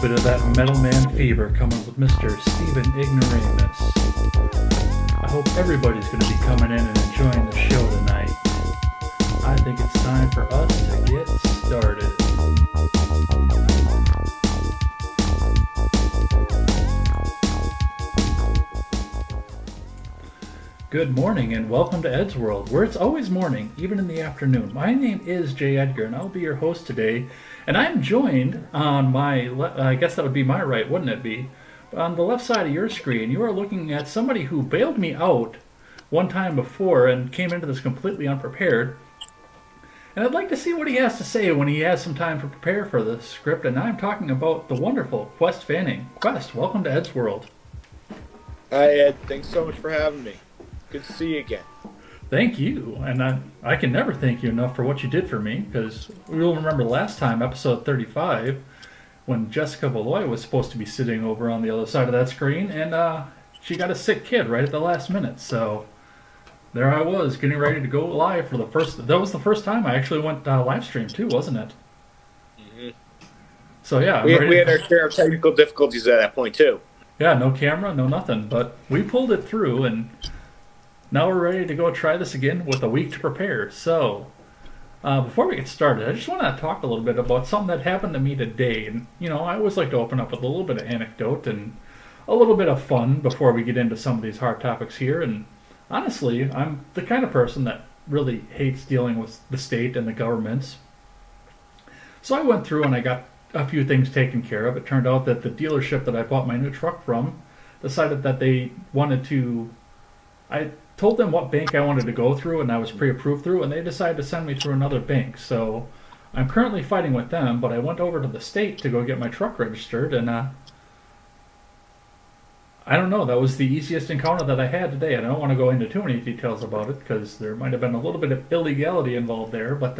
bit of that Metal Man fever coming with Mr. Steven Ignoramus. I hope everybody's going to be coming in and enjoying the show tonight. I think it's time for us to get started. Good morning and welcome to Ed's World, where it's always morning, even in the afternoon. My name is Jay Edgar and I'll be your host today. And I'm joined on my, I guess that would be my right, wouldn't it be? On the left side of your screen, you are looking at somebody who bailed me out one time before and came into this completely unprepared. And I'd like to see what he has to say when he has some time to prepare for this script. And I'm talking about the wonderful Quest Fanning. Quest, welcome to Ed's World. Hi, Ed. Thanks so much for having me. Good to see you again. Thank you. And I can never thank you enough for what you did for me, because we'll remember last time, episode 35, when Jessica Valoy was supposed to be sitting over on the other side of that screen, and she got a sick kid right at the last minute. So there I was, getting ready to go live for that was the first time I actually went live stream too, wasn't it? Mm-hmm. So yeah. We had our share of technical difficulties at that point too. Yeah, no camera, no nothing, but we pulled it through, and now we're ready to go try this again with a week to prepare. So, before we get started, I just want to talk a little bit about something that happened to me today. And, I always like to open up with a little bit of anecdote and a little bit of fun before we get into some of these hard topics here. And honestly, I'm the kind of person that really hates dealing with the state and the governments. So I went through and I got a few things taken care of. It turned out that the dealership that I bought my new truck from decided that they wanted to... I told them what bank I wanted to go through, and I was pre-approved through, and they decided to send me through another bank. So I'm currently fighting with them, but I went over to the state to go get my truck registered, and I don't know, that was the easiest encounter that I had today. I don't want to go into too many details about it, because there might have been a little bit of illegality involved there, but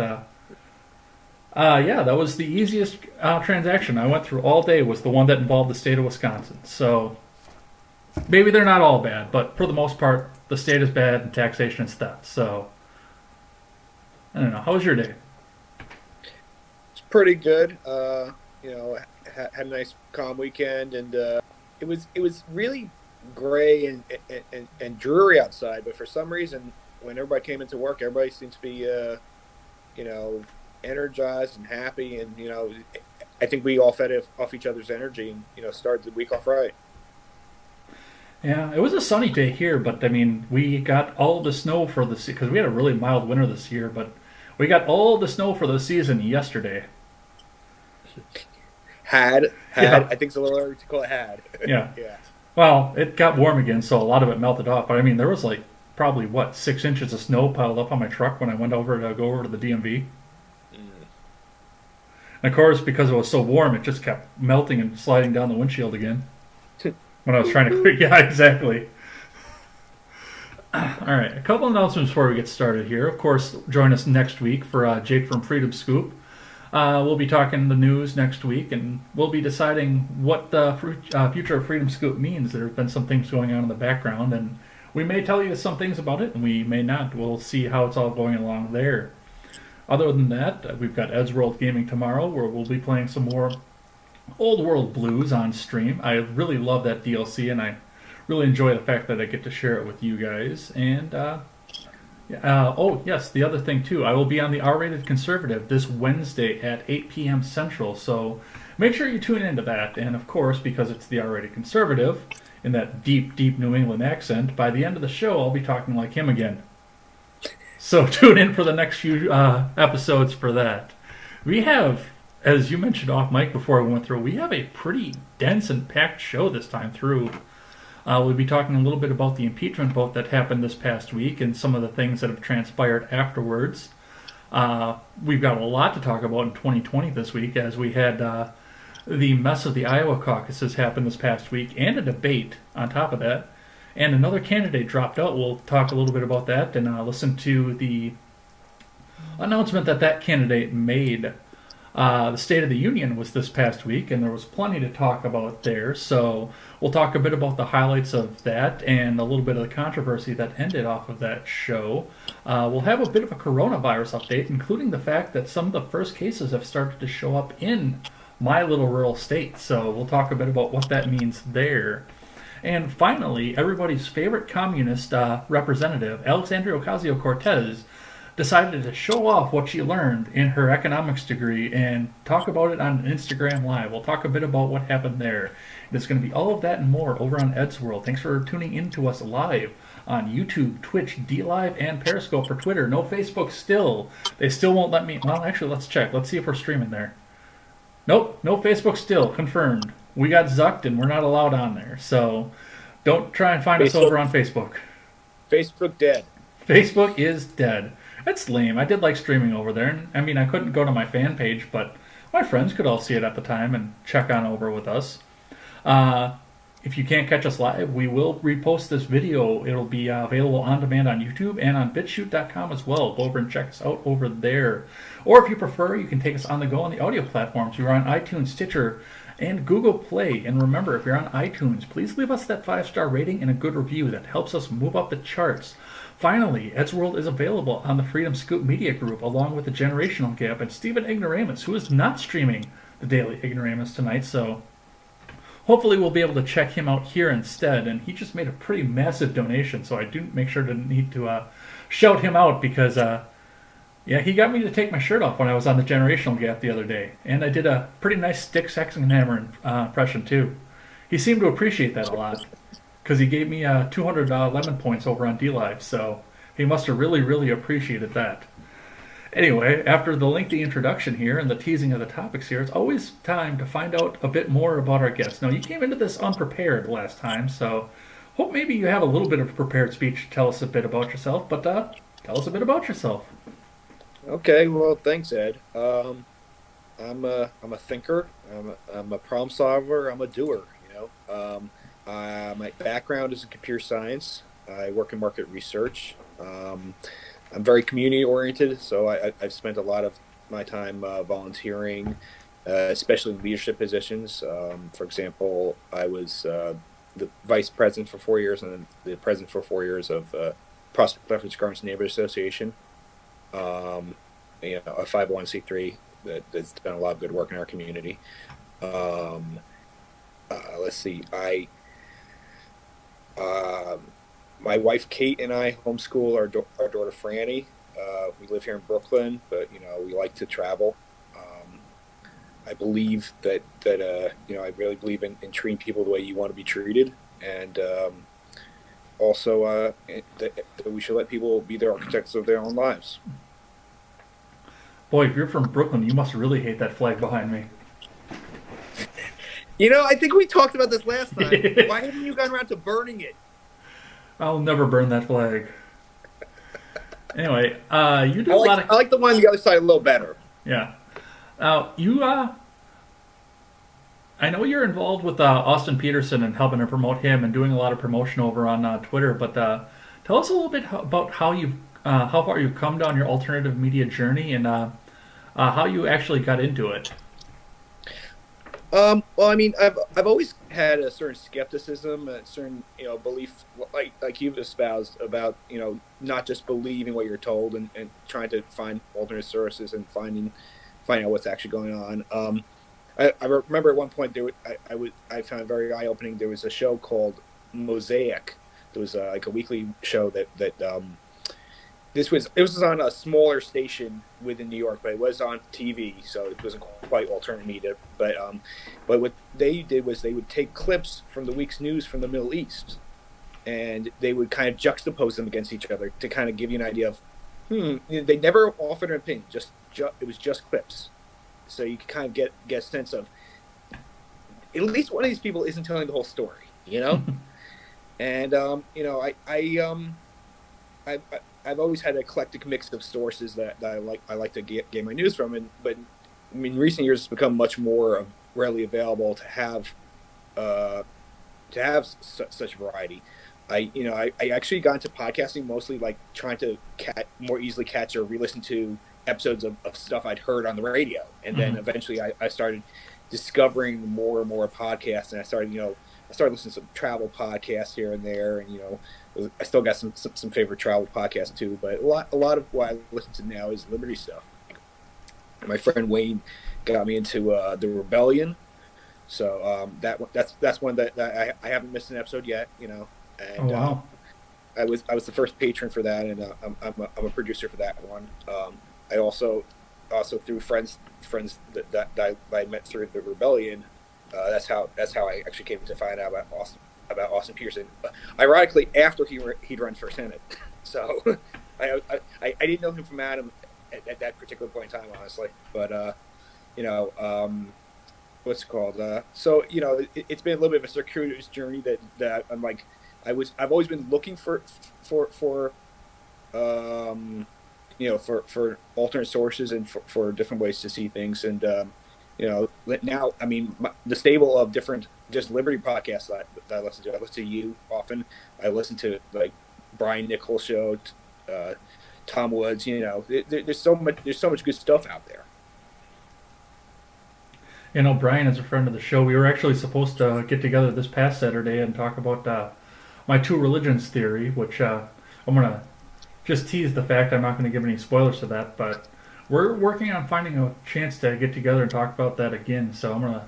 yeah, that was the easiest transaction I went through all day, was the one that involved the state of Wisconsin. So maybe they're not all bad, but for the most part, the state is bad and taxation is theft. So, I don't know. How was your day? It's pretty good. Had a nice calm weekend, and it was really gray and dreary outside. But for some reason, when everybody came into work, everybody seemed to be, energized and happy. And I think we all fed off each other's energy, and started the week off right. Yeah, it was a sunny day here, but I mean, we got all the snow for because we had a really mild winter this year, but we got all the snow for the season yesterday. Had. Yeah. I think it's a little early to call it had. Yeah. Yeah. Well, it got warm again, so a lot of it melted off. But I mean, there was probably 6 inches of snow piled up on my truck when I went over to go over to the DMV. And of course, because it was so warm, it just kept melting and sliding down the windshield again. When I was trying to quit. Yeah, exactly. All right, a couple announcements before we get started here. Of course, join us next week for Jake from Freedom Scoop. We'll be talking the news next week, and we'll be deciding what the future of Freedom Scoop means. There have been some things going on in the background, and we may tell you some things about it, and we may not. We'll see how it's all going along there. Other than that, we've got Ed's World Gaming tomorrow, where we'll be playing some more Old World Blues on stream. I really love that DLC, and I really enjoy the fact that I get to share it with you guys. And, oh, yes, the other thing, too. I will be on the R-Rated Conservative this Wednesday at 8 p.m. Central, so make sure you tune into that. And, of course, because it's the R-Rated Conservative, in that deep, deep New England accent, by the end of the show, I'll be talking like him again. So tune in for the next few episodes for that. We have... As you mentioned off mic before we went through, we have a pretty dense and packed show this time through. We'll be talking a little bit about the impeachment vote that happened this past week and some of the things that have transpired afterwards. We've got a lot to talk about in 2020 this week, as we had the mess of the Iowa caucuses happen this past week, and a debate on top of that. And another candidate dropped out. We'll talk a little bit about that and listen to the announcement that candidate made. The State of the Union was this past week, and there was plenty to talk about there. So we'll talk a bit about the highlights of that and a little bit of the controversy that ended off of that show. We'll have a bit of a coronavirus update, including the fact that some of the first cases have started to show up in my little rural state. So we'll talk a bit about what that means there. And finally, everybody's favorite communist representative, Alexandria Ocasio Cortez, decided to show off what she learned in her economics degree and talk about it on Instagram Live. We'll talk a bit about what happened there. And it's going to be all of that and more over on Ed's World. Thanks for tuning in to us live on YouTube, Twitch, DLive, and Periscope for Twitter. No Facebook still. They still won't let me. Well, actually, let's check. Let's see if we're streaming there. Nope, no Facebook still. Confirmed. We got zucked and we're not allowed on there. So don't try and find us over on Facebook. Facebook dead. Facebook is dead. That's lame. I did like streaming over there. And I mean, I couldn't go to my fan page, but my friends could all see it at the time and check on over with us. If you can't catch us live, we will repost this video. It'll be available on demand on YouTube and on BitChute.com as well. Go over and check us out over there. Or if you prefer, you can take us on the go on the audio platforms. We're on iTunes, Stitcher, and Google Play. And remember, if you're on iTunes, please leave us that 5-star rating and a good review. That helps us move up the charts. Finally, Ed's World is available on the Freedom Scoop Media Group, along with the Generational Gap and Stephen Ignoramus, who is not streaming the Daily Ignoramus tonight, so hopefully we'll be able to check him out here instead. And he just made a pretty massive donation, so I do make sure to need to shout him out because, yeah, he got me to take my shirt off when I was on the Generational Gap the other day. And I did a pretty nice Stick, Sex, and Hammer impression, too. He seemed to appreciate that a lot because he gave me 200 lemon points over on DLive, so he must have really, really appreciated that. Anyway, after the lengthy introduction here and the teasing of the topics here, it's always time to find out a bit more about our guests. Now, you came into this unprepared last time, so hope maybe you have a little bit of a prepared speech to tell us a bit about yourself, but tell us a bit about yourself. Okay, well, thanks, Ed. I'm a thinker. I'm a problem solver. I'm a doer. My background is in computer science. I work in market research. I'm very community oriented, so I've spent a lot of my time volunteering, especially in leadership positions. For example, I was the vice president for 4 years and then the president for 4 years of Prospect Leopard Gardens Neighborhood Association, a 501c3 that's done a lot of good work in our community. Let's see, my wife Kate and I homeschool our daughter Franny. We live here in Brooklyn, but we like to travel. I believe that I really believe in treating people the way you want to be treated, and also that we should let people be the architects of their own lives. Boy, if you're from Brooklyn, you must really hate that flag behind me. I think we talked about this last time. Why haven't you gotten around to burning it? I'll never burn that flag. Anyway, you do a lot of... I like the one on the other side a little better. Yeah. Now, I know you're involved with Austin Peterson and helping to promote him and doing a lot of promotion over on Twitter, but tell us a little bit about how far you've come down your alternative media journey and how you actually got into it. Well, I mean, I've always had a certain skepticism, a certain belief, like you've espoused about not just believing what you're told and trying to find alternate sources and finding out what's actually going on. I remember at one point I found it very eye opening. There was a show called Mosaic. There was like a weekly show that it was on a smaller station within New York, but it was on TV, so it wasn't quite alternate media. But what they did was they would take clips from the week's news from the Middle East, and they would kind of juxtapose them against each other to kind of give you an idea of, they never offered an opinion, it was just clips. So you could kind of get a sense of, at least one of these people isn't telling the whole story, And I've always had an eclectic mix of sources that I like to get my news from, but I mean, in recent years it's become much more readily available to have such variety. I actually got into podcasting mostly like trying to more easily catch or re-listen to episodes of stuff I'd heard on the radio, and then eventually I started discovering more and more podcasts, and I started listening to some travel podcasts here and there, and I still got some favorite travel podcasts too, but a lot of what I listen to now is Liberty stuff. My friend Wayne got me into the Rebellion. So that's one that I haven't missed an episode yet, Oh and wow. I was the first patron for that, and I'm a producer for that one. I also through friends that I met through the Rebellion. That's how I actually came to find out about Austin Peterson. Ironically, after he'd run for Senate, so I didn't know him from Adam at that particular point in time, honestly. But you know, what's it called? So it's been a little bit of a circuitous journey that I'm like, I've always been looking for for alternate sources and for different ways to see things. And now, I mean, the stable of different just Liberty podcasts that I listen to. I listen to you often. I listen to like Brian Nichols' show, Tom Woods. There's so much good stuff out there. Brian is a friend of the show. We were actually supposed to get together this past Saturday and talk about my two religions theory, which I'm going to just tease the fact I'm not going to give any spoilers to that, but we're working on finding a chance to get together and talk about that again. So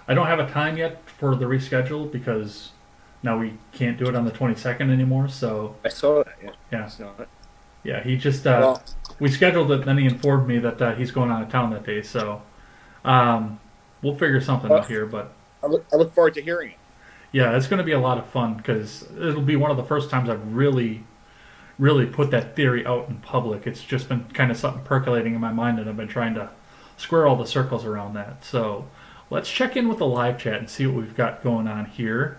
I don't have a time yet for the reschedule because now we can't do it on the 22nd anymore. So I saw that. Yeah. yeah, I saw it. yeah. He just Well, we scheduled it, then he informed me that he's going out of town that day. So we'll figure something out here. But I look forward to hearing it. yeah, it's going to be a lot of fun because it'll be one of the first times I've really put that theory out in public. It's just been kind of something percolating in my mind, and I've been trying to square all the circles around that. So let's check in with the live chat and see what we've got going on here.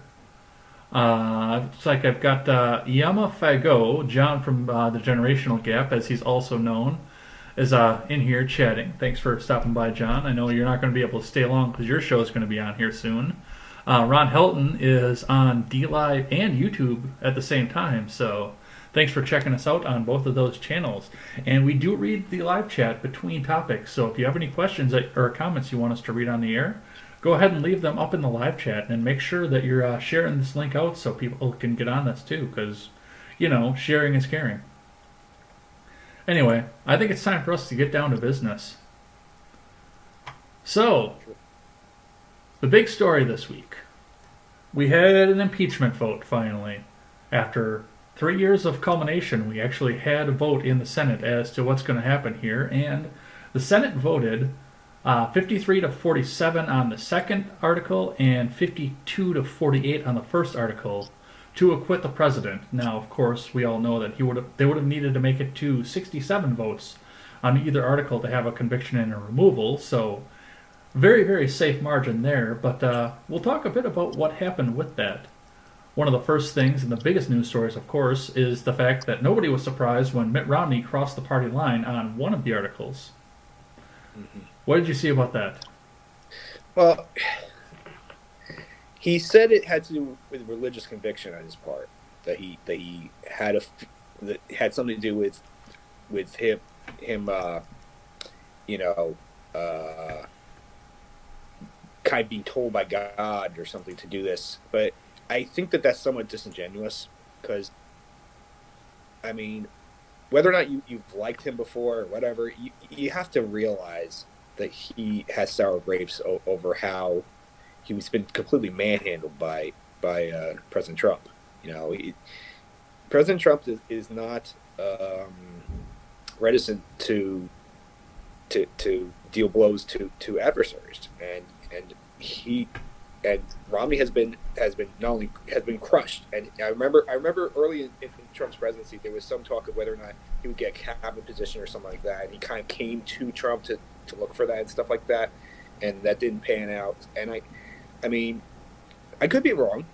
It's like I've got Yama Fago, John from the Generational Gap, as he's also known, is in here chatting. Thanks for stopping by, John. I know you're not going to be able to stay long because your show is going to be on here soon. Ron Helton is on DLive and YouTube at the same time, so thanks for checking us out on both of those channels. And we do read the live chat between topics, so if you have any questions or comments you want us to read on the air, go ahead and leave them up in the live chat, and make sure that you're sharing this link out so people can get on this too, because, sharing is caring. Anyway, I think it's time for us to get down to business. So, the big story this week. We had an impeachment vote finally. After 3 years of culmination, we actually had a vote in the Senate as to what's going to happen here, and the Senate voted 53 to 47 on the second article and 52 to 48 on the first article to acquit the president. Now, of course, we all know that they would have needed to make it to 67 votes on either article to have a conviction and a removal, so very, very safe margin there, but we'll talk a bit about what happened with that. One of the first things and the biggest news stories, of course, is the fact that nobody was surprised when Mitt Romney crossed the party line on one of the articles. Mm-hmm. What did you see about that? Well, he said it had to do with religious conviction on his part, that he had that had something to do with him kind of being told by God or something to do this. But I think that that's somewhat disingenuous because, I mean, whether or not you've liked him before or whatever, you have to realize that he has sour grapes over how he's been completely manhandled by President Trump. President Trump is not reticent to deal blows to adversaries, and Romney has been crushed. And I remember early in Trump's presidency, there was some talk of whether or not he would get a cabinet position or something like that, and he kind of came to Trump to look for that and stuff like that, and that didn't pan out. And I mean, I could be wrong,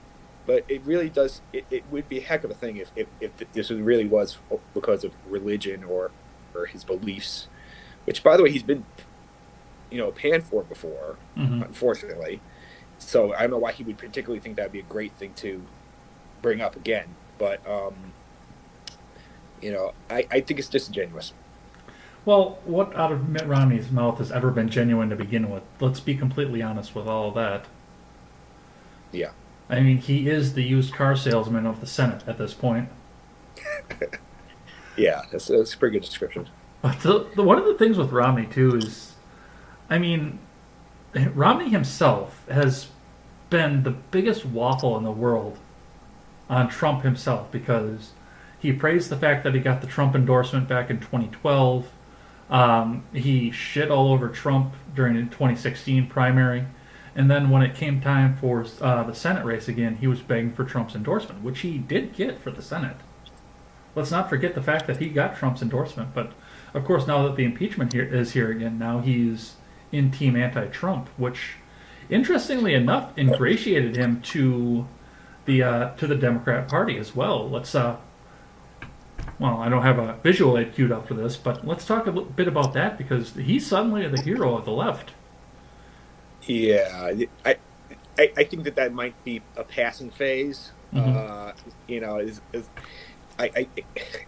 but it really does. It would be a heck of a thing if this really was because of religion or his beliefs, which, by the way, he's been panned for before, mm-hmm. Unfortunately. So I don't know why he would particularly think that would be a great thing to bring up again. But I think it's disingenuous. Well, what out of Mitt Romney's mouth has ever been genuine to begin with? Let's be completely honest with all of that. Yeah. I mean, he is the used car salesman of the Senate at this point. Yeah, that's a pretty good description. But one of the things with Romney, too, is I mean, Romney himself has been the biggest waffle in the world on Trump himself because he praised the fact that he got the Trump endorsement back in 2012. He shit all over Trump during the 2016 primary. And then when it came time for the Senate race again, he was begging for Trump's endorsement, which he did get for the Senate. Let's not forget the fact that he got Trump's endorsement. But of course, now that the impeachment is here again, now he's in Team Anti-Trump, which, interestingly enough, ingratiated him to the Democrat Party as well. Let's well, I don't have a visual aid queued up for this, but let's talk a bit about that because he's suddenly the hero of the left. Yeah, I think that might be a passing phase. You know,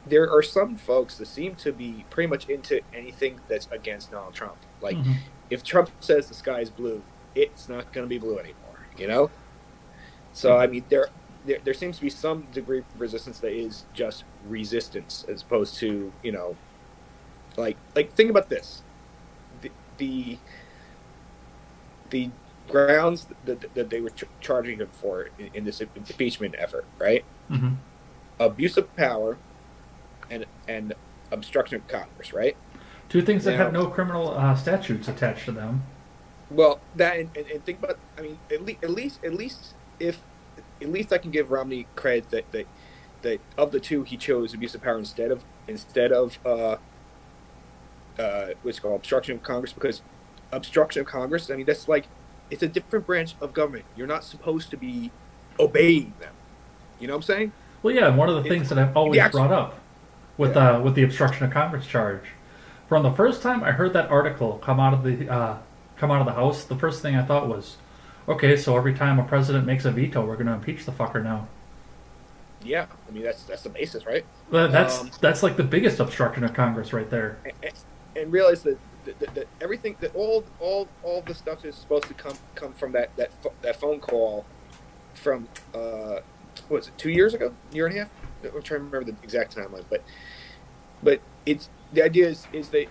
there are some folks that seem to be pretty much into anything that's against Donald Trump. Like, if Trump says the sky is blue, it's not going to be blue anymore. You know. So I mean, there seems to be some degree of resistance that is just resistance, as opposed to, you know, like think about this, the grounds that they were charging him for in this impeachment effort, right? Abuse of power and obstruction of Congress, right? Two things that have no criminal statutes attached to them. Well, that and think about. I mean, at least I can give Romney credit that of the two he chose abuse of power instead of what's called obstruction of Congress, because obstruction of Congress, I mean, that's like, it's a different branch of government. You're not supposed to be obeying them. You know what I'm saying? Well, yeah, and one of the things that I've always brought up with the obstruction of Congress charge, from the first time I heard that article come out of the House, the first thing I thought was, okay, so every time a president makes a veto, we're going to impeach the fucker now. Yeah, I mean that's the basis, right? That's like the biggest obstruction of Congress right there. And realize that everything, that all the stuff is supposed to come from that phone call from what was it, 2 years ago, year and a half? I'm trying to remember the exact timeline, but it's the idea is they've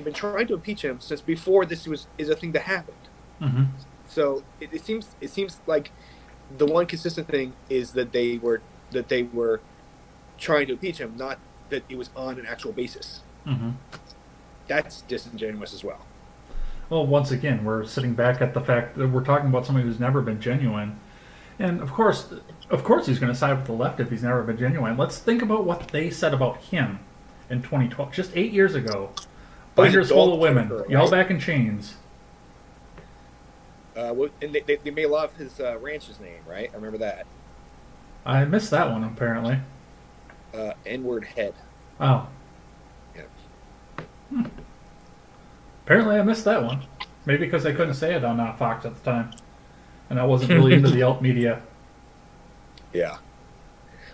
been trying to impeach him since before this is a thing that happened. So it seems like the one consistent thing is that they were trying to impeach him, not that it was on an actual basis. That's disingenuous as well. Well, once again, we're sitting back at the fact that we're talking about somebody who's never been genuine. And of course he's going to side with the left if he's never been genuine. Let's think about what they said about him in 2012, just 8 years ago. Binders full of women, right? Y'all back in chains. And they made love his ranch's name, right? I remember that. I missed that one, apparently. N-word head. Oh. Yeah. Apparently I missed that one. Maybe because they couldn't say it on Fox at the time. And I wasn't really into the alt media. Yeah.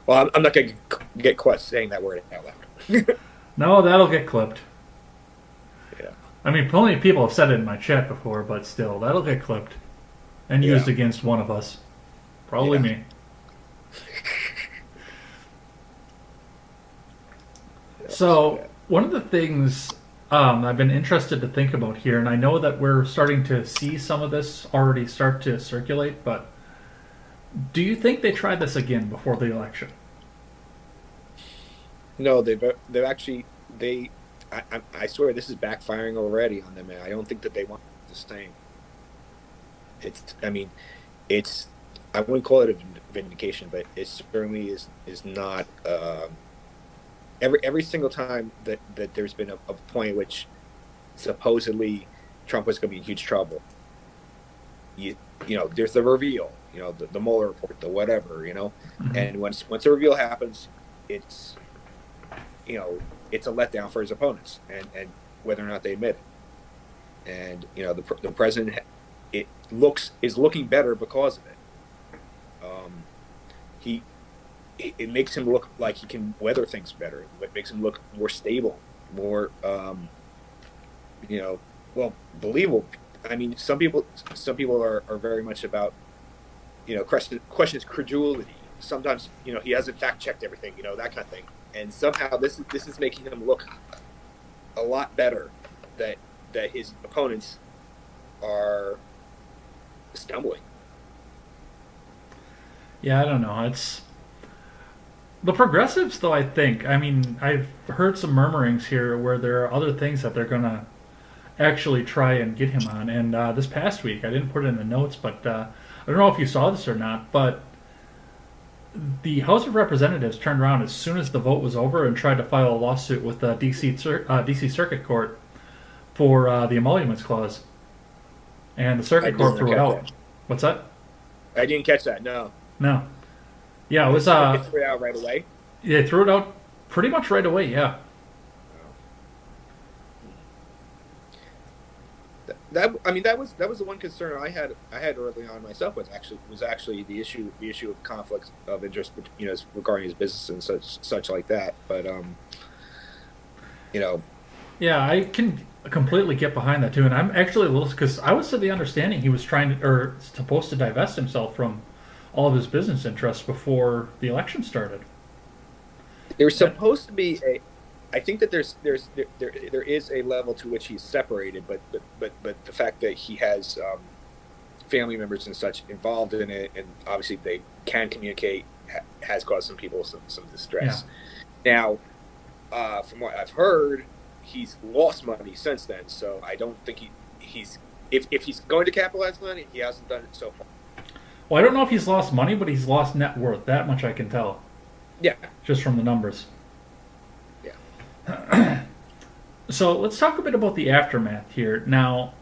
Well, I'm not going to get caught saying that word out loud. No, that'll get clipped. Yeah. I mean, plenty of people have said it in my chat before, but still, that'll get clipped. And used against one of us. Probably me. So, one of the things I've been interested to think about here, and I know that we're starting to see some of this already start to circulate, but do you think they tried this again before the election? No, they've actually, I swear this is backfiring already on them, man. I don't think that they want the same. I wouldn't call it a vindication, but it certainly is not. Every single time that there's been a point in which supposedly Trump was going to be in huge trouble, you know, there's the reveal, you know, the Mueller report, the whatever, you know, and once a reveal happens, it's, you know, it's a letdown for his opponents, and whether or not they admit it, and you know, the president is looking better because of it. It makes him look like he can weather things better. It makes him look more stable, more, you know, well, believable. I mean, some people are very much about, you know, questions credulity. Sometimes, you know, he hasn't fact checked everything, you know, that kind of thing. And somehow this is making him look a lot better that his opponents are stumbling. Yeah, I don't know. It's the progressives, though. I think. I mean, I've heard some murmurings here where there are other things that they're gonna actually try and get him on. And this past week, I didn't put it in the notes, but I don't know if you saw this or not, but the House of Representatives turned around as soon as the vote was over and tried to file a lawsuit with the DC Circuit Court for the emoluments clause, and the I Circuit Court didn't threw it catch out. that. What's that? I didn't catch that. No, No. Yeah, it was. they threw it out right away. They threw it out pretty much right away. Yeah. That I mean, that was the one concern I had early on myself was actually the issue of conflict of interest, regarding his business and such like that. But you know, Yeah, I can completely get behind that too, and I'm actually a little because I was of the understanding he was trying to or supposed to divest himself from all of his business interests before the election started. there's supposed to be a. I think that there is a level to which he's separated, but the fact that he has family members and such involved in it, and obviously they can communicate, has caused some people some distress. Now, from what I've heard, he's lost money since then, so I don't think he's if he's going to capitalize on it, he hasn't done it so far. Well, I don't know if he's lost money, but he's lost net worth. That much I can tell Yeah, just from the numbers. yeah. So let's talk a bit about the aftermath here. Now,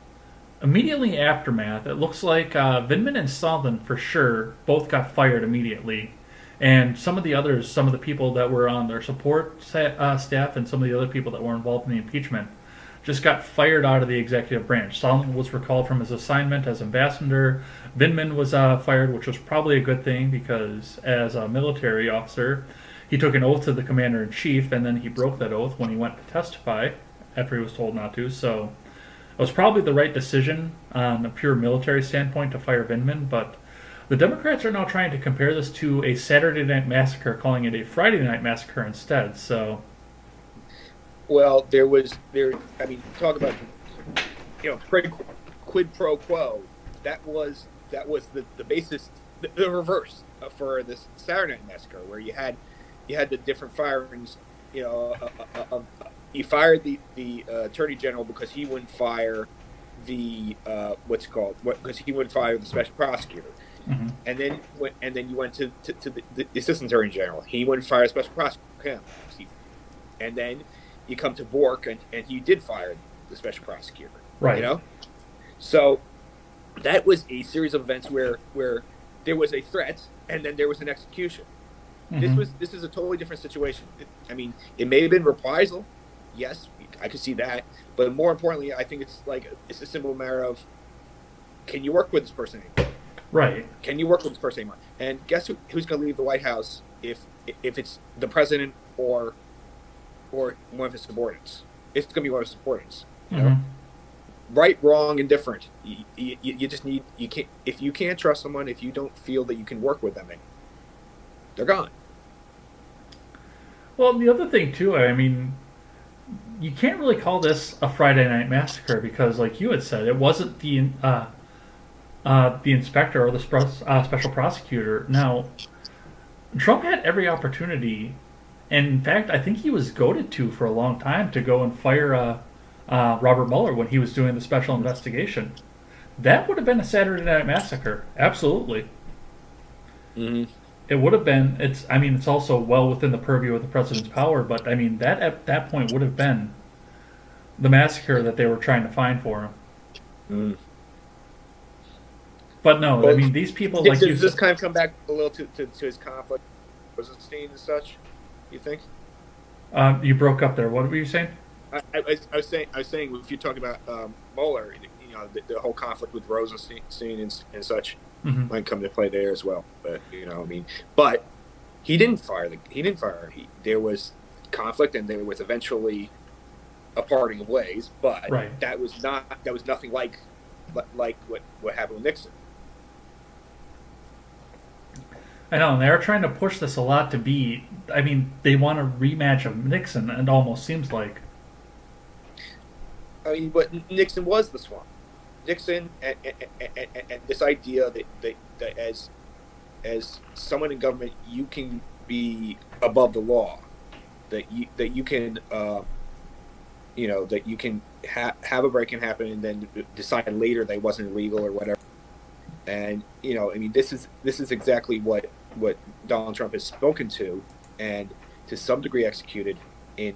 immediately aftermath, it looks like Vindman and Sullivan for sure both got fired immediately, and some of the others, some of the people that were on their support staff, and some of the other people that were involved in the impeachment, just got fired out of the executive branch. Sullivan was recalled from his assignment as ambassador. Vindman was fired, which was probably a good thing because as a military officer, he took an oath to the commander in chief, and then he broke that oath when he went to testify after he was told not to. So it was probably the right decision on a pure military standpoint to fire Vindman, but the Democrats are now trying to compare this to a Saturday night massacre, calling it a Friday night massacre instead. So, Well, I mean, talk about quid pro quo. That was the basis, the reverse for this Saturday Night Massacre, where you had the different firings. You fired the attorney general because he wouldn't fire the because he wouldn't fire the special prosecutor. mm-hmm. And then you went to the assistant attorney general. He wouldn't fire a special prosecutor. And then you come to Bork, and he did fire the special prosecutor. Right. So that was a series of events where there was a threat and then there was an execution. Mm-hmm. This is a totally different situation. It may have been reprisal. Yes, I could see that. But more importantly, I think it's a simple matter of, can you work with this person anymore? Right. Can you work with this person anymore? And guess who's going to leave the White House if it's the president or one of his subordinates? It's going to be one of his subordinates. Mm-hmm. Right, wrong, indifferent. You just need if you can't trust someone, if you don't feel that you can work with them, they're gone. Well, the other thing too, I mean, you can't really call this a Friday night massacre because, like you had said, it wasn't the inspector or the special prosecutor. Now, Trump had every opportunity, and in fact, I think he was goaded to for a long time to go and fire Robert Mueller when he was doing the special investigation. That would have been a Saturday night massacre, absolutely. Mm-hmm. It would have been. It's also well within the purview of the president's power, but I mean that at that point would have been the massacre that they were trying to find for him. Mm. But no, I mean these people like does this kind of come back a little to his conflict with Rosenstein and such? You think? You broke up there. What were you saying? I was saying if you're talking about Mueller, the whole conflict with Rosenstein and such Mm-hmm. might come to play there as well. But but he didn't fire. There was conflict, and there was eventually a parting of ways. But Right. that was nothing like what happened with Nixon. I know, and they're trying to push this a lot to be. I mean, they want a rematch of Nixon. It almost seems like. But Nixon was the swamp. Nixon and this idea that as someone in government, you can be above the law, that you can that you can have a break-in happen and then decide later that it wasn't illegal or whatever. And I mean, this is exactly what Donald Trump has spoken to, and to some degree executed in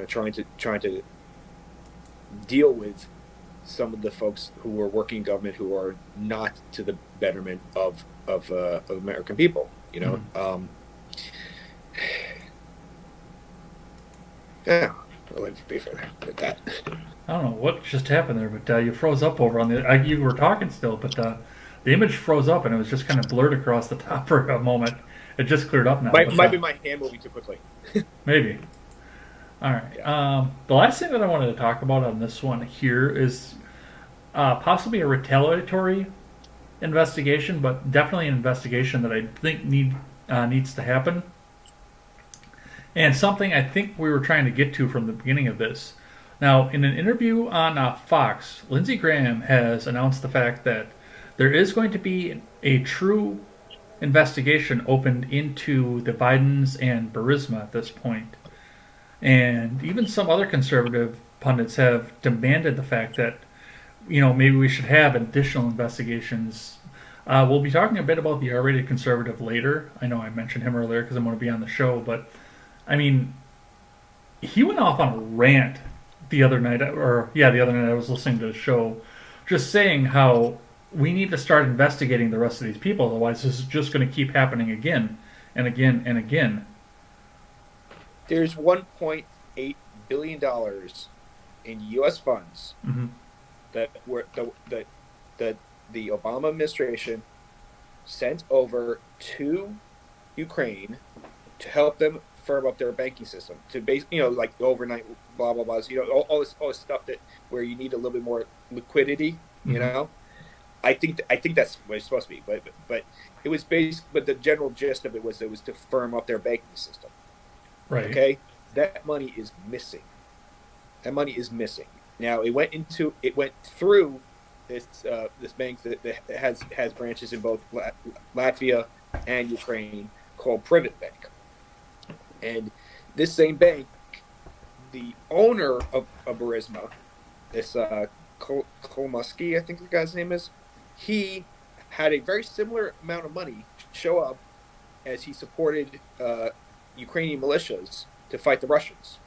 trying to deal with some of the folks who are working in government who are not to the betterment of American people. Mm-hmm. Yeah, I'll leave it for that. I don't know what just happened there, but you froze up over on the. You were talking still, but the image froze up and it was just kind of blurred across the top for a moment. It just cleared up now. Might be my hand moving too quickly. Maybe. All right. Yeah. The last thing that I wanted to talk about on this one here is possibly a retaliatory investigation, but definitely an investigation that I think needs to happen. And something I think we were trying to get to from the beginning of this. Now, in an interview on Fox, Lindsey Graham has announced the fact that there is going to be a true investigation opened into the Bidens and Burisma at this point. And even some other conservative pundits have demanded the fact that, maybe we should have additional investigations. We'll be talking a bit about the R-rated conservative later. I know I mentioned him earlier because I'm going to be on the show, but I mean, he went off on a rant the other night I was listening to the show, just saying how we need to start investigating the rest of these people, otherwise this is just going to keep happening again and again and again. There's $1.8 billion in U.S. funds mm-hmm. that the Obama administration sent over to Ukraine to help them firm up their banking system, to like overnight blah blah blah. All this stuff where you need a little bit more liquidity. Mm-hmm. I think that's what it's supposed to be. But it was but the general gist of it was to firm up their banking system. Right. Okay. That money is missing. Now it went through this bank that has branches in both Latvia and Ukraine called Privet Bank. And this same bank, the owner of Burisma, this Kolomoisky, I think the guy's name is, he had a very similar amount of money show up as he supported Ukrainian militias to fight the Russians.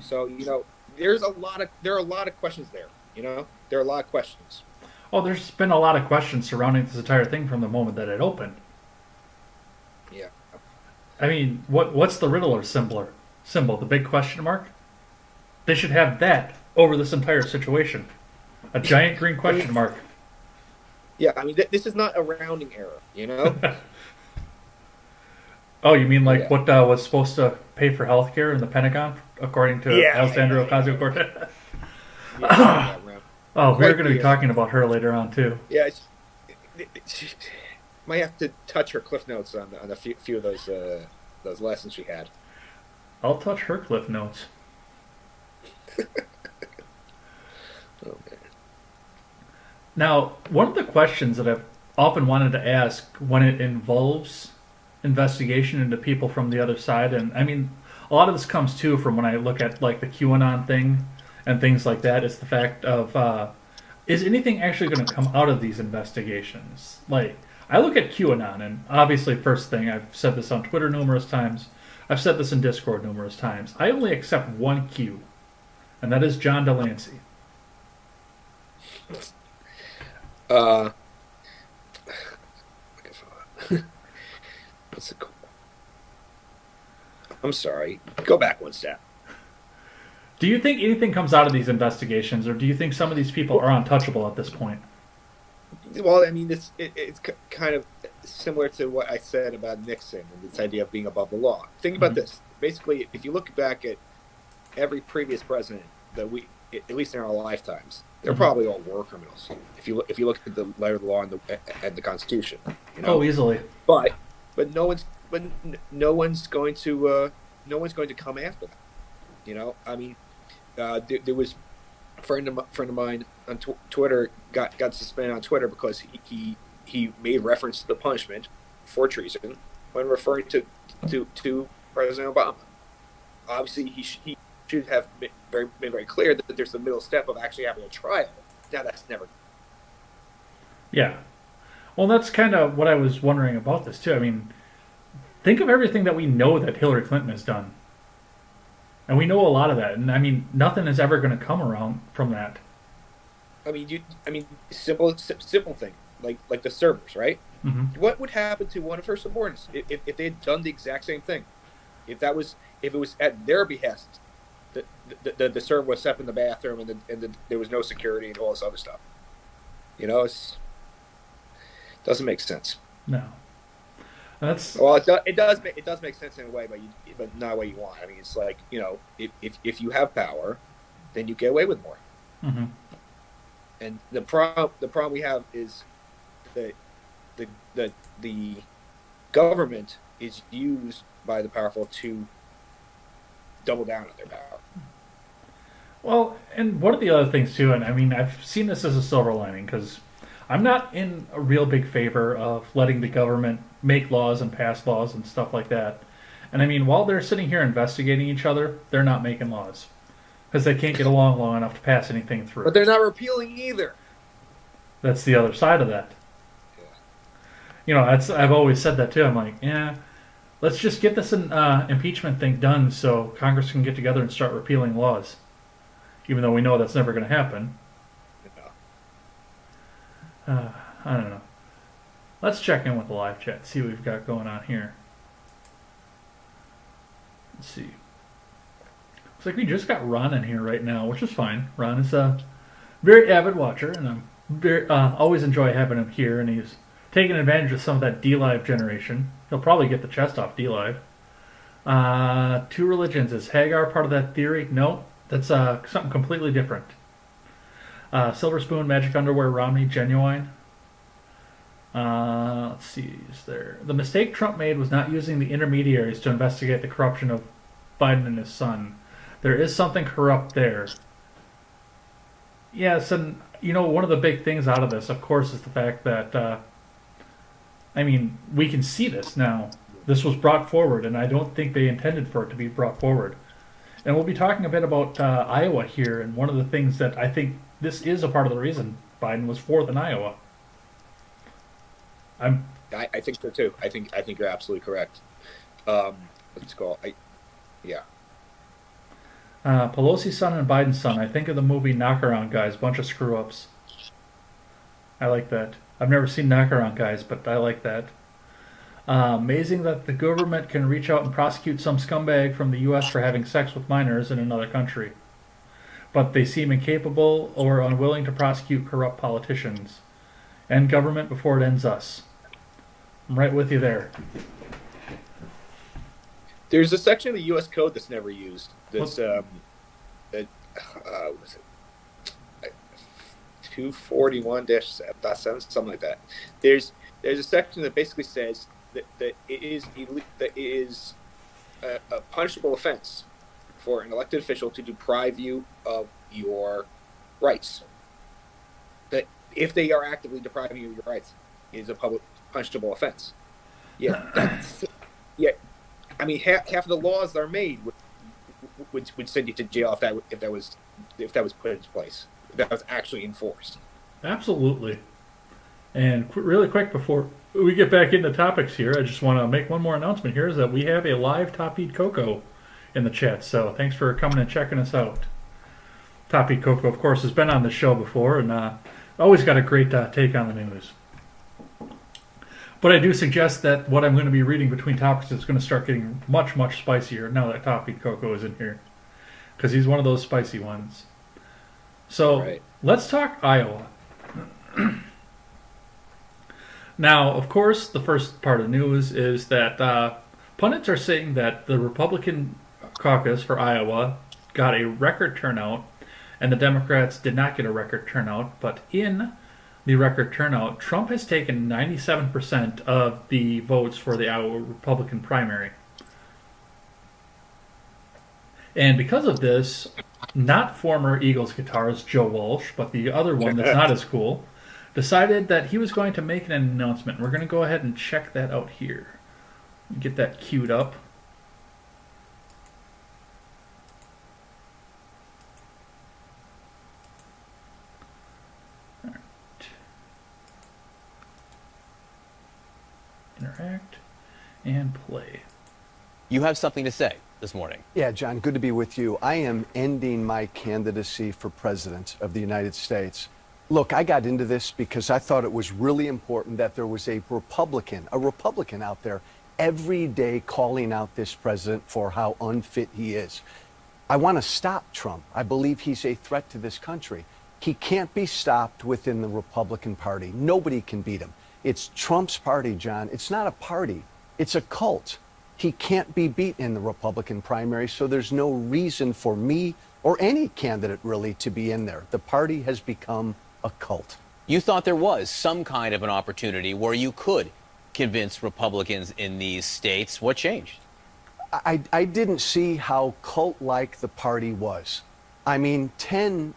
So there are a lot of questions there. There are a lot of questions. Oh, there's been a lot of questions surrounding this entire thing from the moment that it opened. Yeah. I mean, what's the Riddler symbol? The big question mark? They should have that over this entire situation. A giant green question mark. Yeah, I mean, this is not a rounding error, Oh, you mean like what was supposed to pay for healthcare in the Pentagon, according to Alexandria Ocasio-Cortez? Oh, we're going to be talking about her later on too. Yeah, might have to touch her cliff notes on a few of those lessons she had. I'll touch her cliff notes. Okay. Now, one of the questions that I've often wanted to ask when it involves investigation into people from the other side, and I mean, a lot of this comes too from when I look at like the QAnon thing and things like that, is the fact of is anything actually going to come out of these investigations? Like, I look at QAnon, and obviously, first thing, I've said this on Twitter numerous times, I've said this in Discord numerous times, I only accept one Q, and that is John Delancey. What's it called? I'm sorry. Go back one step. Do you think anything comes out of these investigations, or do you think some of these people are untouchable at this point? Well, I mean, it's kind of similar to what I said about Nixon and this idea of being above the law. Think about this. Basically, if you look back at every previous president that at least in our lifetimes, they're probably all war criminals. If you look at the letter of the law and the Constitution, Oh, easily. But no one's going to come after that. I mean, there was friend of mine on Twitter got suspended on Twitter because he made reference to the punishment for treason when referring to President Obama. Obviously, he should have been very clear that there's the middle step of actually having a trial. Now that's never. Yeah. Well, that's kind of what I was wondering about this too. I mean, think of everything that we know that Hillary Clinton has done. And we know a lot of that. And I mean, nothing is ever going to come around from that. I mean, simple thing like the servers, right? Mm-hmm. What would happen to one of her subordinates if they had done the exact same thing? If it was at their behest, the server was set up in the bathroom and there was no security and all this other stuff. You know, it doesn't make sense. No. That's well, it does make sense in a way, but not a way you want. I mean, it's like, you know, if you have power, then you get away with more. Mm-hmm. And the problem we have is that the government is used by the powerful to double down on their power. Well, and one of the other things too, and I mean, I've seen this as a silver lining because I'm not in a real big favor of letting the government make laws and pass laws and stuff like that. And I mean, while they're sitting here investigating each other, they're not making laws because they can't get along long enough to pass anything through. But they're not repealing either. That's the other side of that. Yeah. You know, I've always said that too. I'm like, yeah, let's just get this impeachment thing done so Congress can get together and start repealing laws, even though we know that's never going to happen. I don't know. Let's check in with the live chat, see what we've got going on here. Let's see. Looks like we just got Ron in here right now, which is fine. Ron is a very avid watcher, and I'm very, always enjoy having him here, and he's taking advantage of some of that D-Live generation. He'll probably get the chest off D-Live. Two religions. Is Hagar part of that theory? No, that's something completely different. Silver Spoon, Magic Underwear, Romney, Genuine. Let's see, is there... The mistake Trump made was not using the intermediaries to investigate the corruption of Biden and his son. There is something corrupt there. Yes, and, you know, one of the big things out of this, of course, is the fact that, I mean, we can see this now. This was brought forward, and I don't think they intended for it to be brought forward. And we'll be talking a bit about Iowa here, and one of the things that I think this is a part of the reason Biden was fourth in Iowa. I think so too. I think you're absolutely correct. Let's go. Yeah. Pelosi's son and Biden's son. I think of the movie Knockaround Guys. Bunch of screw ups. I like that. I've never seen Knockaround Guys, but I like that. Amazing that the government can reach out and prosecute some scumbag from the U.S. for having sex with minors in another country. But they seem incapable or unwilling to prosecute corrupt politicians. End government before it ends us. I'm right with you there. There's a section of the U.S. Code that's never used. That's what was it? 241-7, something like that. There's a section that basically says that it is a punishable offense for an elected official to deprive you of your rights. That if they are actively depriving you of your rights, is a public punishable offense. Yeah, I mean, half of the laws that are made would send you to jail if that was put into place, if that was actually enforced. Absolutely. And really quick before we get back into topics here, I just want to make one more announcement here: is that we have a live Top Eat Coco in the chat. So thanks for coming and checking us out. Top Eat Coco, of course, has been on the show before, and always got a great take on the news. But I do suggest that what I'm going to be reading between topics is going to start getting much, much spicier now that Top Eat Coco is in here. Because he's one of those spicy ones. So, right. Let's talk Iowa. Now, of course, the first part of the news is that pundits are saying that the Republican caucus for Iowa got a record turnout, and the Democrats did not get a record turnout, but in the record turnout, Trump has taken 97% of the votes for the Iowa Republican primary. And because of this, not former Eagles guitarist Joe Walsh, but the other one that's not as cool, decided that he was going to make an announcement. We're going to go ahead and check that out here. Get that queued up. All right. Interact and play. You have something to say this morning. Yeah, John, good to be with you. I am ending my candidacy for president of the United States. Look, I got into this because I thought it was really important that there was a Republican out there every day calling out this president for how unfit he is. I want to stop Trump. I believe he's a threat to this country. He can't be stopped within the Republican Party. Nobody can beat him. It's Trump's party, John. It's not a party. It's a cult. He can't be beat in the Republican primary, so there's no reason for me or any candidate really to be in there. The party has become a cult. You thought there was some kind of an opportunity where you could convince Republicans in these states. What changed? I didn't see how cult-like the party was. I mean, 10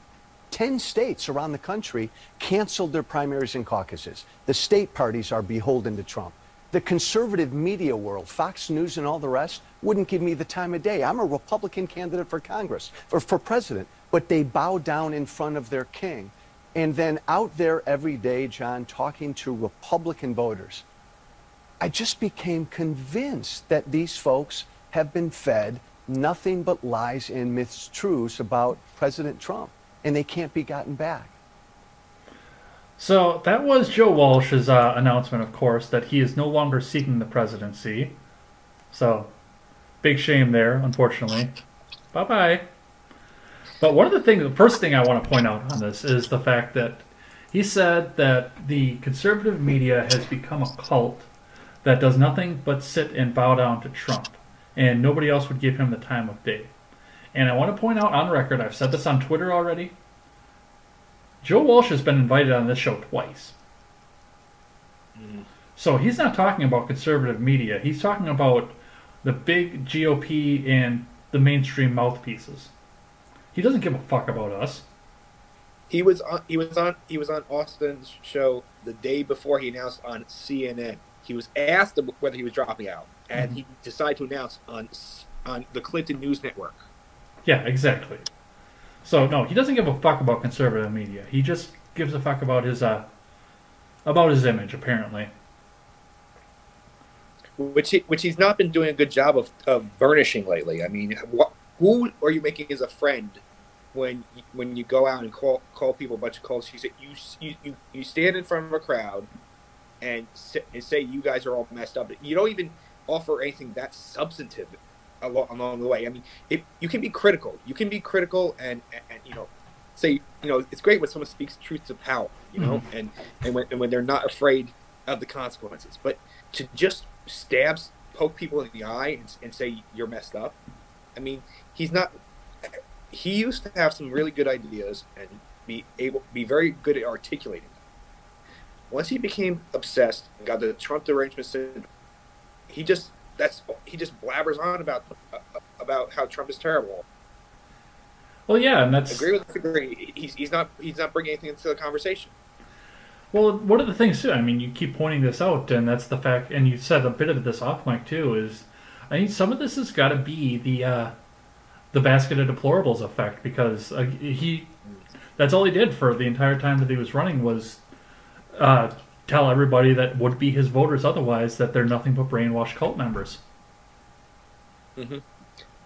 states around the country canceled their primaries and caucuses. The state parties are beholden to Trump. The conservative media world, Fox News and all the rest, wouldn't give me the time of day. I'm a Republican candidate for Congress, or for president, but they bow down in front of their king. And then out there every day, John, talking to Republican voters, I just became convinced that these folks have been fed nothing but lies and mistruths about President Trump, and they can't be gotten back. So that was Joe Walsh's announcement, of course, that he is no longer seeking the presidency. So, big shame there, unfortunately. Bye-bye. But the first thing I want to point out on this is the fact that he said that the conservative media has become a cult that does nothing but sit and bow down to Trump, and nobody else would give him the time of day. And I want to point out on record, I've said this on Twitter already, Joe Walsh has been invited on this show twice. So he's not talking about conservative media. He's talking about the big GOP and the mainstream mouthpieces. He doesn't give a fuck about us. He was on Austin's show the day before he announced on CNN. He was asked whether he was dropping out, and he decided to announce on the Clinton News Network. Yeah, exactly. So no, he doesn't give a fuck about conservative media. He just gives a fuck about his image, apparently. Which he's not been doing a good job of burnishing lately. I mean, who are you making as a friend when you go out and call people a bunch of cults? You stand in front of a crowd and say you guys are all messed up. You don't even offer anything that substantive along the way. I mean, you can be critical. You can be critical and say, it's great when someone speaks truth to power, and when they're not afraid of the consequences. But to just poke people in the eye and say you're messed up. I mean, he's not. He used to have some really good ideas and be very good at articulating them. Once he became obsessed and got the Trump derangement syndrome, he just blabbers on about how Trump is terrible. Well, yeah, and that's agree. He's not bringing anything into the conversation. Well, one of the things too, I mean, you keep pointing this out, and that's the fact, and you said a bit of this off mic too, is I think some of this has got to be the basket of deplorables effect, because that's all he did for the entire time that he was running was tell everybody that would be his voters otherwise that they're nothing but brainwashed cult members. Mm-hmm.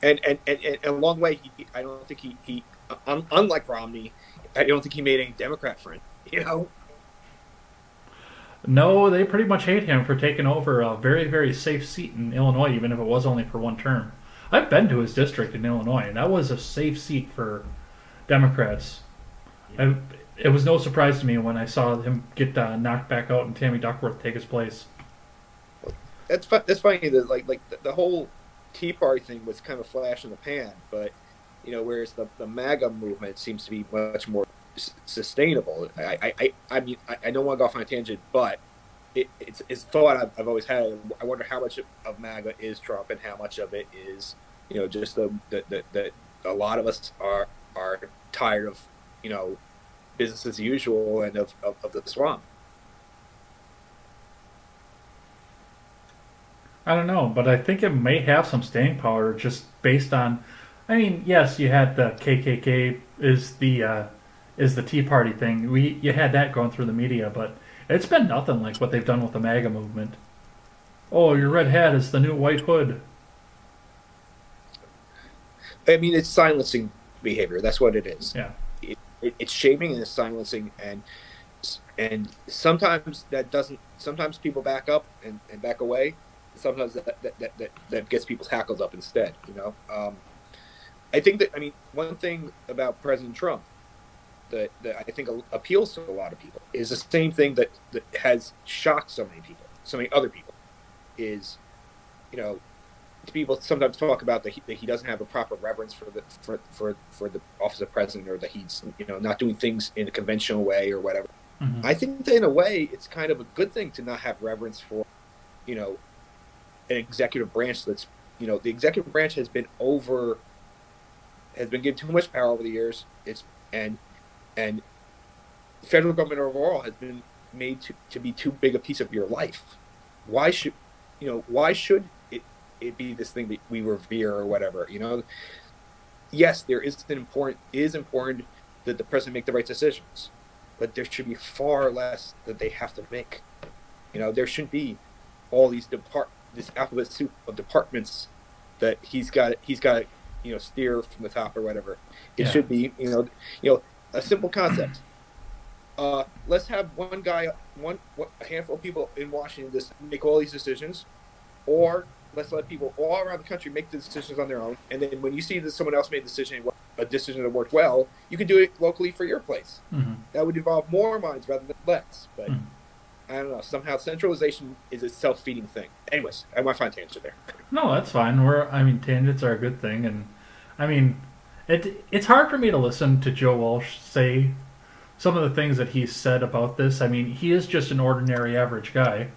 And along the way, I don't think he unlike Romney, I don't think he made any Democrat friend. No, they pretty much hate him for taking over a very, very safe seat in Illinois, even if it was only for one term. I've been to his district in Illinois, and that was a safe seat for Democrats. It was no surprise to me when I saw him get knocked back out and Tammy Duckworth take his place. That's funny. That the whole Tea Party thing was kind of a flash in the pan, but whereas the MAGA movement seems to be much more sustainable. I mean, I don't want to go off on a tangent, but it's a thought I've always had. I wonder how much of MAGA is Trump and how much of it is just that a lot of us are tired of, business as usual and of the swamp. I don't know, but I think it may have some staying power just based on. I mean, yes, you had the KKK is the Tea Party thing. You had that going through the media, but it's been nothing like what they've done with the MAGA movement. Oh, your red hat is the new white hood. I mean, it's silencing behavior. That's what it is. Yeah. It's shaming and it's silencing, and sometimes that doesn't. Sometimes people back up and back away. Sometimes that gets people's hackles up instead. I think that, I mean, one thing about President Trump that I think appeals to a lot of people is the same thing that has shocked so many people, so many other people, is, people sometimes talk about that he doesn't have a proper reverence for the office of president, or that he's not doing things in a conventional way or whatever. Mm-hmm. I think that in a way it's kind of a good thing to not have reverence for an executive branch that's the executive branch has been given too much power over the years. And the federal government overall has been made to be too big a piece of your life. Why should it be this thing that we revere or whatever? Yes, there is important that the president make the right decisions, but there should be far less that they have to make. There shouldn't be all these this alphabet soup of departments that he's got steer from the top or whatever. It should be a simple concept. Let's have one guy, a handful of people in Washington just make all these decisions, or let's let people all around the country make the decisions on their own. And then when you see that someone else made a decision that worked well, you can do it locally for your place. Mm-hmm. That would involve more minds rather than less. But I don't know. Somehow centralization is a self-feeding thing. Anyways, I might find tangent there. No, that's fine. Tangents are a good thing, and I mean, it's hard for me to listen to Joe Walsh say some of the things that he's said about this. I mean, he is just an ordinary, average guy,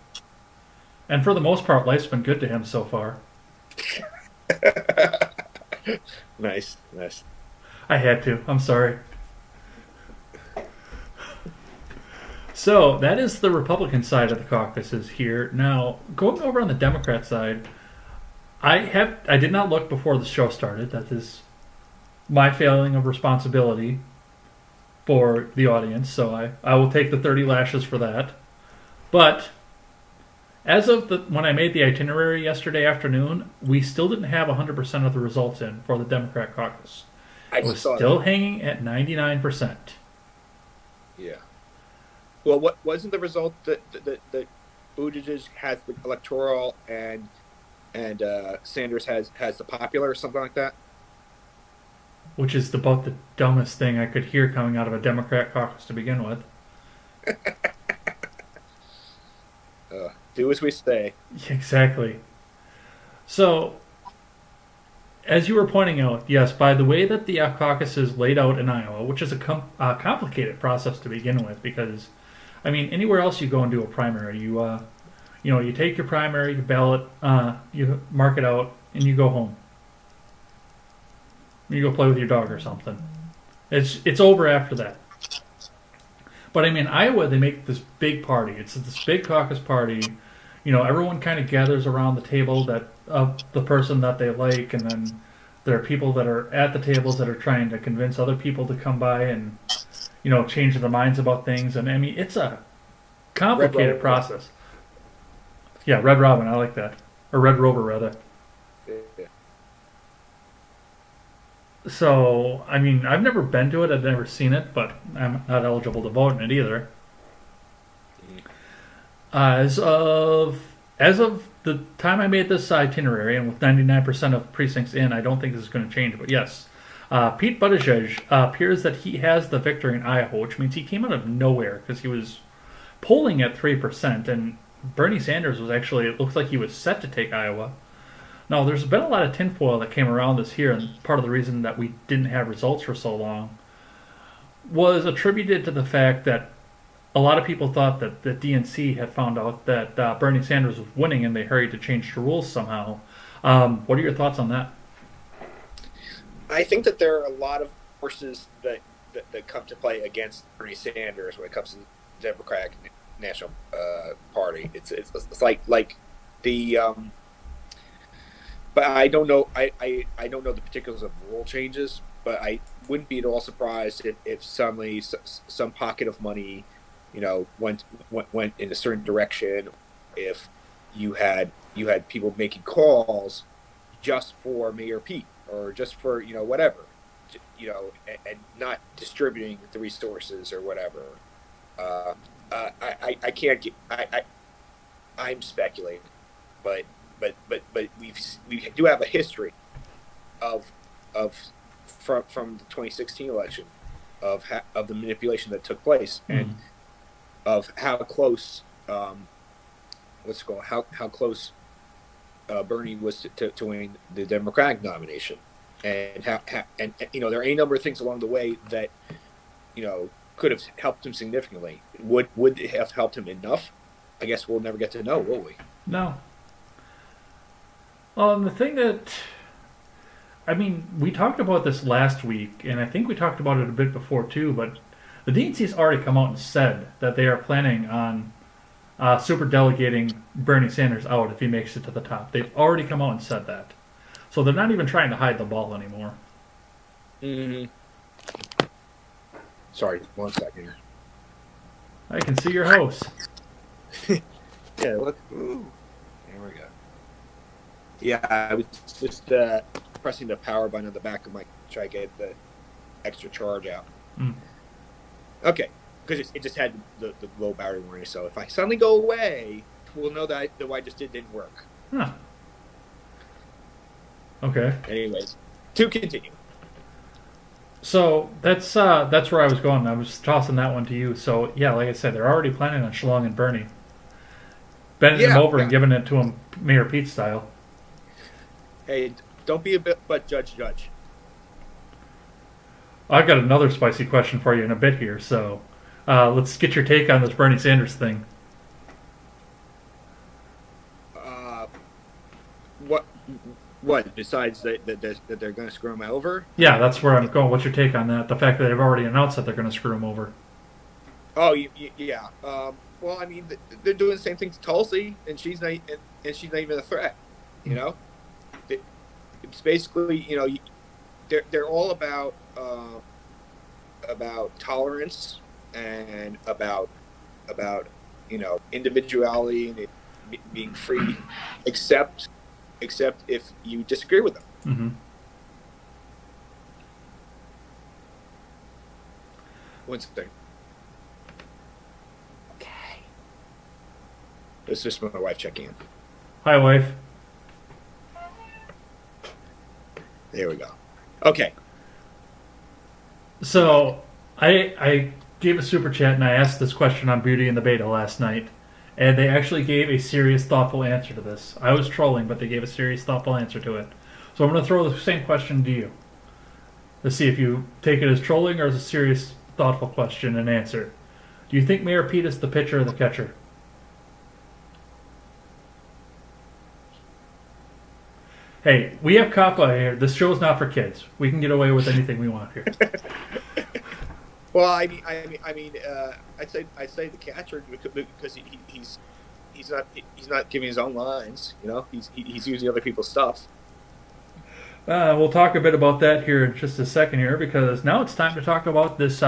and for the most part, life's been good to him so far. Nice. I had to. I'm sorry. So that is the Republican side of the caucuses here. Now, going over on the Democrat side, I did not look before the show started. That is my failing of responsibility for the audience, so I will take the 30 lashes for that. But as of when I made the itinerary yesterday afternoon, we still didn't have 100% of the results in for the Democrat caucus. It was still hanging at 99%. Yeah. Well, what wasn't the result that Buttigieg has the electoral and Sanders has the popular or something like that? Which is about the dumbest thing I could hear coming out of a Democrat caucus to begin with. Do as we say. Exactly. So, as you were pointing out, yes, by the way that the caucus is laid out in Iowa, which is a complicated process to begin with, because I mean, anywhere else you go and do a primary, you take your primary, you ballot, you mark it out, and you go home. You go play with your dog or something. It's over after that. But I mean, Iowa, they make this big party. It's this big caucus party. Everyone kind of gathers around the table of the person that they like, and then there are people that are at the tables that are trying to convince other people to come by and change their minds about things. And I mean, it's a complicated process. Yeah, Red Robin, I like that. Or Red Rover, rather. Yeah. So, I mean, I've never been to it, I've never seen it, but I'm not eligible to vote in it either. As of the time I made this itinerary, and with 99% of precincts in, I don't think this is going to change, but yes. Pete Buttigieg appears that he has the victory in Iowa, which means he came out of nowhere because he was polling at 3%, and Bernie Sanders was actually, it looks like he was set to take Iowa. Now, there's been a lot of tinfoil that came around this here, and part of the reason that we didn't have results for so long was attributed to the fact that a lot of people thought that the DNC had found out that Bernie Sanders was winning and they hurried to change the rules somehow. What are your thoughts on that? I think that there are a lot of forces that come to play against Bernie Sanders when it comes to the Democratic National Party. It's like the but I don't know. I don't know the particulars of rule changes, but I wouldn't be at all surprised if suddenly some pocket of money, went in a certain direction. If you had people making calls just for Mayor Pete or just for whatever, and not distributing the resources or whatever. I can't get. I'm speculating, but we do have a history of from the 2016 election of the manipulation that took place and of how close how close Bernie was to winning the Democratic nomination, and there are any number of things along the way that could have helped him significantly. Would it have helped him enough? I guess we'll never get to know, will we? No. The thing that, we talked about this last week, and I think we talked about it a bit before too, but the DNC's already come out and said that they are planning on super delegating Bernie Sanders out if he makes it to the top. They've already come out and said that. So they're not even trying to hide the ball anymore. Mm-hmm. Sorry, 1 second here. I can see your house. Yeah, look. Ooh. There we go. Yeah, I was just pressing the power button on the back of my try to get the extra charge out. Okay, because it just had the low battery warning. So if I suddenly go away, we'll know that what I just didn't work. Huh. Okay. Anyways, to continue. So that's where I was going. I was tossing that one to you. So yeah, like I said, they're already planning on Schlong and Bernie, bending him over and giving it to him Mayor Pete style. Hey, don't be a bit, but judge. I've got another spicy question for you in a bit here. So let's get your take on this Bernie Sanders thing. What? Besides that they're going to screw him over? Yeah, that's where I'm going. What's your take on that? The fact that they've already announced that they're going to screw him over. Oh, yeah. Well, they're doing the same thing to Tulsi, and she's not even a threat. It's basically, they're all about tolerance and about individuality and being free, except if you disagree with them. Mm-hmm. One second. Okay. It's just my wife checking in. Hi, wife. There we go. Okay. So I gave a super chat and I asked this question on Beauty and the Beta last night, and they actually gave a serious, thoughtful answer to this. I was trolling, but they gave a serious, thoughtful answer to it. So I'm going to throw the same question to you to see if you take it as trolling or as a serious, thoughtful question and answer. Do you think Mayor Pete is the pitcher or the catcher? Hey, we have Kappa here. This show is not for kids. We can get away with anything we want here. Well, I'd say the catcher because he's not giving his own lines. He's using other people's stuff. We'll talk a bit about that here in just a second here, because now it's time to talk about this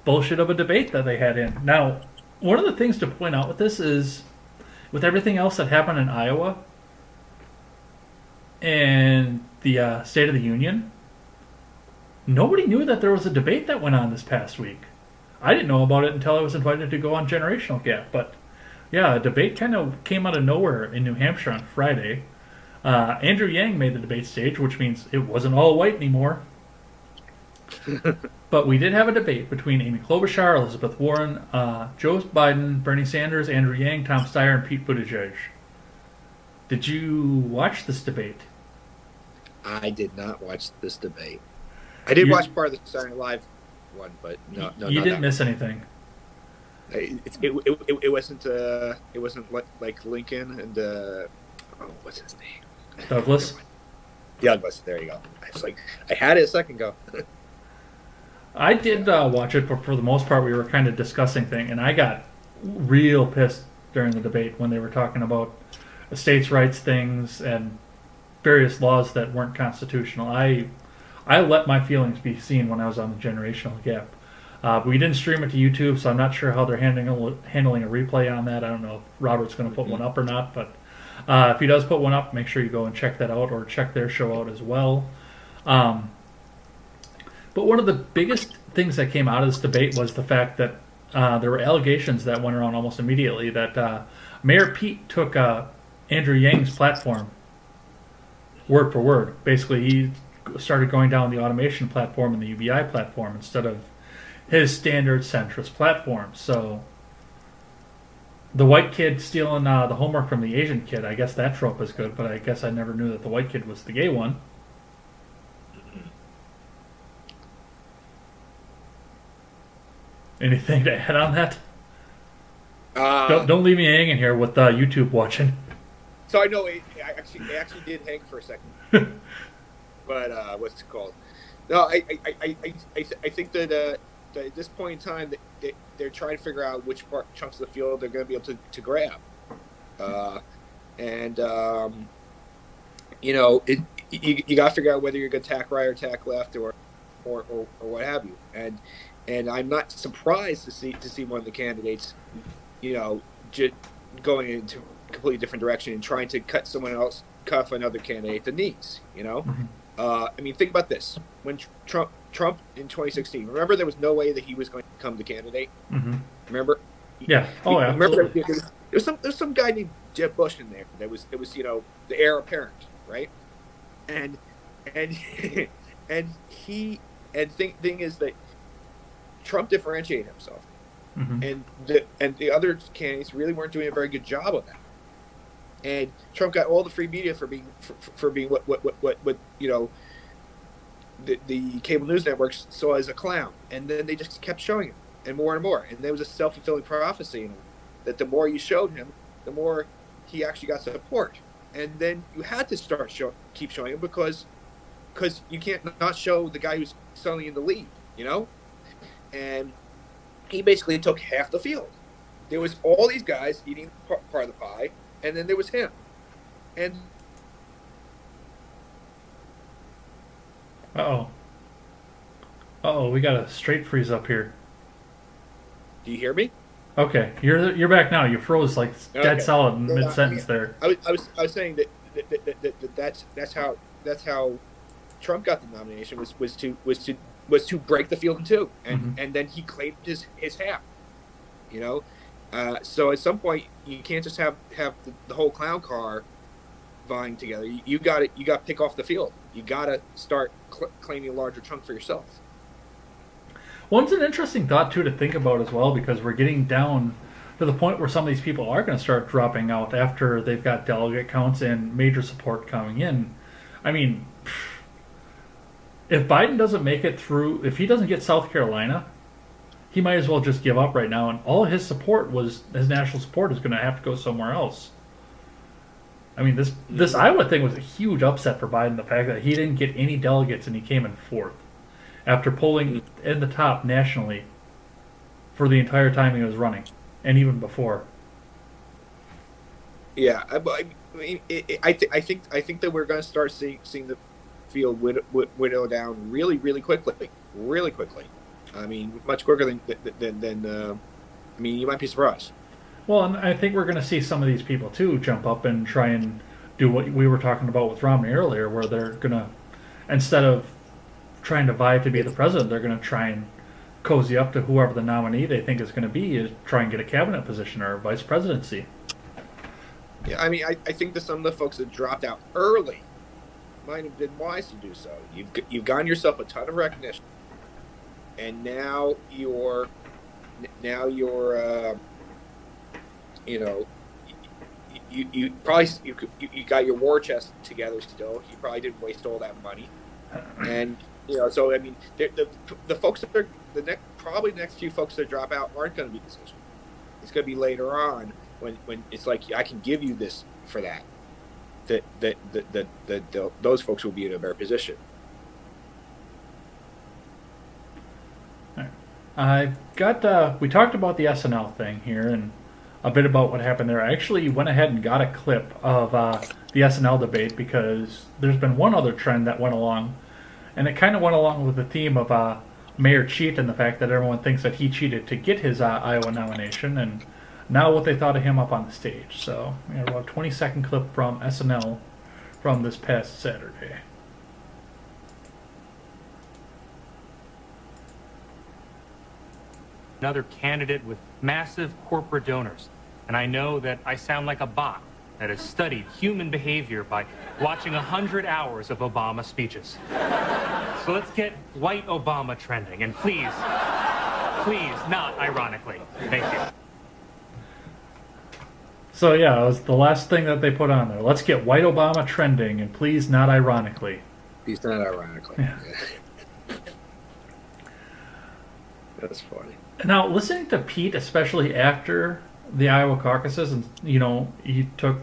bullshit of a debate that they had in. Now, one of the things to point out with this is, with everything else that happened in Iowa and the State of the Union, nobody knew that there was a debate that went on this past week. I didn't know about it until I was invited to go on Generational Gap. But yeah, a debate kind of came out of nowhere in New Hampshire on Friday. Andrew Yang made the debate stage, which means it wasn't all white anymore. But we did have a debate between Amy Klobuchar, Elizabeth Warren, Joe Biden, Bernie Sanders, Andrew Yang, Tom Steyer, and Pete Buttigieg. Did you watch this debate? I did not watch this debate. I did watch part of the Saturday Night Live one, but no. You didn't miss anything. It wasn't like Lincoln and what's his name? Douglas. Douglas. There you go. I was like, I had it a second ago. I did watch it, but for the most part, we were kind of discussing things, and I got real pissed during the debate when they were talking about states' rights things and various laws that weren't constitutional. I let my feelings be seen when I was on the generational gap. We didn't stream it to YouTube, so I'm not sure how they're handling a replay on that. I don't know if Robert's going to put one up or not, but if he does put one up, make sure you go and check that out or check their show out as well. But one of the biggest things that came out of this debate was the fact that there were allegations that went around almost immediately that Mayor Pete took Andrew Yang's platform word for word. Basically, he started going down the automation platform and the UBI platform instead of his standard centrist platform. So the white kid stealing the homework from the Asian kid, I guess that trope is good, but I guess I never knew that the white kid was the gay one. Anything to add on that? Don't leave me hanging here with YouTube watching. So I know it actually did hang for a second. But what's it called? No, I think that at this point in time, they're trying to figure out which chunks of the field they're going to be able to grab. You got to figure out whether you're going to tack right or tack left or what have you. And I'm not surprised to see one of the candidates, just going into a completely different direction and trying to cuff another candidate the knees. Mm-hmm. I mean, think about this: when Trump in 2016, remember there was no way that he was going to become the candidate. Mm-hmm. Remember? Yeah. Oh, yeah. Remember there's some guy named Jeb Bush in there that was the heir apparent, right? And thing is that Trump differentiated himself, mm-hmm. and the other candidates really weren't doing a very good job of that. And Trump got all the free media for being what the cable news networks saw as a clown, and then they just kept showing him and more, and there was a self-fulfilling prophecy that the more you showed him, the more he actually got support, and then you had to keep showing him because you can't not show the guy who's suddenly in the lead, and he basically took half the field. There was all these guys eating part of the pie, and then there was him. And Uh-oh, we got a straight freeze up here. do you hear me? Okay, you're back now. You froze like dead solid in mid-sentence there. I was saying that's how Trump got the nomination was to break the field in two, and then he claimed his half. So at some point you can't just have the whole clown car vying together. You got to pick off the field. You got to start claiming a larger chunk for yourself. Well, it's an interesting thought too to think about as well, because we're getting down to the point where some of these people are going to start dropping out after they've got delegate counts and major support coming in. I mean, if Biden doesn't make it through, if he doesn't get South Carolina, he might as well just give up right now, and all his national support is going to have to go somewhere else. I mean, this Iowa thing was a huge upset for Biden, the fact that he didn't get any delegates and he came in fourth after polling in the top nationally for the entire time he was running, and even before. Yeah, I mean, I think that we're going to start seeing the field whittle down really, really quickly. I mean, much quicker than I mean, you might be surprised. Well, and I think we're going to see some of these people too jump up and try and do what we were talking about with Romney earlier, where they're going to, instead of trying to vie to be the president, they're going to try and cozy up to whoever the nominee they think is going to be, is try and get a cabinet position or a vice presidency. Yeah, I mean, I think that some of the folks that dropped out early might have been wise to do so. You've gotten yourself a ton of recognition, and now you're you probably you got your war chest together still. You probably didn't waste all that money, and so I mean, the folks that are probably the next few folks that drop out aren't going to be decisions. It's going to be later on when it's like, I can give you this for that. those folks will be in a better position. I got. We talked about the SNL thing here and a bit about what happened there. I actually went ahead and got a clip of the SNL debate because there's been one other trend that went along, and it kind of went along with the theme of Mayor Cheat and the fact that everyone thinks that he cheated to get his Iowa nomination, and now what they thought of him up on the stage. So we have a 20-second clip from SNL from this past Saturday. Another candidate with massive corporate donors. And I know that I sound like a bot that has studied human behavior by watching 100 hours of Obama speeches. So let's get white Obama trending. And please, not ironically. Thank you. So yeah, it was the last thing that they put on there. Let's get white Obama trending, and please not ironically. He's not ironically. Yeah. That's funny. Now, listening to Pete, especially after the Iowa caucuses, and he took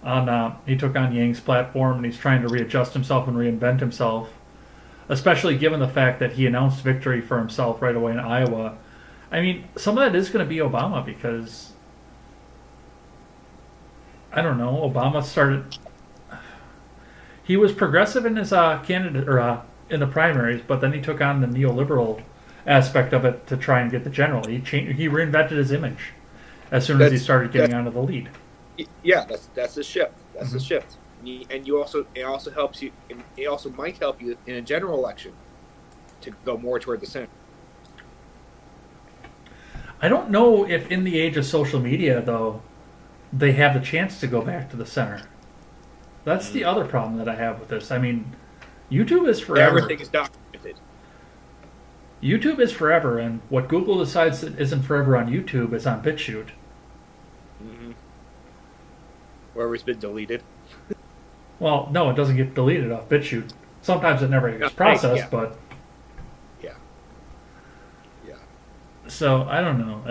on Yang's platform, and he's trying to readjust himself and reinvent himself. Especially given the fact that he announced victory for himself right away in Iowa. I mean, some of that is going to be Obama because I don't know. Obama started. He was progressive in his candidate or in the primaries, but then he took on the neoliberal aspect of it to try and get the general. He reinvented his image as soon as he started getting onto the lead. Yeah, that's the shift. That's the shift. And it also helps you. It also might help you in a general election to go more toward the center. I don't know if in the age of social media, though, they have the chance to go back to the center. That's the other problem that I have with this. I mean, YouTube is forever. Everything is documented. YouTube is forever, and what Google decides that isn't forever on YouTube is on BitChute. Mm-hmm. Wherever it's been deleted. Well, no, it doesn't get deleted off BitChute. Sometimes it never gets processed, but... Yeah. So, I don't know.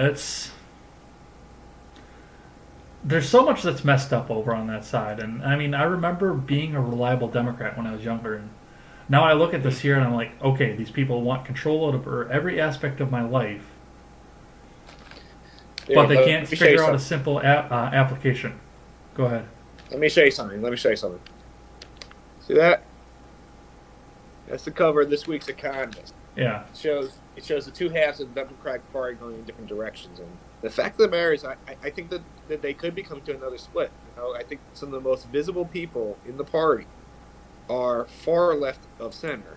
There's so much that's messed up over on that side. And, I mean, I remember being a reliable Democrat when I was younger, and now I look at this here and I'm like, okay, these people want control over every aspect of my life, but they can't figure out a simple application. Go ahead. Let me show you something. See that? That's the cover of this week's Economist. Yeah. It shows the two halves of the Democratic Party going in different directions. And the fact of the matter is, I think that they could be coming to another split. I think some of the most visible people in the party are far left of center,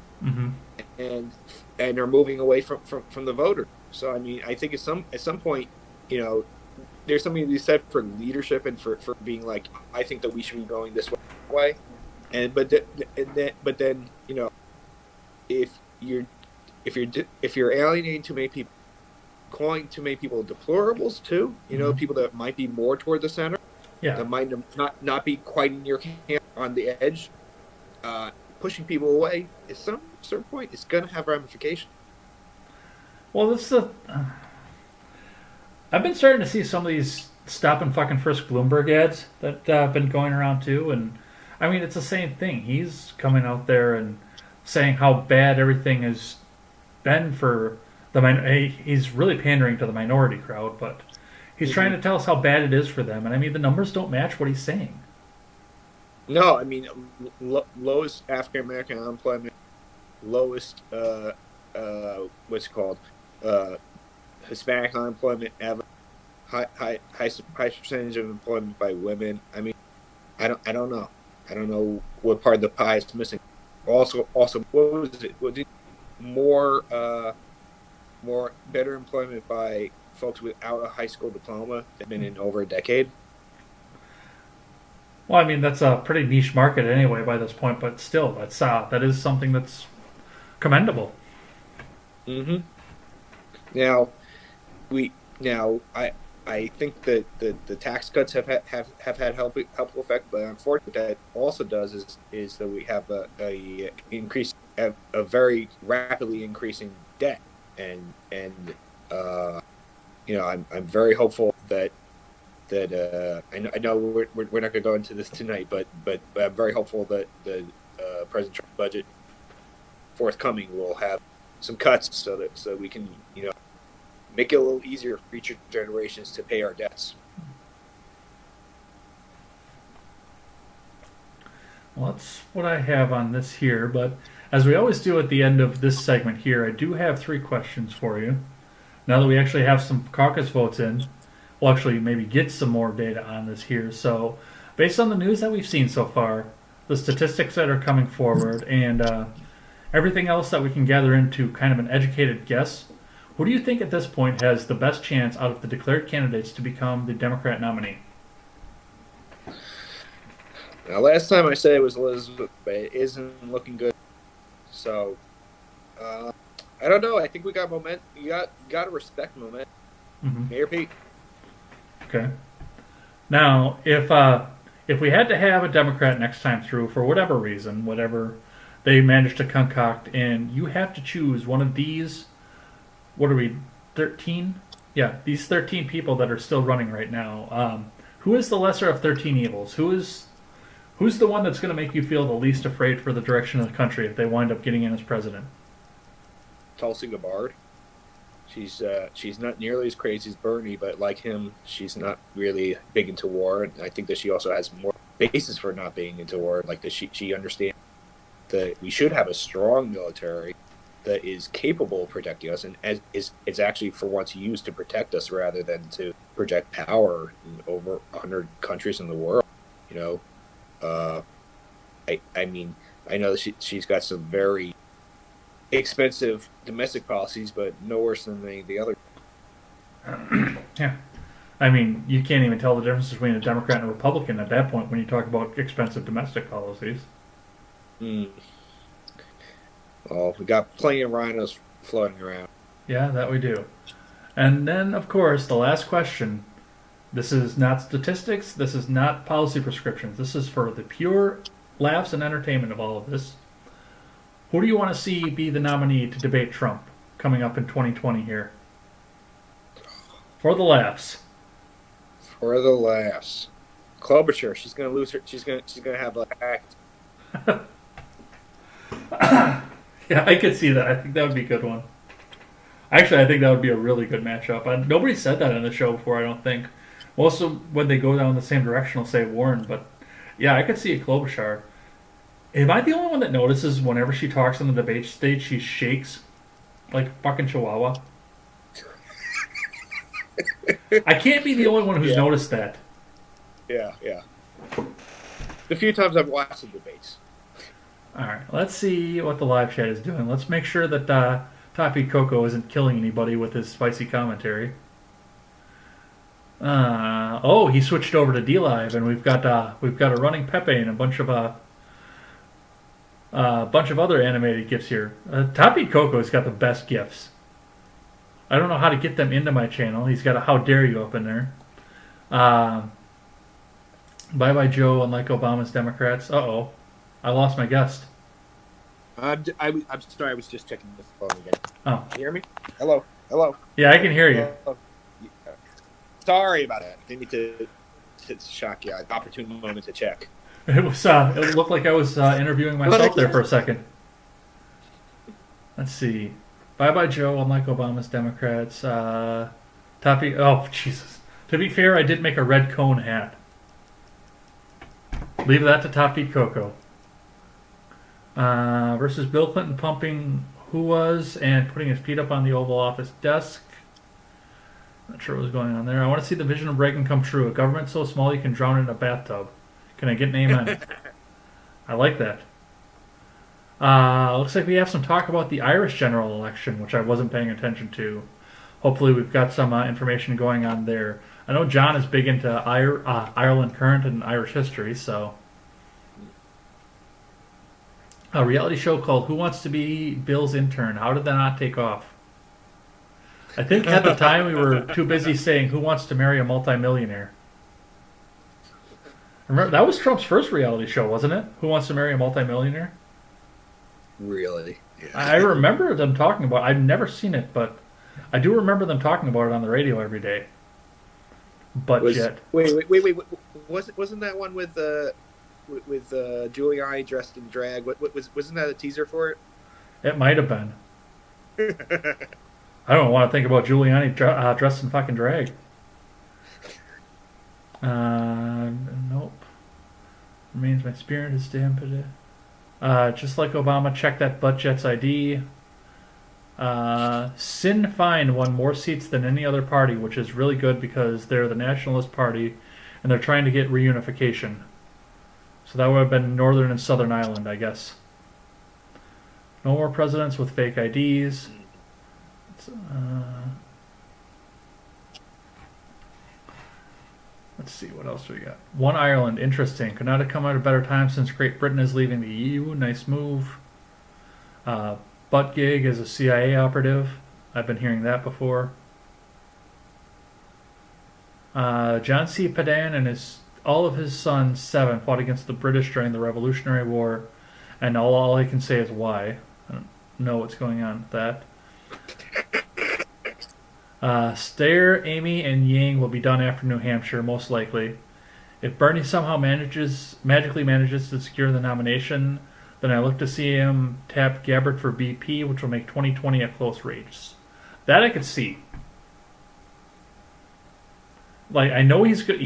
and are moving away from the voter. So I mean, I think at some point, there's something to be said for leadership and for being like, I think that we should be going this way, but then if you're alienating too many people, calling too many people deplorables too, people that might be more toward the center, that might not be quite in your camp on the edge. Pushing people away at some certain point, it's going to have ramifications. Well, I've been starting to see some of these stop and fucking frisk Bloomberg ads that have been going around too, and I mean it's the same thing. He's coming out there and saying how bad everything has been for the he's really pandering to the minority crowd, but he's trying to tell us how bad it is for them, and I mean the numbers don't match what he's saying. No, I mean, lowest African American unemployment, lowest, what's it called, Hispanic unemployment ever, high percentage of employment by women. I mean, I don't know. I don't know what part of the pie is missing. Also, what was it? Was it more better employment by folks without a high school diploma that have been in over a decade? Well, I mean, that's a pretty niche market anyway by this point, but still, that is something that's commendable. Mm-hmm. Now, I think that the tax cuts have had helpful effect, but unfortunately, what that also does is that we have a very rapidly increasing debt, and I'm very hopeful that that I know we're not going to go into this tonight, but I'm very hopeful that the President Trump's budget forthcoming will have some cuts so we can make it a little easier for future generations to pay our debts. Well, that's what I have on this here, but as we always do at the end of this segment here, I do have 3 questions for you. Now that we actually have some caucus votes in, we'll actually maybe get some more data on this here. So, based on the news that we've seen so far, the statistics that are coming forward, and everything else that we can gather into kind of an educated guess, who do you think at this point has the best chance out of the declared candidates to become the Democrat nominee? Now, last time I said it was Elizabeth, but it isn't looking good. So, I don't know. I think we got momentum. You got to respect momentum. Mm-hmm. Mayor Pete. Okay. Now, if we had to have a Democrat next time through for whatever reason, whatever they managed to concoct, and you have to choose one of these, what are we, 13? Yeah, these 13 people that are still running right now. Who is the lesser of 13 evils? Who's the one that's going to make you feel the least afraid for the direction of the country if they wind up getting in as president? Tulsi Gabbard. She's not nearly as crazy as Bernie, but like him, she's not really big into war. And I think that she also has more basis for not being into war. Like that she understands that we should have a strong military that is capable of protecting us, and is actually for once used to protect us rather than to project power in over 100 countries in the world. I mean, I know that she's got some very expensive domestic policies, but no worse than the other. Yeah. I mean, you can't even tell the difference between a Democrat and a Republican at that point when you talk about expensive domestic policies. Well, we got plenty of rhinos floating around. Yeah, that we do. And then, of course, the last question. This is not statistics. This is not policy prescriptions. This is for the pure laughs and entertainment of all of this. Who do you want to see be the nominee to debate Trump coming up in 2020 here? For the laughs. For the laughs. Klobuchar. She's gonna lose her. She's gonna have a act. Yeah, I could see that. I think that would be a good one. Actually, I think that would be a really good matchup. Nobody said that in the show before, I don't think. Most of when they go down the same direction will say Warren, but yeah, I could see a Klobuchar. Am I the only one that notices whenever she talks on the debate stage, she shakes like fucking Chihuahua? I can't be the only one who's noticed that. Yeah. The few times I've watched the debates. All right, let's see what the live chat is doing. Let's make sure that Toppy Coco isn't killing anybody with his spicy commentary. He switched over to DLive, and we've got a running Pepe and a bunch of other animated GIFs here. Toppy Coco's got the best GIFs. I don't know how to get them into my channel. He's got a "How dare you" up in there. Bye bye Joe, unlike Obama's Democrats. Uh-oh, I lost my guest. I'm sorry. I was just checking the phone again. Oh, Can you hear me? Hello. yeah, I can hear you. Sorry about that. Didn't mean to shock you. Opportune moment to check. It was. It looked like I was interviewing myself there for a second. Let's see. Bye bye Joe, unlike Obama's Democrats. Toppy. Oh Jesus. To be fair, I did make a red cone hat. Leave that to Top Beat Coco. Versus Bill Clinton pumping who was and putting his feet up on the Oval Office desk. Not sure what was going on there. I want to see the vision of Reagan come true. A government so small you can drown it in a bathtub. Can I get an amen? I like that. Looks like we have some talk about the Irish general election, which I wasn't paying attention to. Hopefully we've got some information going on there. I know John is big into Ireland current and Irish history, so... A reality show called Who Wants to Be Bill's Intern? How did that not take off? I think at the time we were too busy saying Who Wants to Marry a Multimillionaire? Remember, that was Trump's first reality show, wasn't it? Who Wants to Marry a Multimillionaire? Really? Yeah. I remember them talking about it. I've never seen it, but I do remember them talking about it on the radio every day. budget. Wait. Wasn't that one with Giuliani dressed in drag? Wasn't that a teaser for it? It might have been. I don't want to think about Giuliani dressed in fucking drag. Nope. Remains my spirit is dampened. Just like Obama, check that butt Jets ID. Sinn Féin won more seats than any other party, which is really good because they're the nationalist party and they're trying to get reunification. So that would have been Northern and Southern Ireland, I guess. No more presidents with fake IDs. Let's see, what else do we got? One Ireland, interesting. Could not have come at a better time since Great Britain is leaving the EU. Nice move. Butt gig is a CIA operative. I've been hearing that before. John C. Padan and all of his sons, 7, fought against the British during the Revolutionary War, and all I can say is why. I don't know what's going on with that. Steyer, Amy, and Yang will be done after New Hampshire, most likely. If Bernie somehow magically manages to secure the nomination, then I look to see him tap Gabbard for BP, which will make 2020 a close race. That I could see. Like, I know he's good.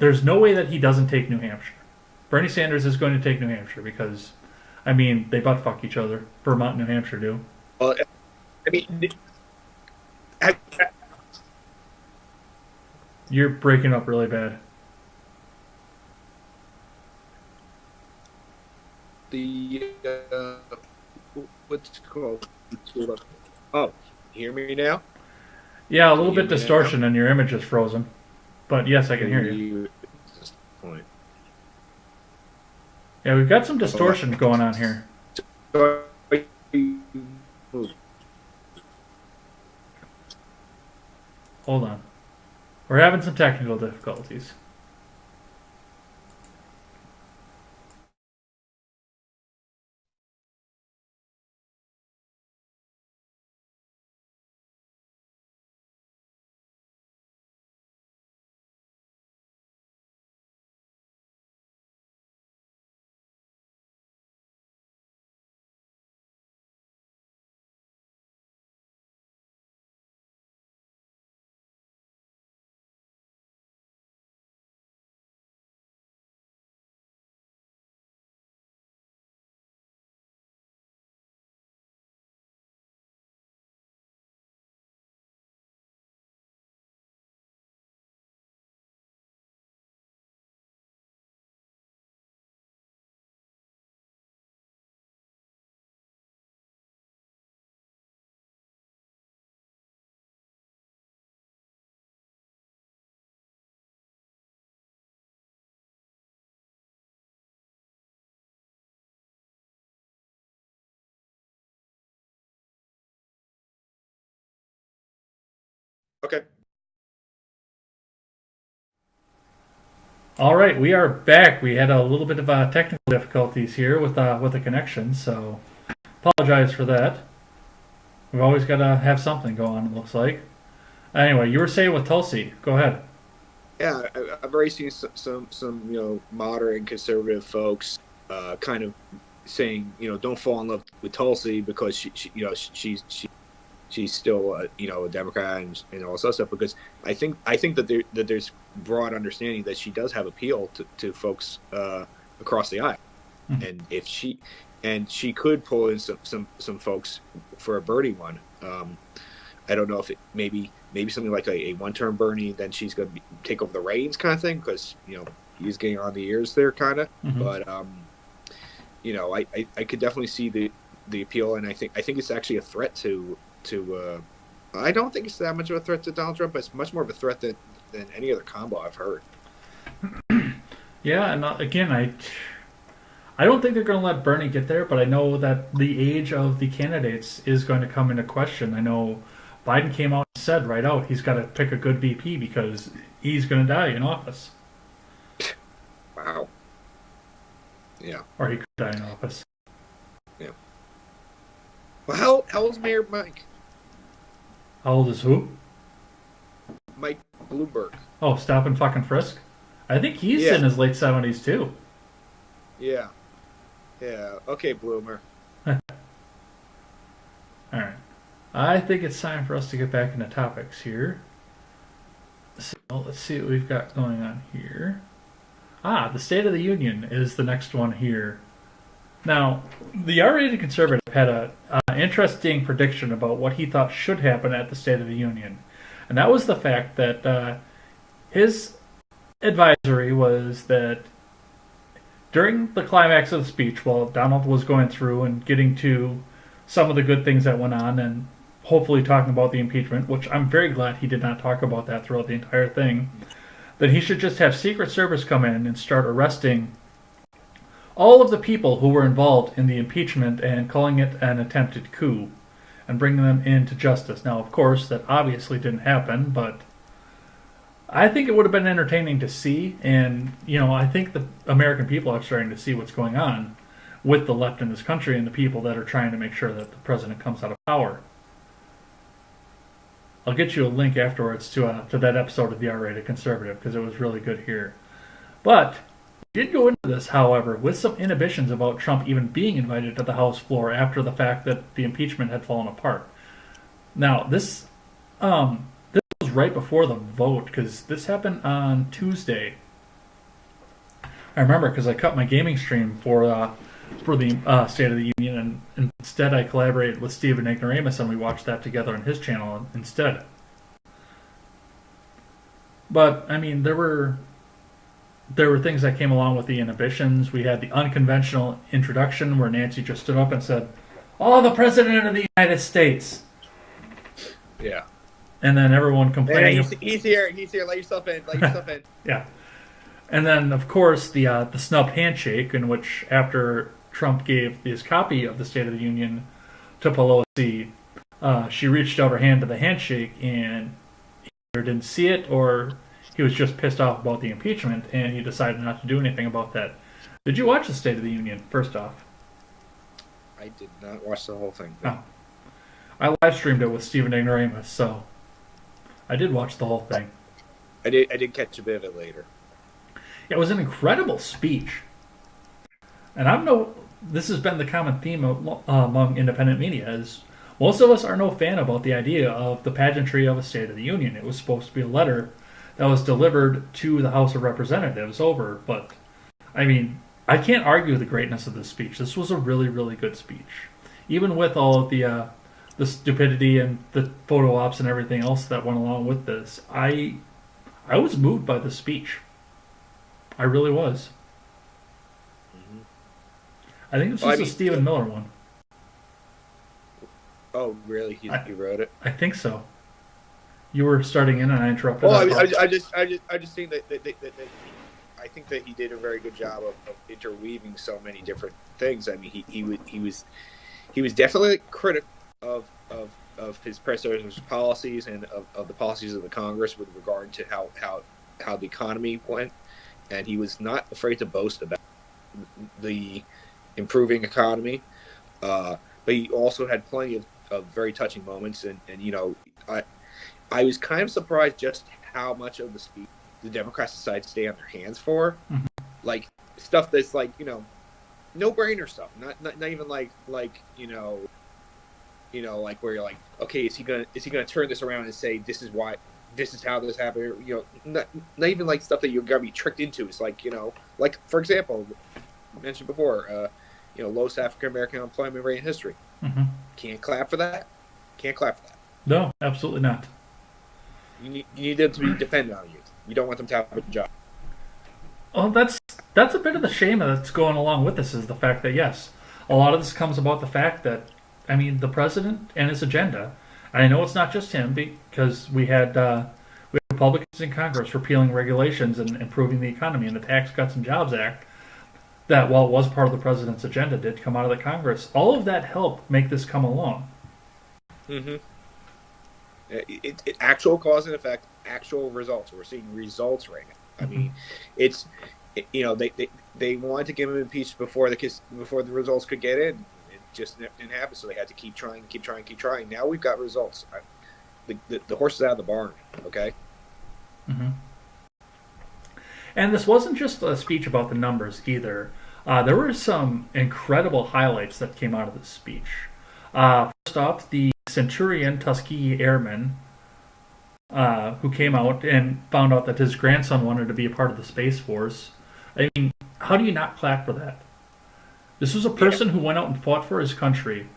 There's no way that he doesn't take New Hampshire. Bernie Sanders is going to take New Hampshire because, I mean, they butt fuck each other. Vermont and New Hampshire do. Well, I mean, you're breaking up really bad. What's it called? Oh, hear me now? Yeah, a little bit distortion and your image is frozen. But yes, I can hear you. Yeah, we've got some distortion going on here. Hold on. We're having some technical difficulties. Okay. All right, we are back. We had a little bit of technical difficulties here with the connection, so apologize for that. We've always got to have something go on, it looks like. Anyway, you were saying with Tulsi. Go ahead. Yeah, I've already seen some moderate and conservative folks kind of saying, don't fall in love with Tulsi because she's still a Democrat and all this other stuff, because I think that there's broad understanding that she does have appeal to folks across the aisle. Mm-hmm. And if she could pull in some folks for a Bernie one. I don't know if it maybe something like a one-term Bernie, then she's going to take over the reins kind of thing, because he's getting on the ears there kind of. Mm-hmm. But I could definitely see the appeal, and I think it's actually a threat to I don't think it's that much of a threat to Donald Trump, but it's much more of a threat than any other combo I've heard. Yeah, and again, I don't think they're going to let Bernie get there, but I know that the age of the candidates is going to come into question. I know Biden came out and said right out he's got to pick a good VP because he's going to die in office. Wow. Yeah. Or he could die in office. Yeah. Well, how old's Mayor Mike? How old is who? Mike Bloomberg. Oh, stop and fucking frisk. I think he's Yeah. in his late 70s too. Yeah. Yeah. Okay, Bloomer. All right. I think it's time for us to get back into topics here. So let's see what we've got going on here. The State of the Union is the next one here. Now, the R-rated conservative had an interesting prediction about what he thought should happen at the State of the Union. And that was the fact that his advisory was that during the climax of the speech, while Donald was going through and getting to some of the good things that went on and hopefully talking about the impeachment, which I'm very glad he did not talk about that throughout the entire thing, that he should just have Secret Service come in and start arresting all of the people who were involved in the impeachment and calling it an attempted coup and bringing them into justice. Now, of course, that obviously didn't happen, but I think it would have been entertaining to see, and, I think the American people are starting to see what's going on with the left in this country and the people that are trying to make sure that the president comes out of power. I'll get you a link afterwards to that episode of the R-Rated Conservative because it was really good here. But we did go into this, however, with some inhibitions about Trump even being invited to the House floor after the fact that the impeachment had fallen apart. Now, this was right before the vote because this happened on Tuesday. I remember because I cut my gaming stream for the State of the Union, and instead I collaborated with Stephen Ignoramus, and we watched that together on his channel instead. But I mean, there were things that came along with the inhibitions. We had the unconventional introduction where Nancy just stood up and said, "Oh, the President of the United States." Yeah. And then everyone complaining. He's here. Let yourself in. Yeah. And then, of course, the snub handshake, in which after Trump gave his copy of the State of the Union to Pelosi, she reached out her hand to the handshake, and he either didn't see it or he was just pissed off about the impeachment, and he decided not to do anything about that. Did you watch the State of the Union, first off? I did not watch the whole thing. Oh. I live streamed it with Stephen Ignoramus, so I did watch the whole thing. I did catch a bit of it later. It was an incredible speech. And this has been the common theme among independent media, is most of us are no fan about the idea of the pageantry of a State of the Union. It was supposed to be a letter that was delivered to the House of Representatives but, I mean, I can't argue the greatness of this speech. This was a really, really good speech. Even with all of the stupidity and the photo ops and everything else that went along with this, I was moved by the speech. I really was. Mm-hmm. I think this was a Stephen Miller one. Oh, really? He wrote it? I think so. You were starting in and I interrupted. Well, I just think that I think that he did a very good job of interweaving so many different things. I mean, he was definitely critical of his predecessor's policies and of the policies of the Congress with regard to how the economy went. And he was not afraid to boast about the improving economy. But he also had plenty of very touching moments. And I was kind of surprised just how much of the speech the Democrats decided to stay on their hands for. Mm-hmm. Like, stuff that's like, no-brainer stuff. Not even like like where you're like, okay, is he gonna turn this around and say this is how this happened? Not even like stuff that you're gonna be tricked into. It's like, like for example, mentioned before, lowest African American unemployment rate in history. Mm-hmm. Can't clap for that. No, absolutely not. You need them to be dependent on you. You don't want them to have a job. Well, that's a bit of the shame that's going along with this, is the fact that, yes, a lot of this comes about the fact that, I mean, the president and his agenda, and I know it's not just him, because we had Republicans in Congress repealing regulations and improving the economy, and the Tax Cuts and Jobs Act, that, while it was part of the president's agenda, did come out of the Congress. All of that helped make this come along. Mm-hmm. It actual cause and effect, actual results. We're seeing results right now. I mean, they wanted to get him impeached before the results could get in. It just didn't happen, so they had to keep trying. Now we've got results. The horse is out of the barn. Okay. Mm-hmm. And this wasn't just a speech about the numbers either. There were some incredible highlights that came out of this speech. First off, the Centurion Tuskegee Airman, who came out and found out that his grandson wanted to be a part of the Space Force. I mean, how do you not clap for that? This was a person who went out and fought for his country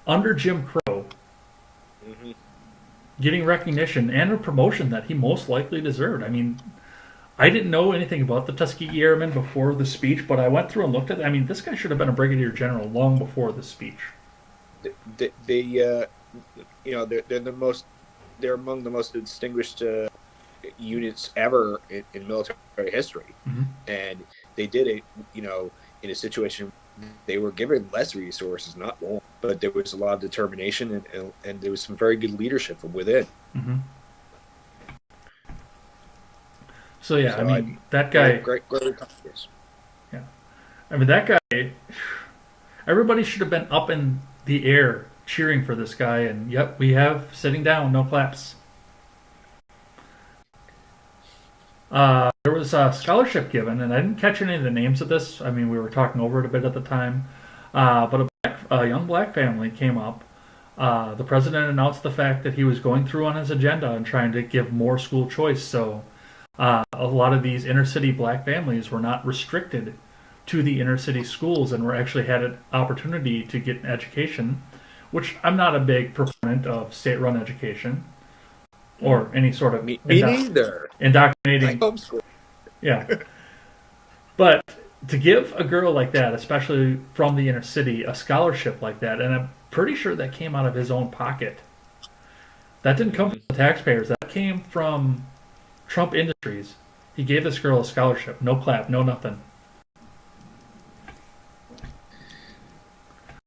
under Jim Crow, getting recognition and a promotion that he most likely deserved. I mean, I didn't know anything about the Tuskegee Airmen before the speech, but I went through and looked at it. I mean, this guy should have been a brigadier general long before the speech. They're among the most distinguished units ever in military history, and they did it, in a situation they were given less resources, not more, but there was a lot of determination and there was some very good leadership from within. Mm-hmm. So yeah, I mean, that guy. Great accomplishments. Yeah, I mean, that guy. Everybody should have been up in the air cheering for this guy, and yep, we have sitting down, no claps. There was a scholarship given, and I didn't catch any of the names of this. I mean, we were talking over it a bit at the time, but a young black family came up. The president announced the fact that he was going through on his agenda and trying to give more school choice. So a lot of these inner city black families were not restricted to the inner city schools and were actually had an opportunity to get an education, which I'm not a big proponent of state-run education or any sort of me neither. Indoctrinating. I homeschool. Yeah. But to give a girl like that, especially from the inner city, a scholarship like that, and I'm pretty sure that came out of his own pocket. That didn't come from the taxpayers. That came from Trump Industries. He gave this girl a scholarship. No clap, no nothing.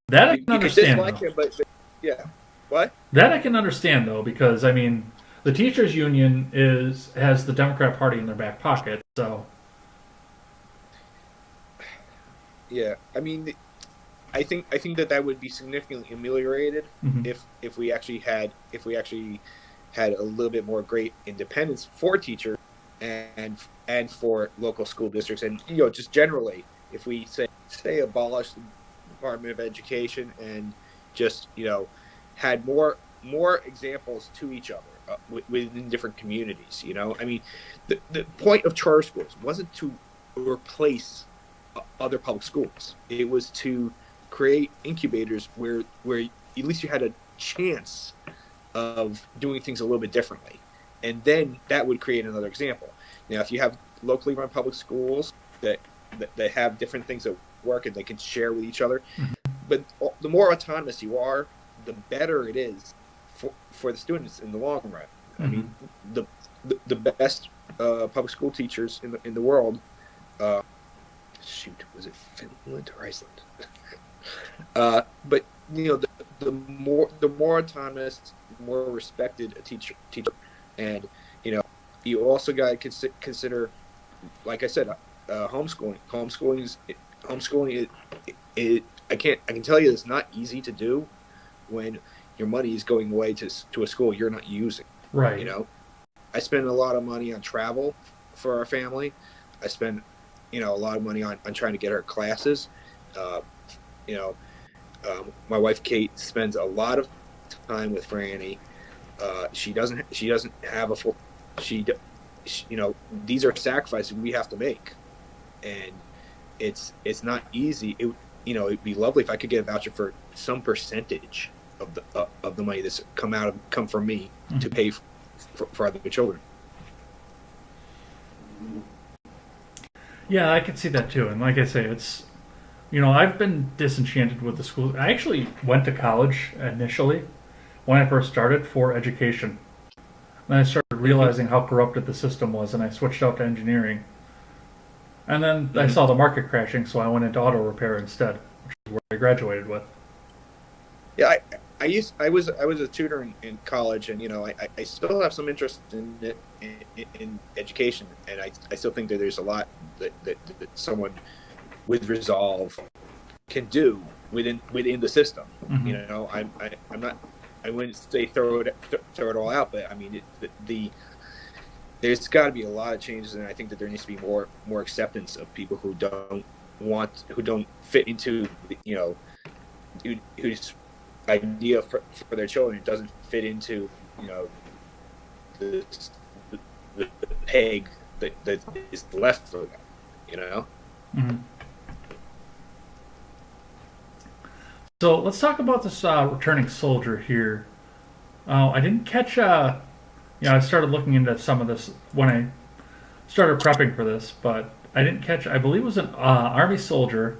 That I can understand. But yeah. What? That I can understand, though, because, I mean, the teachers' union has the Democrat Party in their back pocket, so... Yeah, I mean, I think that would be significantly ameliorated if we actually had a little bit more great independence for teachers and for local school districts, and just generally, if we say abolish the Department of Education and just had more examples to each other within different communities. I mean, the point of charter schools wasn't to replace other public schools. It was to create incubators where at least you had a chance of doing things a little bit differently, and then that would create another example. Now, if you have locally run public schools that have different things that work and they can share with each other, but the more autonomous you are, the better it is for the students in the long run. I mean, the best public school teachers in the world. Was it Finland or Iceland? But the more autonomous, more respected a teacher, and you also got to consider, like I said, homeschooling. Homeschooling I can tell you it's not easy to do when your money is going away to a school you're not using. Right. I spend a lot of money on travel for our family. I spend a lot of money on trying to get her classes. My wife Kate spends a lot of time with Franny. She doesn't have a full. These are sacrifices we have to make, and it's not easy. It'd be lovely if I could get a voucher for some percentage of the money that's come from me to pay for other children. Yeah, I can see that too. And like I say, it's, I've been disenchanted with the school. I actually went to college initially when I first started for education. Then I started realizing how corrupted the system was, and I switched out to engineering. And then I saw the market crashing, so I went into auto repair instead, which is where I graduated with. Yeah, I was a tutor in college, and I still have some interest in education, and I still think that there's a lot that someone with resolve can do within the system. I'm not. I wouldn't say throw it all out, but I mean there's got to be a lot of changes, and I think that there needs to be more acceptance of people who don't fit into, whose idea for their children doesn't fit into, the, the peg that is left for them. Mm-hmm. So let's talk about this returning soldier here. I didn't catch. I started looking into some of this when I started prepping for this, but I didn't catch. I believe it was an Army soldier.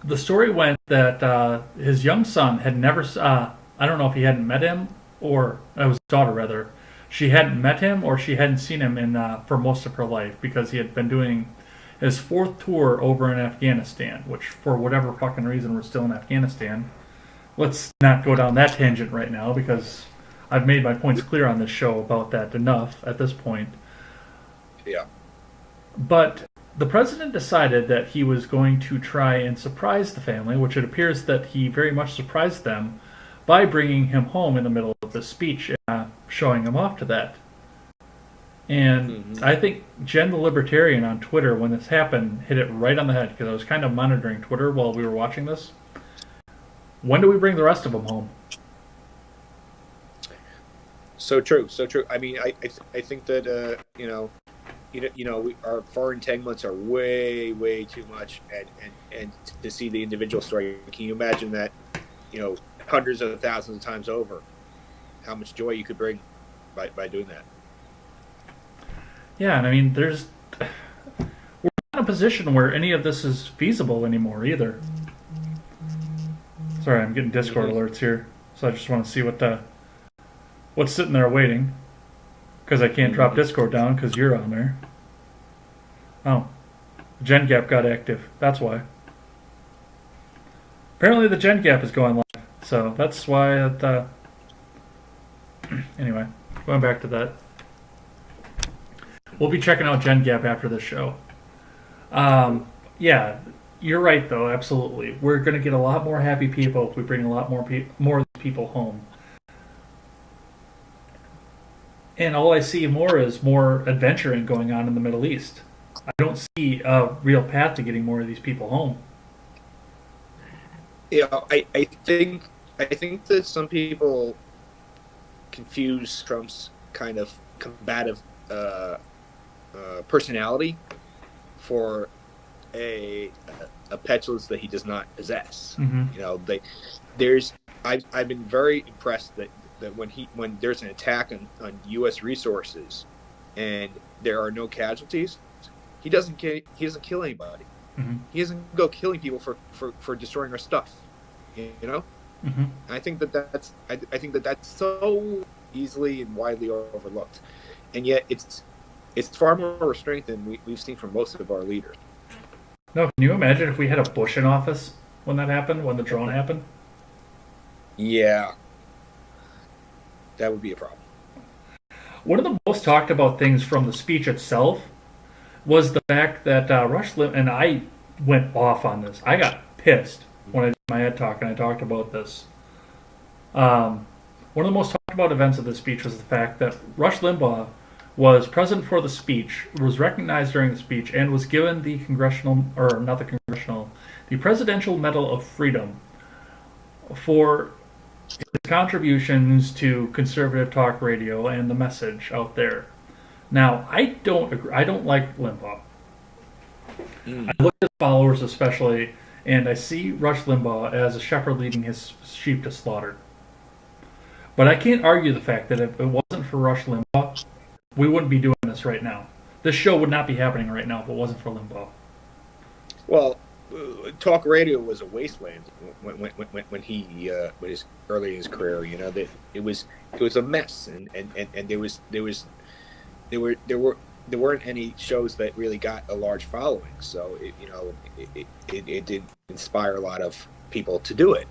The story went that his young son had never. I don't know if he hadn't met him, or it was his daughter rather. She hadn't met him, or she hadn't seen him for most of her life because he had been doing his 4th tour over in Afghanistan, which for whatever fucking reason we're still in Afghanistan. Let's not go down that tangent right now because I've made my points clear on this show about that enough at this point. Yeah. But the president decided that he was going to try and surprise the family, which it appears that he very much surprised them by bringing him home in the middle of the speech and showing him off to that. And I think Jen the Libertarian on Twitter, when this happened, hit it right on the head because I was kind of monitoring Twitter while we were watching this. When do we bring the rest of them home? So true. I mean, I think that our foreign entanglements are way too much, and to see the individual story, can you imagine that, hundreds of thousands of times over, how much joy you could bring by doing that? Yeah, and I mean, we're not in a position where any of this is feasible anymore either. Sorry, I'm getting Discord alerts here, so I just want to see what's sitting there waiting, because I can't drop Discord down because you're on there. Oh, Gen Gap got active. That's why. Apparently, the Gen Gap is going live, so that's why. Anyway, going back to that. We'll be checking out Gen Gap after this show. Yeah, you're right, though. Absolutely. We're going to get a lot more happy people if we bring a lot more of these people home. And all I see more is more adventuring going on in the Middle East. I don't see a real path to getting more of these people home. Yeah, I think that some people confuse Trump's kind of combative personality for a petulance that he does not possess. Mm-hmm. I've been very impressed that when there's an attack on U.S. resources and there are no casualties, he doesn't kill anybody. Mm-hmm. He doesn't go killing people for destroying our stuff. Mm-hmm. I think that's so easily and widely overlooked, and yet it's far more restraint than we've seen from most of our leaders. No, can you imagine if we had a Bush in office when that happened, when the drone happened? Yeah, that would be a problem. One of the most talked about things from the speech itself was the fact that Rush Limbaugh, and I went off on this. I got pissed when I did my head talk and I talked about this. One of the most talked about events of this speech was the fact that Rush Limbaugh was present for the speech, was recognized during the speech, and was given the the Presidential Medal of Freedom for his contributions to conservative talk radio and the message out there. Now, I don't agree. I don't like Limbaugh. I look at his followers especially, and I see Rush Limbaugh as a shepherd leading his sheep to slaughter. But I can't argue the fact that if it wasn't for Rush Limbaugh, we wouldn't be doing this right now. This show would not be happening right now if it wasn't for Limbaugh. Well, talk radio was a wasteland when he was early in his career. That it was a mess, and there weren't any shows that really got a large following. So it did inspire a lot of people to do it.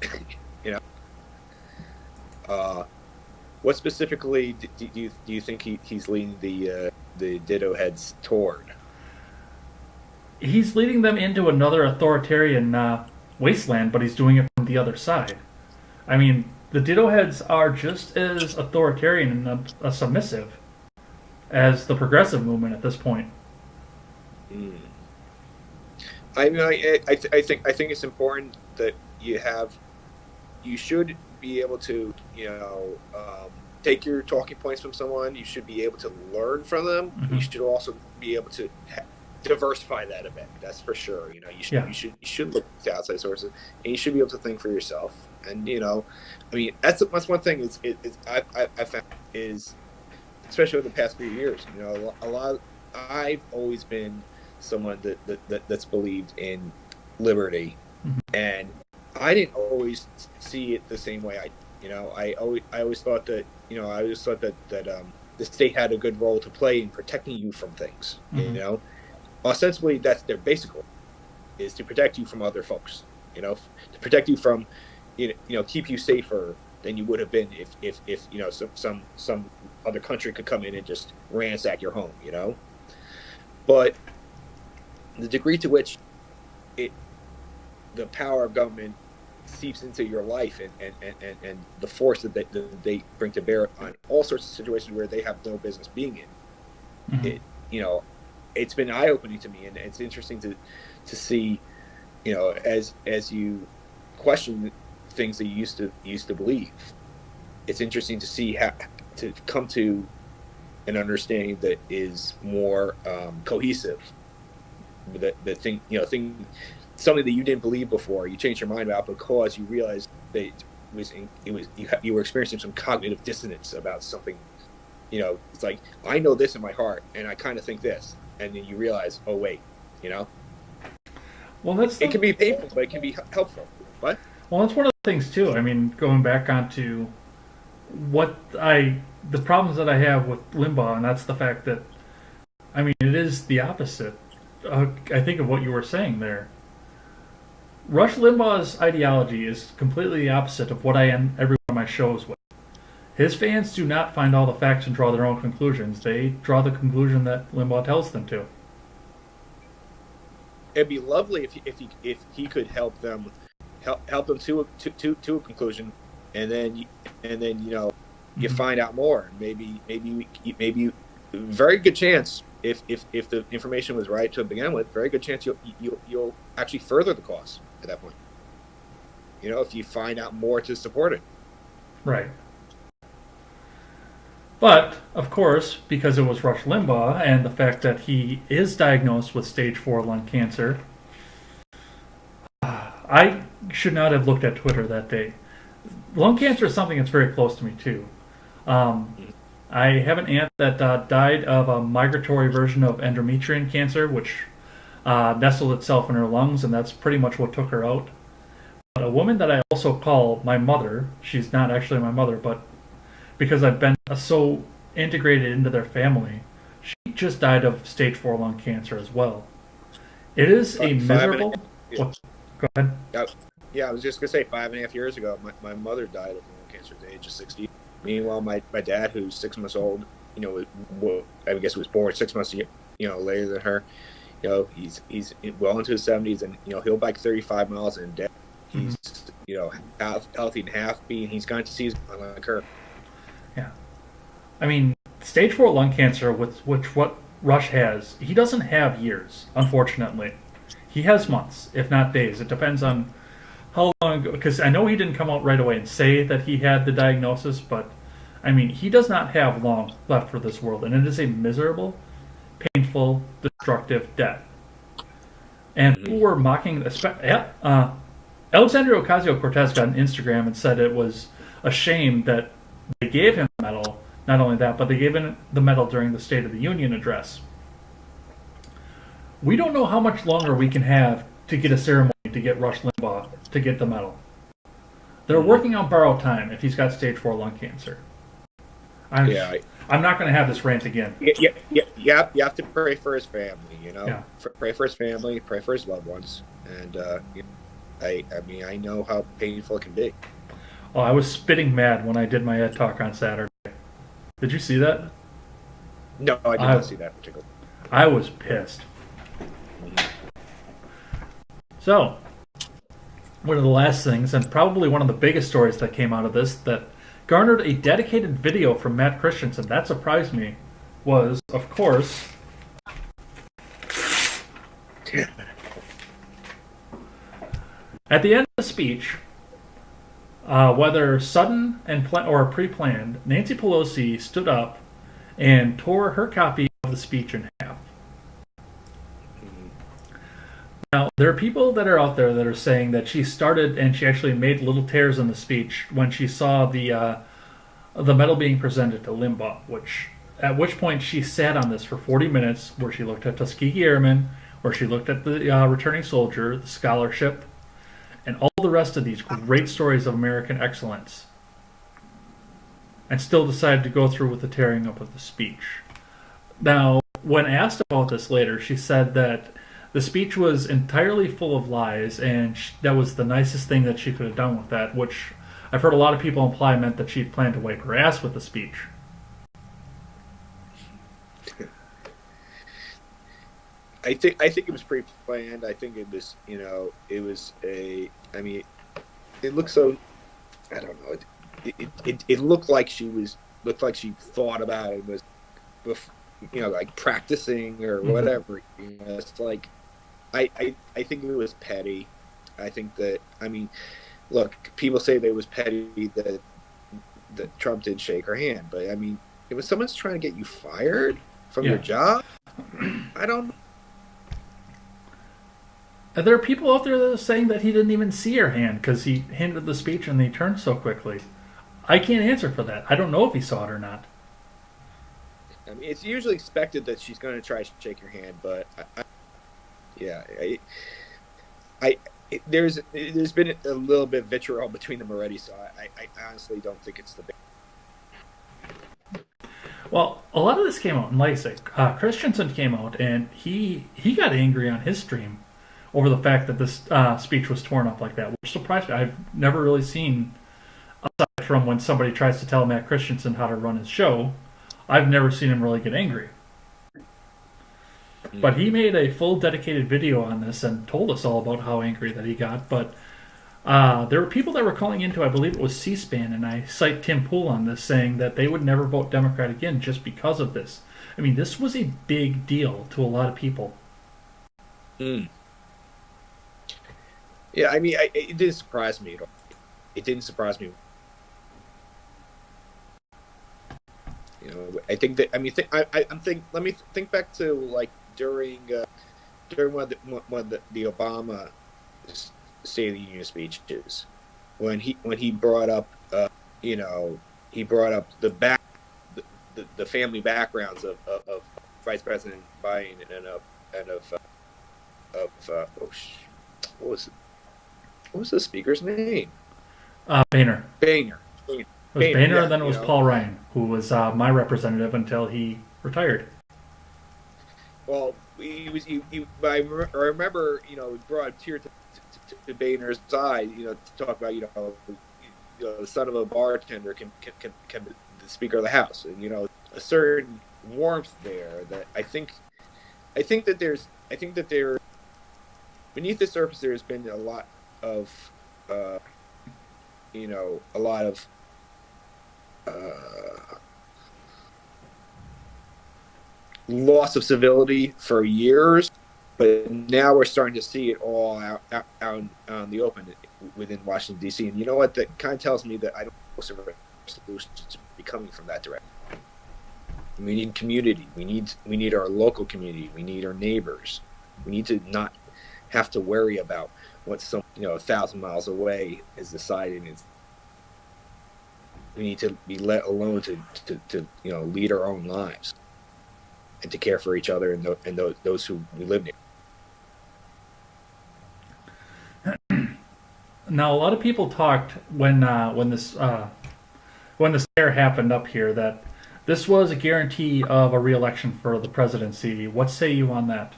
What specifically do you think he's leading the Ditto Heads toward? He's leading them into another authoritarian wasteland, but he's doing it from the other side. I mean, the Ditto Heads are just as authoritarian and submissive as the progressive movement at this point. Mm. I mean, I think it's important that you should be able to, take your talking points from someone. You should be able to learn from them. Mm-hmm. You should also be able to diversify that a bit. That's for sure. You should look to outside sources, and you should be able to think for yourself. And I mean, that's one thing I found is, especially over the past few years, a lot. I've always been someone that's believed in liberty, mm-hmm. and I didn't always see it the same way. I always thought that the state had a good role to play in protecting you from things. Mm-hmm. Ostensibly that's their basic goal, is to protect you from other folks. To protect you from, keep you safer than you would have been if some other country could come in and just ransack your home. But the degree to which the power of government seeps into your life and the force that they bring to bear on all sorts of situations where they have no business being in, mm-hmm. It's been eye-opening to me, and it's interesting to see, as you question things that you used to believe. It's interesting to see how to come to an understanding that is more cohesive. The thing, something that you didn't believe before, you changed your mind about because you realized that you were experiencing some cognitive dissonance about something. It's like, I know this in my heart, and I kind of think this, and then you realize, oh wait, Well, it can be painful, but it can be helpful. What? Well, that's one of the things too. I mean, going back onto the problems that I have with Limbaugh, and that's the fact that, I mean, it is the opposite. I think of what you were saying there. Rush Limbaugh's ideology is completely the opposite of what I end every one of my shows with. His fans do not find all the facts and draw their own conclusions. They draw the conclusion that Limbaugh tells them to. It'd be lovely if he could help them to a conclusion, and then you find out more. Maybe very good chance if the information was right to begin with, very good chance you'll actually further the cause at that point. If you find out more to support it. Right. But, of course, because it was Rush Limbaugh and the fact that he is diagnosed with stage 4 lung cancer, I should not have looked at Twitter that day. Lung cancer is something that's very close to me, too. I have an aunt that died of a migratory version of endometrial cancer, which nestled itself in her lungs, and that's pretty much what took her out. But a woman that I also call my mother, she's not actually my mother, but because I've been so integrated into their family, she just died of stage 4 lung cancer as well. It is a miserable... Go ahead. Yeah, I was just going to say 5.5 years ago, my mother died of lung cancer at the age of 60. Meanwhile, my dad, who's 6 months old, I guess was born 6 months later than her, he's well into his 70s, and he'll bike 35 miles in a day. He's healthy and happy, and he's going to see his like her. Yeah, I mean, stage 4 lung cancer, with what Rush has, he doesn't have years, unfortunately. He has months, if not days. It depends on how long ago, because I know he didn't come out right away and say that he had the diagnosis, but I mean, he does not have long left for this world, and it is a miserable, painful, destructive death. And people were mocking, Alexandria Ocasio-Cortez got on Instagram and said it was a shame that they gave him the medal. Not only that, but they gave him the medal during the State of the Union address. We don't know how much longer we can have to get a ceremony to get Rush Limbaugh to get the medal. They're working on borrowed time if he's got stage 4 lung cancer. I'm not going to have this rant again. Yeah. You have to pray for his family, Yeah. Pray for his family, pray for his loved ones. And I know how painful it can be. Oh, I was spitting mad when I did my Ed Talk on Saturday. Did you see that? No, I did not see that particularly. I was pissed. So, one of the last things, and probably one of the biggest stories that came out of this, that garnered a dedicated video from Matt Christensen, that surprised me, was, of course, at the end of the speech, whether sudden and or pre-planned, Nancy Pelosi stood up and tore her copy of the speech in half. Now, there are people that are out there that are saying that she started and she actually made little tears in the speech when she saw the medal being presented to Limbaugh, at which point she sat on this for 40 minutes, where she looked at Tuskegee Airmen, where she looked at the returning soldier, the scholarship, and all the rest of these great stories of American excellence, and still decided to go through with the tearing up of the speech. Now, when asked about this later, she said that the speech was entirely full of lies, and that was the nicest thing that she could have done with that, which I've heard a lot of people imply meant that she'd planned to wipe her ass with the speech. I think it was pre-planned. I think it was, it looked so, I don't know. It looked like she thought about it, was, like practicing or whatever. It's like, I think it was petty. I think that, look, people say that it was petty that Trump didn't shake her hand, but if someone's trying to get you fired from your job, I don't know. There are people out there that are saying that he didn't even see her hand because he handed the speech and he turned so quickly. I can't answer for that. I don't know if he saw it or not. It's usually expected that she's going to try to shake your hand, but there's been a little bit of vitriol between them already, so I honestly don't think it's the big. Well, a lot of this came out in Leipzig. Christensen came out and he got angry on his stream over the fact that this speech was torn up like that, which surprised me. I've never really seen, aside from when somebody tries to tell Matt Christensen how to run his show, I've never seen him really get angry. But he made a full dedicated video on this and told us all about how angry that he got. But there were people that were calling into, I believe it was C-SPAN, and I cite Tim Pool on this, saying that they would never vote Democrat again just because of this. This was a big deal to a lot of people. Yeah, it didn't surprise me at all. It didn't surprise me. I think that. Let me think back to like during one of the Obama State of the Union speeches, when he brought up the family backgrounds of Vice President Biden and of what was the speaker's name? Boehner. Boehner. It was Boehner, yeah, and then it was Paul Ryan, who was my representative until he retired. Well, I remember, he brought a tear to Boehner's eye, to talk about, the son of a bartender can be the Speaker of the House, and a certain warmth there that I think that there beneath the surface there has been a lot of loss of civility for years, but now we're starting to see it all out on the open within Washington, D.C. And you know what? That kind of tells me that I don't know most of our solutions be coming from that direction. We need community. We need our local community. We need our neighbors. We need to not have to worry about what 1,000 miles away is deciding. We need to be let alone to lead our own lives and to care for each other and those who we live near. Now, a lot of people talked when this scare happened up here that this was a guarantee of a re-election for the presidency. What say you on that?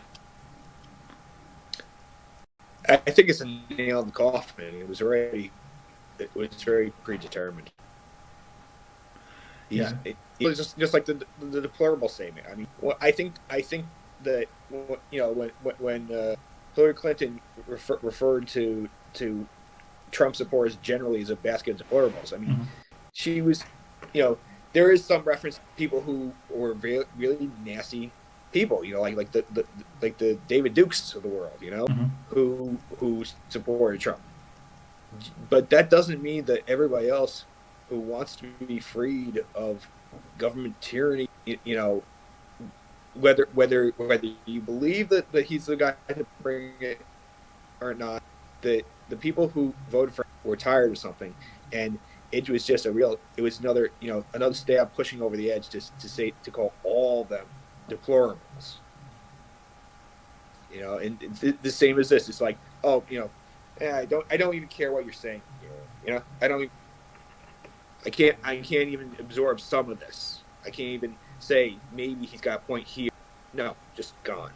I think it's a nail in the coffin. It was very predetermined. It was just like the deplorable statement. I think that when Hillary Clinton referred to Trump supporters generally as a basket of deplorables. She was, there is some reference to people who were really nasty people, like the David Dukes of the world, who supported Trump. But that doesn't mean that everybody else who wants to be freed of government tyranny, whether you believe that he's the guy to bring it or not, that the people who voted for him were tired of something, and it was just it was another stab pushing over the edge to call all of them deplorables. And the same as this. It's like, I don't even care what you're saying. I can't even absorb some of this. I can't even say maybe he's got a point here. No, just gone.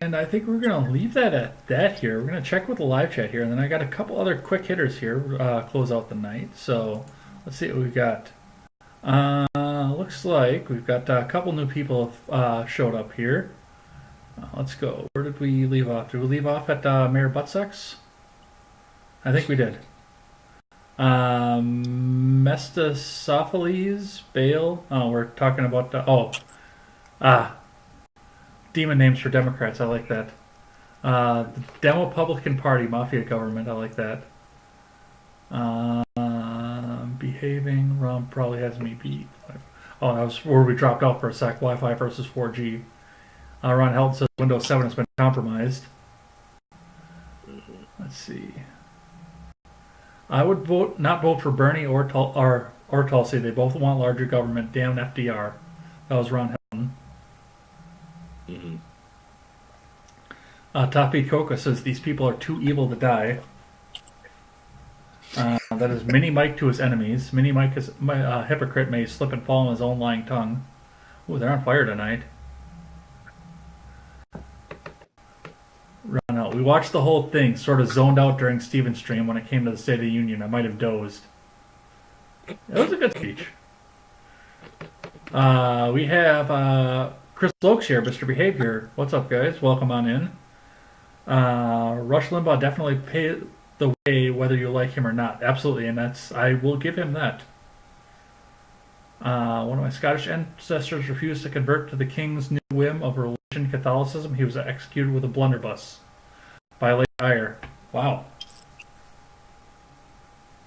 And I think we're going to leave that at that here. We're going to check with the live chat here, and then I got a couple other quick hitters here, close out the night. So let's see what we've got. Looks like we've got a couple new people showed up here. Let's go. Where did we leave off? Did we leave off at Mayor Buttsex? I think we did. Mestosopheles, Bale. Oh, we're talking about demon names for Democrats. I like that. The Demopublican Party, Mafia Government. I like that. Behaving. Rom probably has me beat. Oh, that was where we dropped out for a sec. Wi-Fi versus 4G. Ron Helton says Windows 7 has been compromised. Let's see. I would not vote for Bernie or Tulsi. They both want larger government. Damn FDR. That was Ron Helton. Top Beat Coca says these people are too evil to die. That is Mini Mike to his enemies. Mini Mike is a hypocrite, may slip and fall on his own lying tongue. Ooh, they're on fire tonight. Run out. We watched the whole thing, sort of zoned out during Stephen's stream when it came to the State of the Union. I might have dozed. It was a good speech. We have Chris Lokes here, Mr. Behavior. What's up, guys? Welcome on in. Rush Limbaugh definitely paid the way whether you like him or not. Absolutely, and I will give him that. One of my Scottish ancestors refused to convert to the king's new whim of religion, Catholicism. He was executed with a blunderbuss by Lady Eyre. Wow.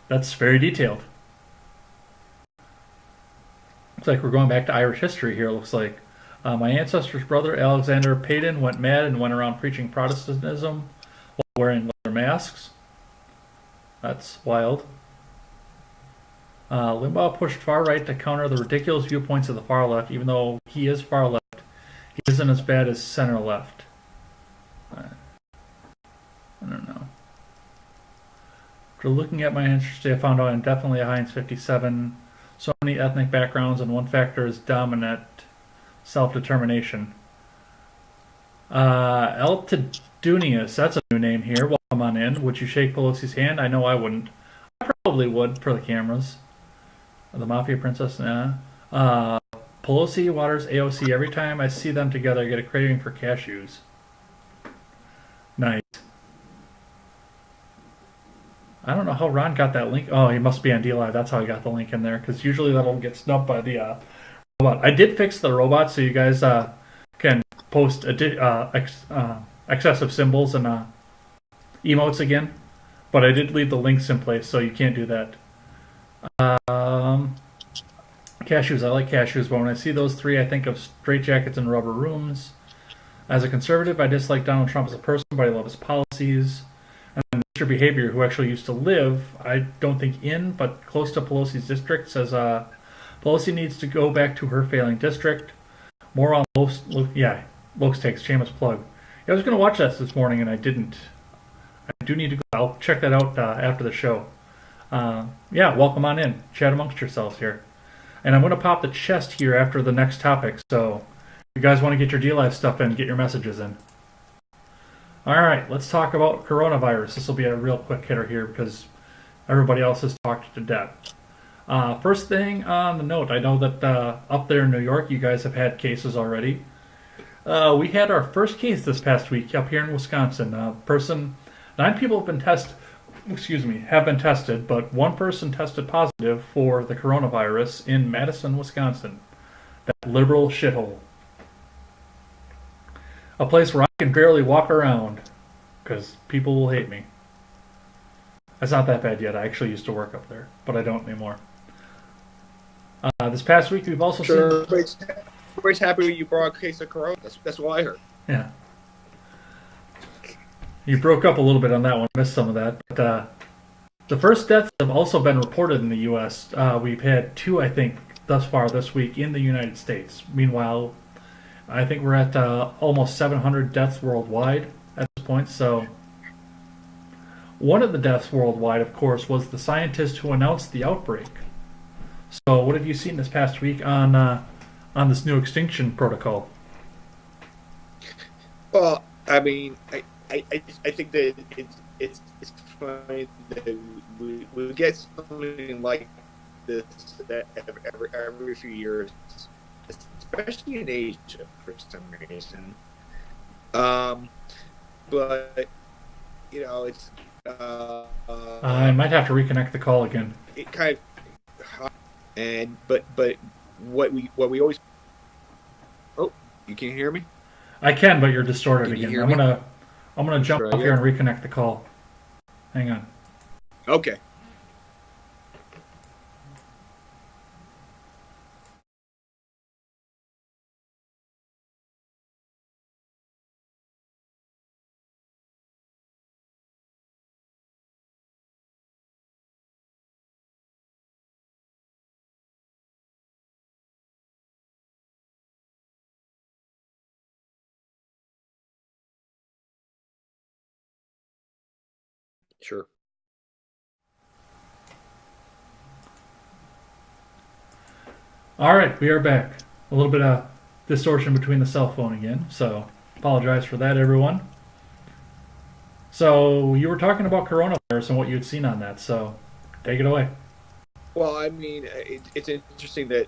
That's very detailed. Looks like we're going back to Irish history here, it looks like. My ancestor's brother, Alexander Payden, went mad and went around preaching Protestantism while wearing leather masks. That's wild. Limbaugh pushed far right to counter the ridiculous viewpoints of the far left, even though he is far left. He isn't as bad as center left. I don't know. After looking at my ancestry, I found out I'm definitely a Heinz 57. So many ethnic backgrounds, and one factor is dominant self-determination. Eltidunius, that's a new name here. Welcome on in. Would you shake Pelosi's hand? I know I wouldn't. I probably would for the cameras. The Mafia Princess, nah. Pelosi, Waters, AOC, every time I see them together, I get a craving for cashews. Nice. I don't know how Ron got that link. Oh, he must be on DLive. That's how he got the link in there, because usually that'll get snubbed by the robot. I did fix the robot so you guys can post excessive symbols and emotes again, but I did leave the links in place, so you can't do that. Cashews, I like cashews, but when I see those three, I think of straitjackets and rubber rooms. As a conservative, I dislike Donald Trump as a person, but I love his policies. And Mr. Behavior, who actually used to live, I don't think in, but close to Pelosi's district, says Pelosi needs to go back to her failing district. More on Lokes takes, shameless plug. Yeah, I was going to watch that this morning, and I didn't. I do need to go. I'll check that out after the show. Welcome on in. Chat amongst yourselves here. And I'm going to pop the chest here after the next topic, so if you guys want to get your DLive stuff in, get your messages in. Alright, let's talk about coronavirus. This will be a real quick hitter here because everybody else has talked to death. First thing on the note, I know that up there in New York, you guys have had cases already. We had our first case this past week up here in Wisconsin. 9 people have been tested. excuse me, have been tested, but one person tested positive for the coronavirus in Madison, Wisconsin. That liberal shithole. A place where I can barely walk around because people will hate me. It's not that bad yet. I actually used to work up there, but I don't anymore. This past week, we've also Sure, seen... everybody's happy you brought a case of corona. That's what I heard. Yeah. You broke up a little bit on that one. Missed some of that. But the first deaths have also been reported in the U.S. We've had 2, I think, thus far this week in the United States. Meanwhile, I think we're at almost 700 deaths worldwide at this point. So one of the deaths worldwide, of course, was the scientist who announced the outbreak. So what have you seen this past week on this new extinction protocol? Well, I mean, I think that it's funny that we get something like this every few years, especially in Asia for some reason. But you know, it's I might have to reconnect the call again. it kind of but what we always. Oh, you can hear me? I can, but you're distorted Can you again. hear I'm me? gonna jump Try off here again? and reconnect the call. Hang on. Okay. Sure. All right, we are back. A little bit of distortion between the cell phone again, so apologize for that, everyone. So you were talking about coronavirus and what you had seen on that, so take it away. Well, I mean, it's interesting that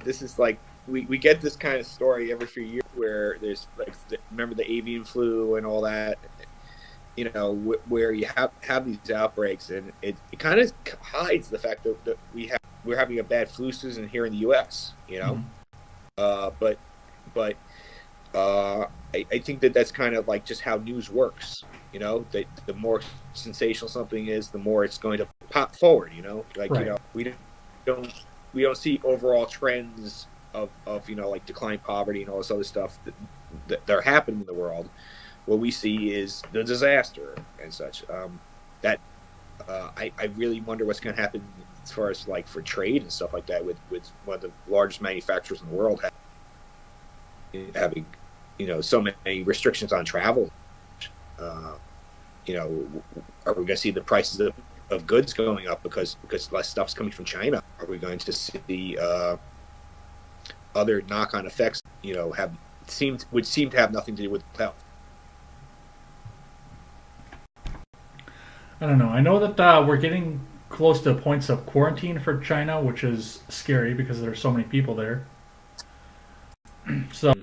this is like we get this kind of story every few years where there's like remember the avian flu and all that, you know, where you have these outbreaks, and it kind of hides the fact that we're having a bad flu season here in the U.S. You know, but I think that's kind of like just how news works. You know, that the more sensational something is, the more it's going to pop forward. You know, like Right. you know, we don't see overall trends of you know, like declining poverty and all this other stuff that are happening in the world. What we see is the disaster and such. I really wonder what's going to happen as far as like for trade and stuff like that with one of the largest manufacturers in the world having you know so many restrictions on travel. You know, are we going to see the prices of goods going up because less stuff's coming from China? Are we going to see other knock-on effects? You know, would seem to have nothing to do with health. I don't know. I know that we're getting close to points of quarantine for China, which is scary because there's so many people there. So,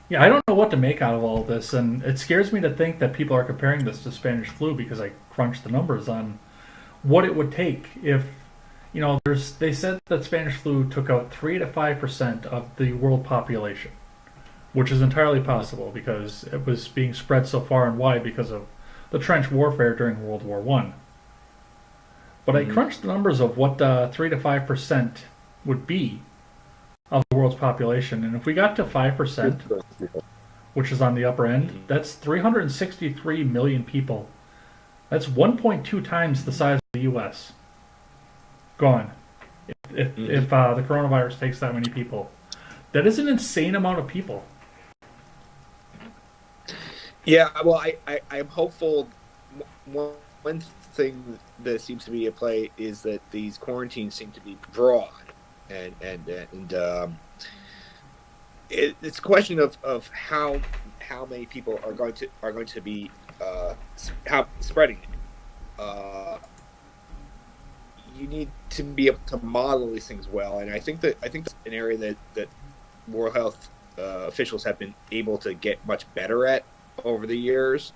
yeah, I don't know what to make out of all of this, and it scares me to think that people are comparing this to Spanish flu because I crunched the numbers on what it would take if, you know, they said that Spanish flu took out 3 to 5% of the world population, which is entirely possible because it was being spread so far and wide because of the trench warfare during World War I. But I crunched the numbers of what 3 to 5% would be of the world's population, and if we got to 5%, which is on the upper end, that's 363 million people. That's 1.2 times the size of the U.S. Gone. If the coronavirus takes that many people. That is an insane amount of people. Yeah, well, I'm hopeful. One thing that seems to be at play is that these quarantines seem to be broad, and it's a question of how many people are going to be spreading it. You need to be able to model these things well, and I think that's an area that World Health officials have been able to get much better at over the years.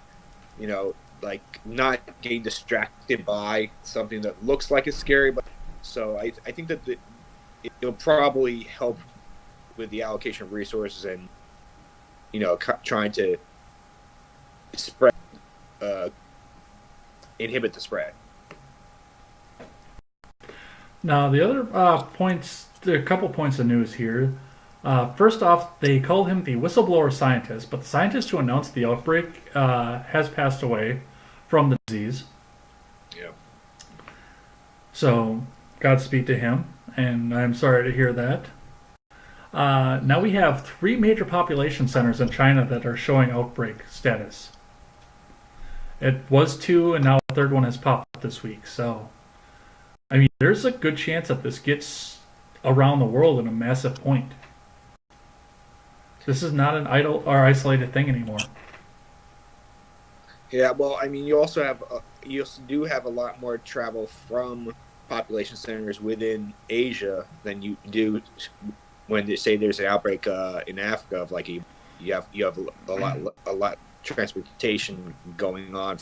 You know, like not getting distracted by something that looks like it's scary. But so I think that it'll probably help with the allocation of resources and trying to spread, inhibit the spread. Now, the other points, there are a couple points of news here. First off, they call him the whistleblower scientist, but the scientist who announced the outbreak has passed away from the disease. Yeah. So, Godspeed to him, and I'm sorry to hear that. Now we have 3 major population centers in China that are showing outbreak status. It was 2, and now a third one has popped up this week. So, I mean, there's a good chance that this gets around the world in a massive point. This is not an idle or isolated thing anymore. Yeah, well, I mean, you also do have a lot more travel from population centers within Asia than you do when they say there's an outbreak in Africa of like you have a lot transportation going on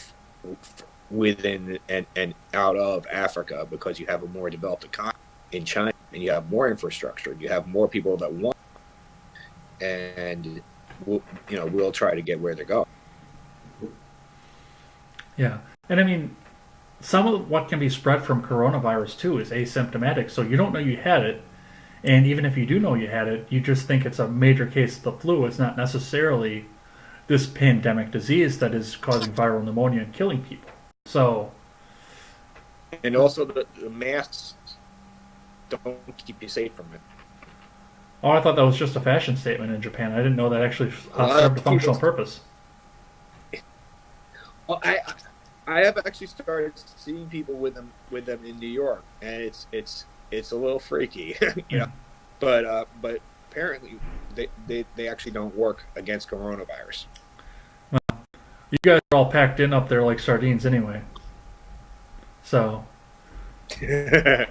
within and out of Africa because you have a more developed economy in China and you have more infrastructure. You have more people that want, and we'll try to get where they're going. Yeah, and I mean, some of what can be spread from coronavirus too is asymptomatic, so you don't know you had it, and even if you do know you had it, you just think it's a major case of the flu. It's not necessarily this pandemic disease that is causing viral pneumonia and killing people. So, and also the masks don't keep you safe from it. Oh, I thought that was just a fashion statement in Japan. I didn't know that actually served a functional purpose. Well, I have actually started seeing people with them in New York, and it's a little freaky, But apparently they actually don't work against coronavirus. Well, you guys are all packed in up there like sardines anyway. So, if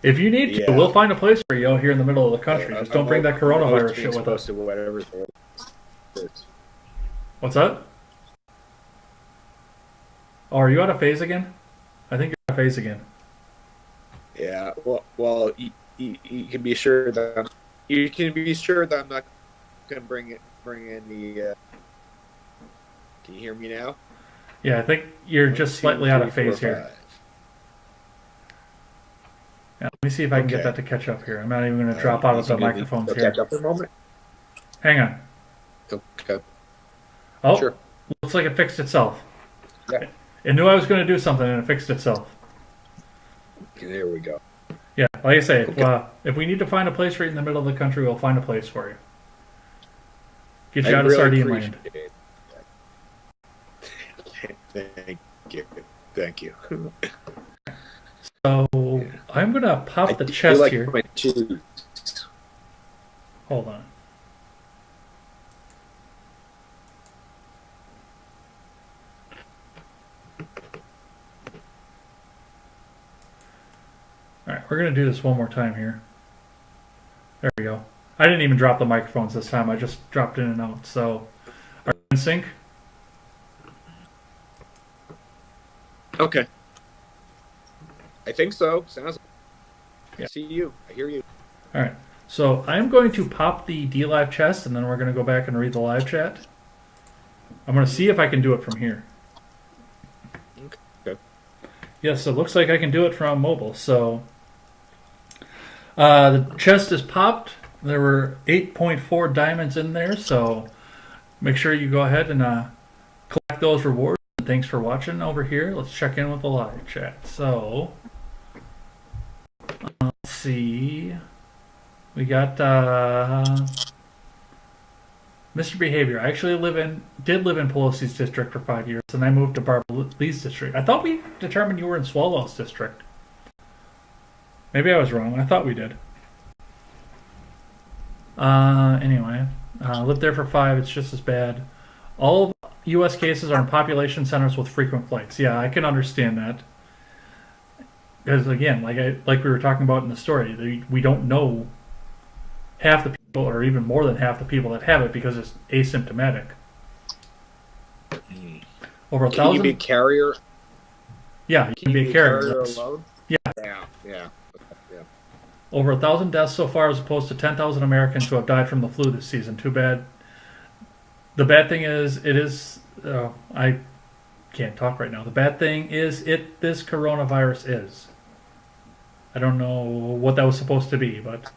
you need to, we'll find a place for you here in the middle of the country. Just don't bring that coronavirus shit with us. What's that? Oh, are you out of phase again? I think you're out of phase again. Yeah. Well, you can be sure that I'm not going to bring in the. Can you hear me now? Yeah, I think you're just slightly out of phase here. Yeah, let me see if I can get that to catch up here. I'm not even going to drop out of the microphones here. Catch up for a moment. Hang on. Okay. Oh, sure. Looks like it fixed itself. Yeah. It knew I was going to do something, and it fixed itself. There we go. Yeah, like I say, if we need to find a place for you in the middle of the country, we'll find a place for you. Get you out of sardine land. Thank you. So I'm going to pop the chest here. Hold on. Alright, we're going to do this one more time here. There we go. I didn't even drop the microphones this time. I just dropped in and out. So, are you in sync? Okay. I think so. Sounds. Yeah. I see you. I hear you. Alright. So, I'm going to pop the DLive chest, and then we're going to go back and read the live chat. I'm going to see if I can do it from here. Okay. Yes, it looks like I can do it from mobile. So, the chest is popped. There were 8.4 diamonds in there, so make sure you go ahead and collect those rewards. And thanks for watching over here. Let's check in with the live chat. So, let's see. We got Mr. Behavior. I actually did live in Pelosi's district for 5 years, and I moved to Barbara Lee's district. I thought we determined you were in Swalwell's district. Maybe I was wrong. I thought we did. Anyway, lived there for 5. It's just as bad. All U.S. cases are in population centers with frequent flights. Yeah, I can understand that. Because again, like we were talking about in the story, we don't know half the people, or even more than half the people that have it, because it's asymptomatic. Mm. Over a Can you be a thousand. carrier? Yeah, you Can can be a carrier. Yes. alone? Yeah. Yeah. Yeah. Yeah. Over 1,000 deaths so far, as opposed to 10,000 Americans who have died from the flu this season. Too bad. The bad thing is, it is. I can't talk right now. The bad thing is, this coronavirus is. I don't know what that was supposed to be, but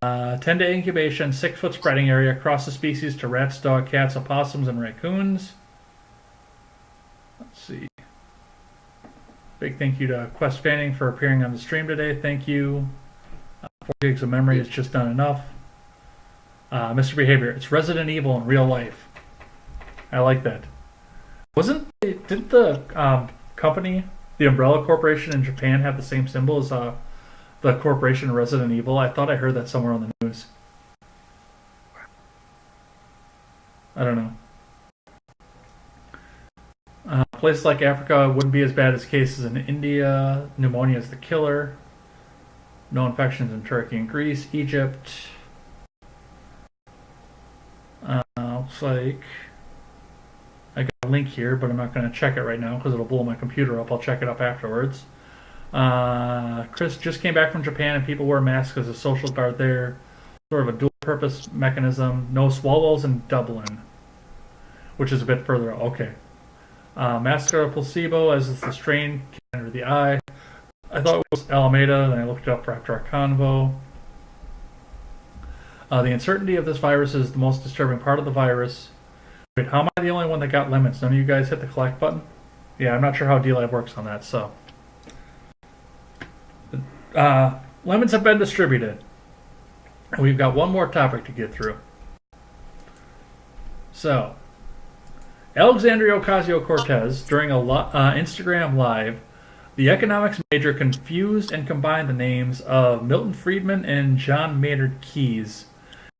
10-day incubation, 6-foot spreading area, across the species to rats, dog, cats, opossums, and raccoons. Let's see. Big thank you to Quest Fanning for appearing on the stream today. Thank you. 4 gigs of memory is just not enough. Mr. Behavior, it's Resident Evil in real life. I like that. Didn't the company, the Umbrella Corporation in Japan, have the same symbol as the corporation Resident Evil? I thought I heard that somewhere on the news. I don't know. Places like Africa wouldn't be as bad as cases in India. Pneumonia is the killer. No infections in Turkey and Greece. Egypt. Looks like I got a link here, but I'm not going to check it right now because it'll blow my computer up. I'll check it up afterwards. Chris just came back from Japan and people wear masks as a social guard there. Sort of a dual-purpose mechanism. No swallows in Dublin, which is a bit further out. Okay. Masks are a placebo, as is the strain can enter the eye. I thought it was Alameda, then I looked it up for after our convo. The uncertainty of this virus is the most disturbing part of the virus. Wait, how am I the only one that got lemons? None of you guys hit the collect button? Yeah, I'm not sure how DLive works on that, so. Lemons have been distributed. We've got one more topic to get through. So, Alexandria Ocasio-Cortez, during a Instagram Live, the economics major confused and combined the names of Milton Friedman and John Maynard Keynes.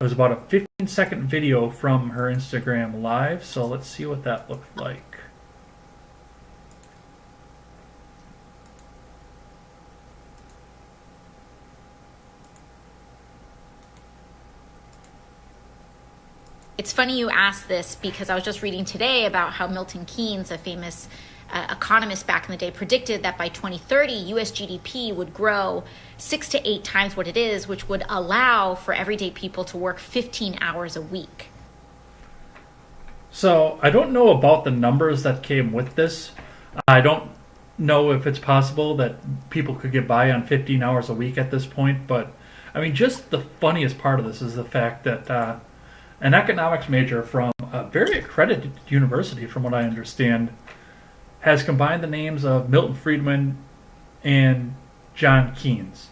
It was about a 15-second video from her Instagram Live, so let's see what that looked like. It's funny you asked this because I was just reading today about how Milton Keynes, a famous economist back in the day, predicted that by 2030, U.S. GDP would grow 6 to 8 times what it is, which would allow for everyday people to work 15 hours a week. So I don't know about the numbers that came with this. I don't know if it's possible that people could get by on 15 hours a week at this point, but I mean, just the funniest part of this is the fact that an economics major from a very accredited university, from what I understand, has combined the names of Milton Friedman and John Keynes.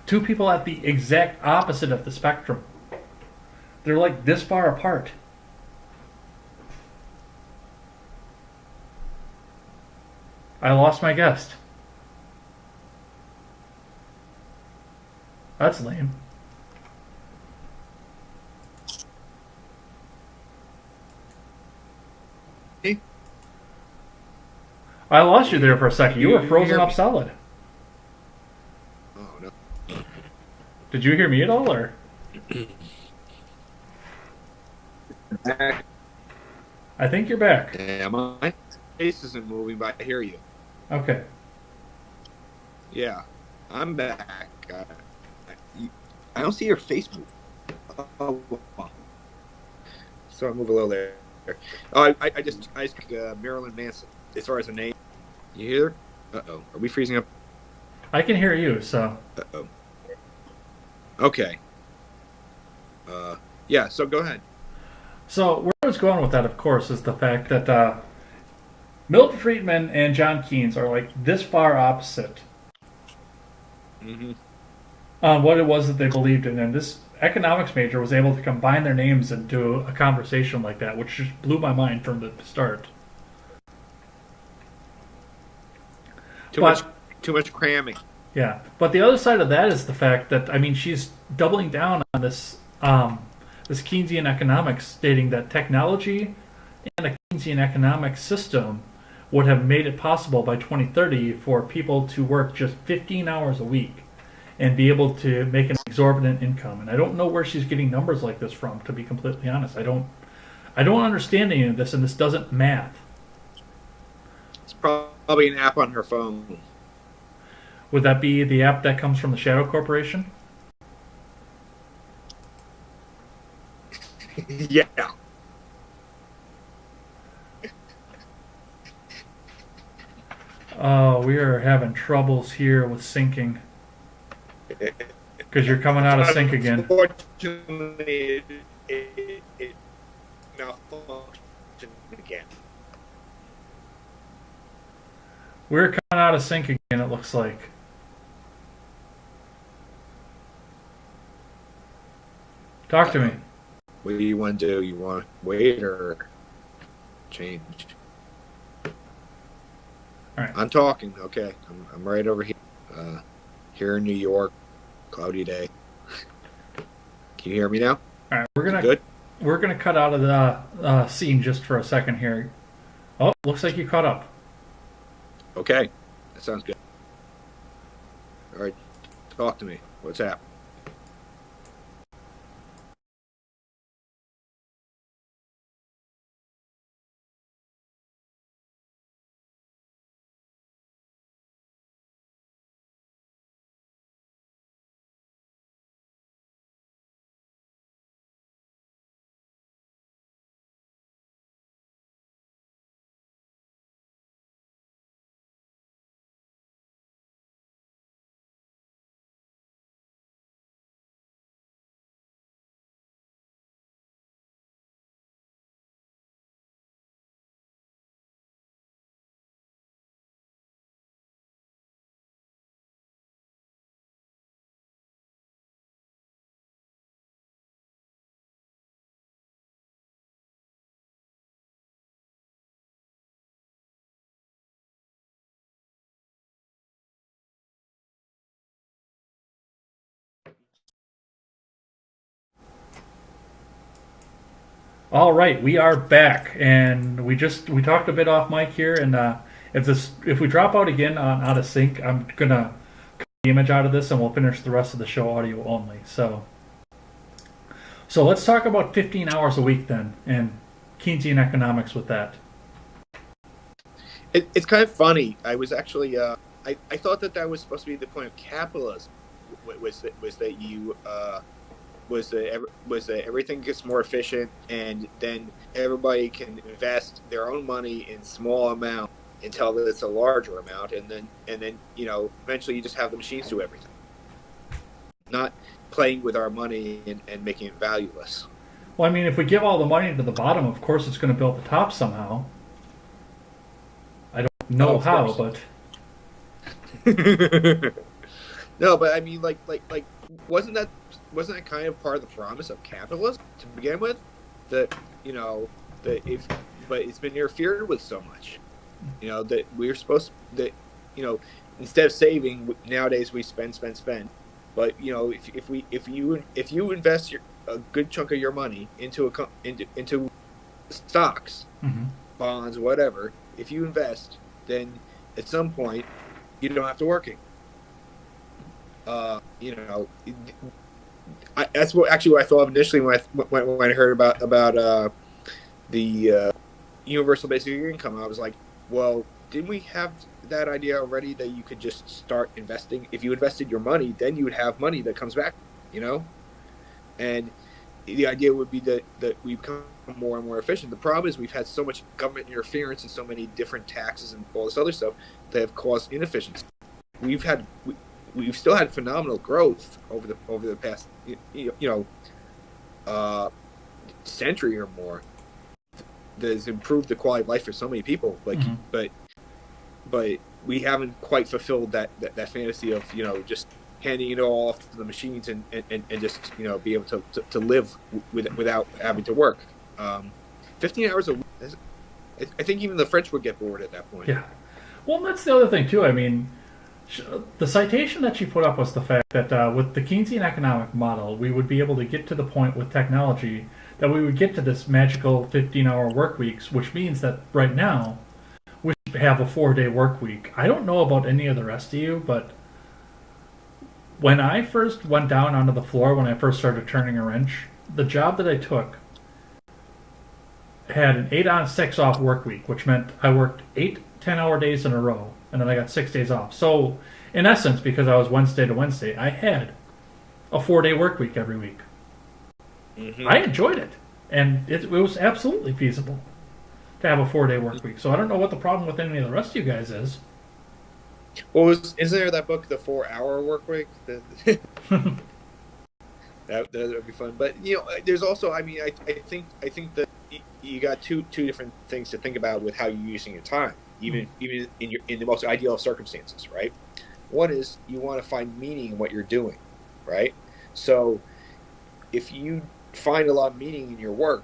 Two people at the exact opposite of the spectrum. They're like this far apart. I lost my guest. That's lame. I lost you there for a second. You were frozen up solid. Oh no. Did you hear me at all, or? Back. I think you're back. Yeah, my face isn't moving, but I hear you. Okay. Yeah, I'm back. I don't see your face move. Oh, wow. So I move a little there. Oh, I just Marilyn Manson. As far as a name, you hear? Uh-oh. Are we freezing up? I can hear you, so. Uh-oh. Okay. Yeah, so go ahead. So where I was going with that, of course, is the fact that Milton Friedman and John Keynes are like this far opposite on what it was that they believed in. And this economics major was able to combine their names into a conversation like that, which just blew my mind from the start. Too much cramming. Yeah, but the other side of that is the fact that, I mean, she's doubling down on this this Keynesian economics, stating that technology and a Keynesian economic system would have made it possible by 2030 for people to work just 15 hours a week and be able to make an exorbitant income. And I don't know where she's getting numbers like this from, to be completely honest. I don't understand any of this, and this doesn't math. It's probably an app on her phone. Would that be the app that comes from the Shadow Corporation? Yeah. Oh, we are having troubles here with syncing. Because you're coming out of sync again. Unfortunately, it malfunctioned again. We're coming out of sync again, it looks like. Talk to me. What do you want to do? You want to wait or change? All right. I'm talking. Okay, I'm right over here. Here in New York, cloudy day. Can you hear me now? All right, Good. we're gonna cut out of the scene just for a second here. Oh, looks like you caught up. Okay, that sounds good. All right, talk to me. What's happening? All right, we are back, and we talked a bit off mic here, and if we drop out again on out of sync, I'm gonna cut the image out of this, and we'll finish the rest of the show audio only. So let's talk about 15 hours a week then, and Keynesian economics with that. It's kind of funny. I was actually I thought that was supposed to be the point of capitalism. Was that everything gets more efficient, and then everybody can invest their own money in small amount until it's a larger amount, and then eventually you just have the machines do everything, not playing with our money and making it valueless. Well, I mean, if we give all the money to the bottom, of course it's going to build the top somehow. I don't know how, but no, but I mean, like, wasn't that kind of part of the promise of capitalism to begin with? But it's been interfered with so much. That we're supposed to, instead of saving nowadays we spend. But if you invest a good chunk of your money into stocks, bonds, whatever, if you invest, then at some point you don't have to working. That's what I thought of initially when I heard about the universal basic income. I was like, well, didn't we have that idea already that you could just start investing? If you invested your money, then you would have money that comes back, And the idea would be that we become more and more efficient. The problem is we've had so much government interference and so many different taxes and all this other stuff that have caused inefficiency. We've still had phenomenal growth over the past century or more that has improved the quality of life for so many people. But we haven't quite fulfilled that fantasy of just handing it all off to the machines and just be able to live without having to work. 15 hours a week. I think even the French would get bored at that point. Yeah. Well, that's the other thing too. I mean, the citation that she put up was the fact that with the Keynesian economic model, we would be able to get to the point with technology that we would get to this magical 15-hour work weeks, which means that right now we have a 4-day work week. I don't know about any of the rest of you, but when I first went down onto the floor, when I first started turning a wrench, the job that I took, had an 8 on 6 off work week, which meant I worked 8 10-hour days in a row, and then I got 6 days off. So, in essence, because I was Wednesday to Wednesday, I had a 4-day work week every week. Mm-hmm. I enjoyed it, and it was absolutely feasible to have a 4-day work week. So I don't know what the problem with any of the rest of you guys is. Well, isn't there that book, The 4-Hour Work Week? That would be fun. But there's also, I mean, I think that you got two different things to think about with how you're using your time, even in the most ideal of circumstances, right? One is you want to find meaning in what you're doing, right? So if you find a lot of meaning in your work,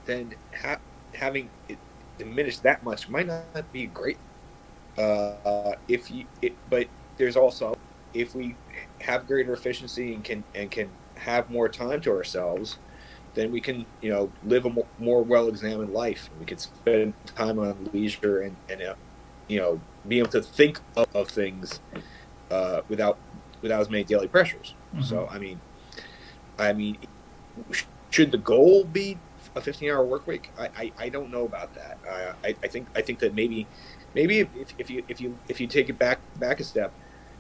then having it diminish that much might not be great. But there's also, if we have greater efficiency and can have more time to ourselves, then we can live a more well-examined life. We can spend time on leisure and be able to think of things without as many daily pressures. Mm-hmm. So I mean, should the goal be a 15-hour work week? I don't know about that. I think that maybe if you take it back a step,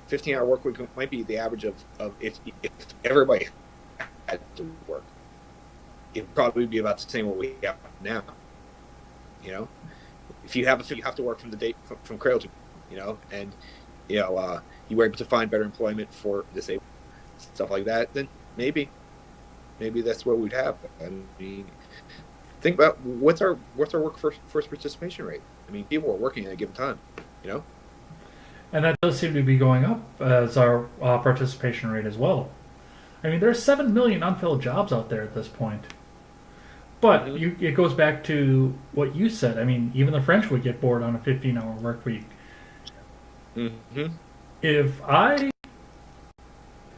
15-hour work week might be the average of if everybody had to work. It'd probably be about the same what we have now. If you have to work from the day from cradle to, and you were able to find better employment for disabled stuff like that, then maybe that's what we'd have. I mean, think about what's our workforce participation rate. I mean, people are working at a given time, And that does seem to be going up as our participation rate as well. I mean, there's 7 million unfilled jobs out there at this point. But it goes back to what you said. I mean, even the French would get bored on a 15-hour work week. Mm-hmm. If I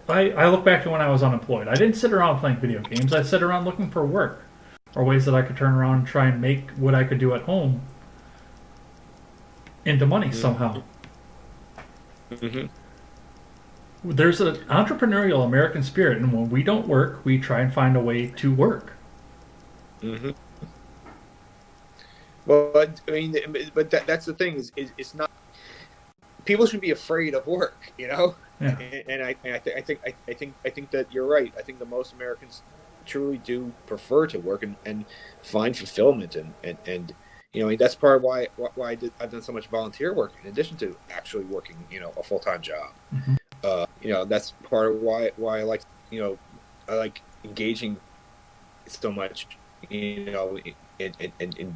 look back to when I was unemployed, I didn't sit around playing video games. I sat around looking for work or ways that I could turn around and try and make what I could do at home into money somehow. Mm-hmm. There's an entrepreneurial American spirit, and when we don't work, we try and find a way to work. Mm-hmm. Well, that's the thing is it's not. People shouldn't be afraid of work, Yeah. And I think that you're right. I think that most Americans truly do prefer to work and find fulfillment and that's part of why I've done so much volunteer work in addition to actually working a full-time job. Mm-hmm. That's part of why I like I like engaging so much and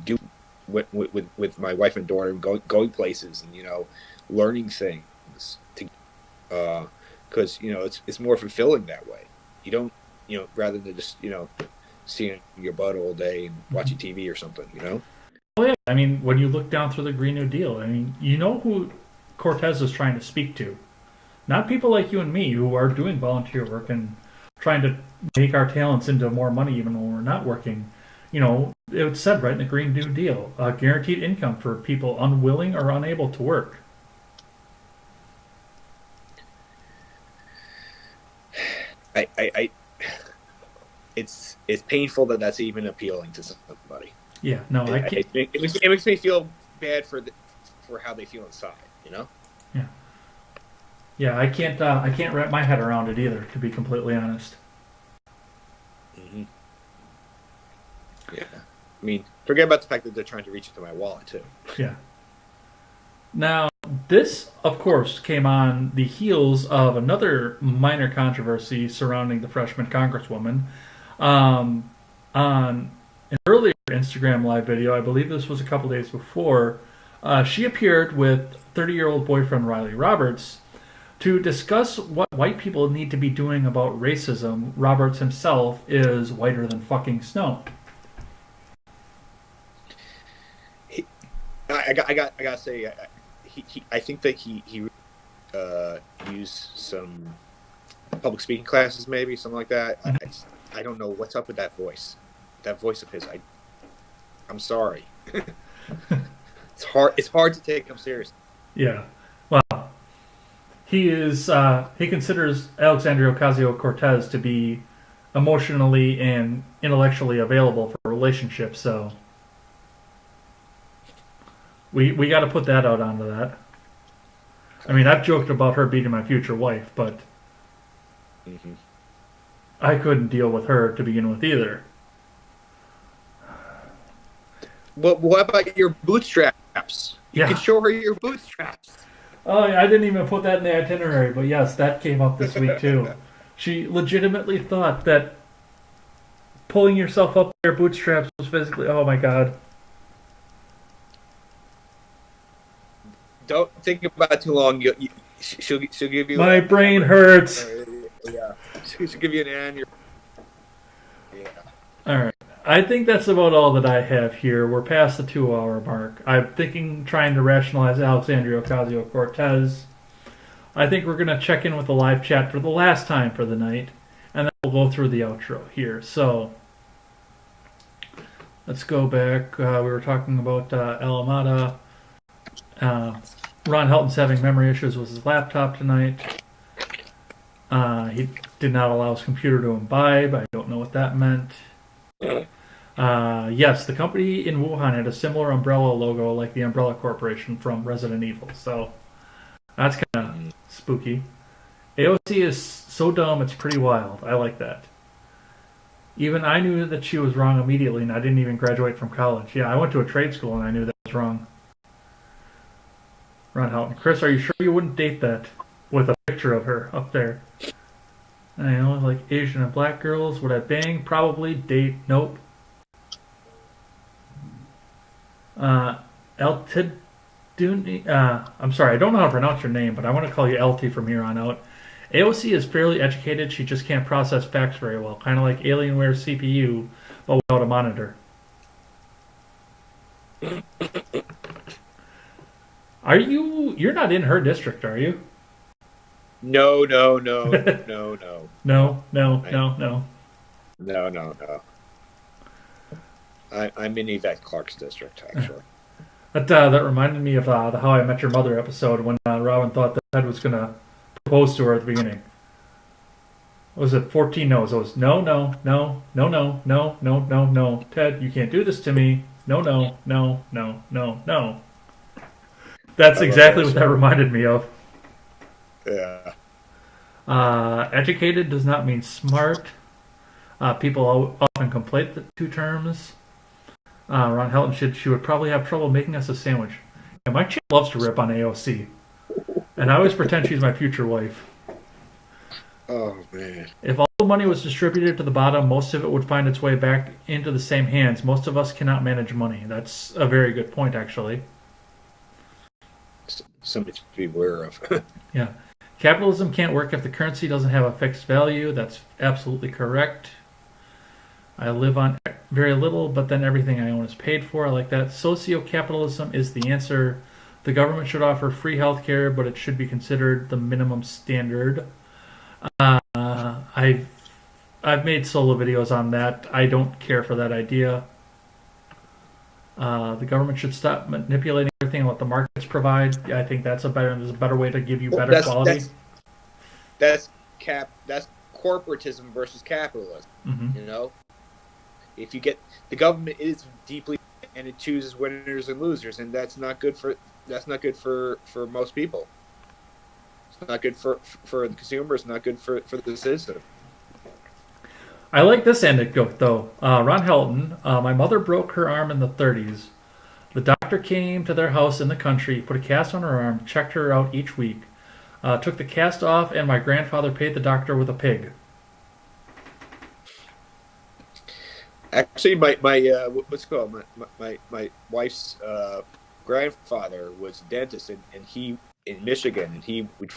do with my wife and daughter, going places and learning things because it's more fulfilling that way. You don't rather than just seeing your butt all day and watching TV or something. Oh yeah, I mean, when you look down through the Green New Deal, I mean, who Cortez is trying to speak to. Not people like you and me who are doing volunteer work and trying to make our talents into more money even when we're not working. It said right in the Green New Deal, guaranteed income for people unwilling or unable to work. It's painful that that's even appealing to somebody. Yeah, no, I can't. It makes me feel bad for how they feel inside. Yeah, I can't wrap my head around it either, to be completely honest. Mm-hmm. Yeah, I mean, forget about the fact that they're trying to reach into my wallet too. Yeah. Now, this, of course, came on the heels of another minor controversy surrounding the freshman congresswoman. On an earlier Instagram live video, I believe this was a couple days before, she appeared with 30-year-old boyfriend Riley Roberts to discuss what white people need to be doing about racism. Roberts himself is whiter than fucking snow. I gotta say, I think that he used some public speaking classes, maybe something like that. I don't know what's up with that voice of his. I'm sorry. It's hard to take him seriously. Yeah. Well, he considers Alexandria Ocasio-Cortez to be emotionally and intellectually available for relationships, so We got to put that out onto that. I mean, I've joked about her beating my future wife, but I couldn't deal with her to begin with either. But what about your bootstraps? You Yeah. can show her your bootstraps. Oh, I didn't even put that in the itinerary, but yes, that came up this week too. She legitimately thought that pulling yourself up by your bootstraps was physically. Oh my god. Don't think about it too long. She'll give you. My brain hurts. Yeah, she'll give you an aneurysm. Yeah. All right. I think that's about all that I have here. We're past the 2-hour mark. I'm trying to rationalize Alexandria Ocasio-Cortez. I think we're going to check in with the live chat for the last time for the night, and then we'll go through the outro here. So, let's go back. We were talking about Alameda. Ron Helton's having memory issues with his laptop tonight. He did not allow his computer to imbibe. I don't know what that meant. Yes, the company in Wuhan had a similar umbrella logo like the Umbrella Corporation from Resident Evil, so that's kind of spooky. AOC is so dumb, it's pretty wild. I like that. Even I knew that she was wrong immediately, and I didn't even graduate from college. Yeah, I went to a trade school, and I knew that was wrong. Ron Houghton. Chris, are you sure you wouldn't date that with a picture of her up there? I know, like Asian and black girls. Would I bang? Probably. Date? Nope. I'm sorry, I don't know how to pronounce your name, but I want to call you LT from here on out. AOC is fairly educated. She just can't process facts very well. Kind of like Alienware CPU, but without a monitor. You're not in her district, are you? No. No. I'm in Yvette Clark's district, actually. That reminded me of the How I Met Your Mother episode when Robin thought that Ted was going to propose to her at the beginning. Was it 14 no's? It was no. Ted, you can't do this to me. No. That's exactly what that reminded me of. Yeah. Educated does not mean smart. People often conflate the two terms. Ron Helton she would probably have trouble making us a sandwich. Yeah, my chick loves to rip on AOC. And I always pretend she's my future wife. Oh, man. If all the money was distributed to the bottom, most of it would find its way back into the same hands. Most of us cannot manage money. That's a very good point, actually. Something to be aware of. Yeah. Capitalism can't work if the currency doesn't have a fixed value. That's absolutely correct. I live on very little, but then everything I own is paid for. I like that. Socio-capitalism is the answer. The government should offer free health care, but it should be considered the minimum standard. I've made solo videos on that. I don't care for that idea. The government should stop manipulating everything and let the markets provide. I think there's a better way to give you better quality. That's corporatism versus capitalism. Mm-hmm. You know, if you get the government is deeply and it chooses winners and losers, and that's not good for most people. It's not good for the consumer. It's not good for the citizen. I like this anecdote, though. Ron Helton, my mother broke her arm in the 30s. The doctor came to their house in the country, put a cast on her arm, checked her out each week, took the cast off, and my grandfather paid the doctor with a pig. Actually, my what's it called? My wife's grandfather was a dentist, and he in Michigan, and he would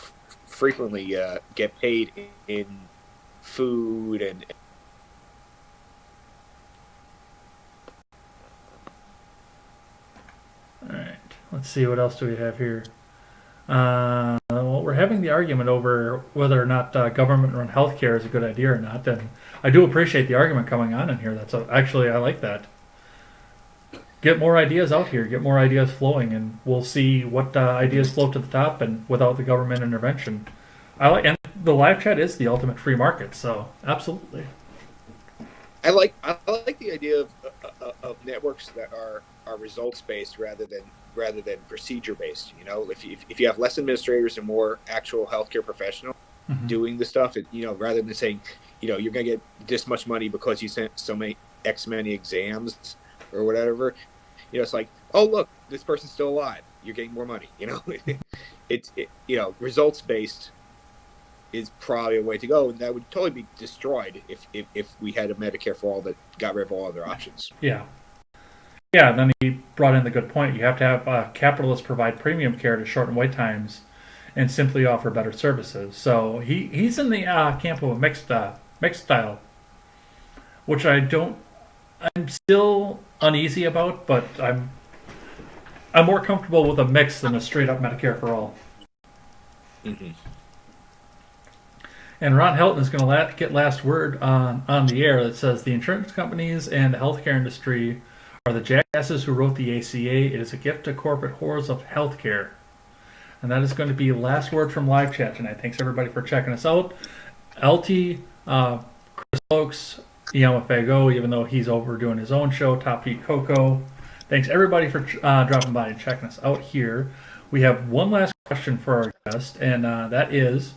frequently get paid in food and. All right, let's see, what else do we have here? Well, we're having the argument over whether or not government-run healthcare is a good idea or not, and I do appreciate the argument coming on in here. Actually, I like that. Get more ideas out here, get more ideas flowing, and we'll see what ideas float to the top and without the government intervention. And the live chat is the ultimate free market, so absolutely. I like the idea of networks that are results based rather than procedure based. You know, if you have less administrators and more actual healthcare professionals doing the stuff, rather than saying, you're going to get this much money because you sent so many X many exams or whatever. It's like, oh, look, this person's still alive. You're getting more money. It's results based is probably a way to go, and that would totally be destroyed if we had a Medicare for all that got rid of all other options. Yeah. Yeah, and then he brought in the good point. You have to have capitalists provide premium care to shorten wait times and simply offer better services. So he's in the camp of a mixed style, which I'm still uneasy about, but I'm more comfortable with a mix than a straight up Medicare for all. Mm-hmm. And Ron Helton is going to get last word on the air that says the insurance companies and the healthcare industry are the jackasses who wrote the ACA. It is a gift to corporate whores of healthcare. And that is going to be last word from live chat tonight. Thanks everybody for checking us out. LT, Chris Oakes, Yamafago, even though he's over doing his own show, Top Heat Coco. Thanks everybody for dropping by and checking us out here. We have one last question for our guest, and that is,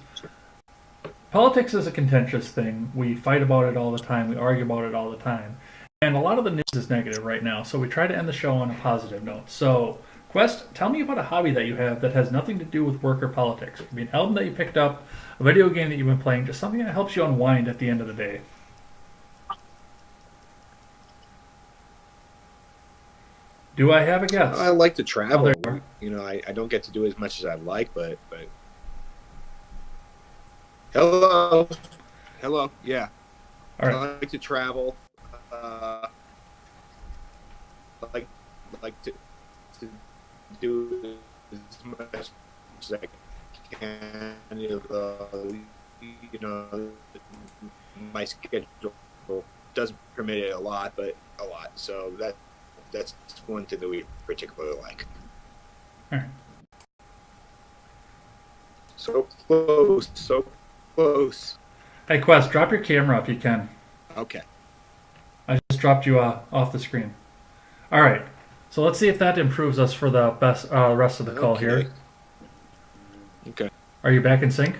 politics is a contentious thing. We fight about it all the time. We argue about it all the time. And a lot of the news is negative right now, so we try to end the show on a positive note. So, Quest, tell me about a hobby that you have that has nothing to do with work or politics. It could be an album that you picked up, a video game that you've been playing, just something that helps you unwind at the end of the day. Do I have a guess? I like to travel. Oh, I don't get to do as much as I'd like, but hello, yeah. All right. I like to travel. Like to do as much as I can. My schedule doesn't permit it a lot, but a lot. So that's one thing that we particularly like. All right. So close. Hey, Quest, drop your camera if you can. Okay. I just dropped you off the screen. All right. So let's see if that improves us for the rest of the call here. Okay. Are you back in sync?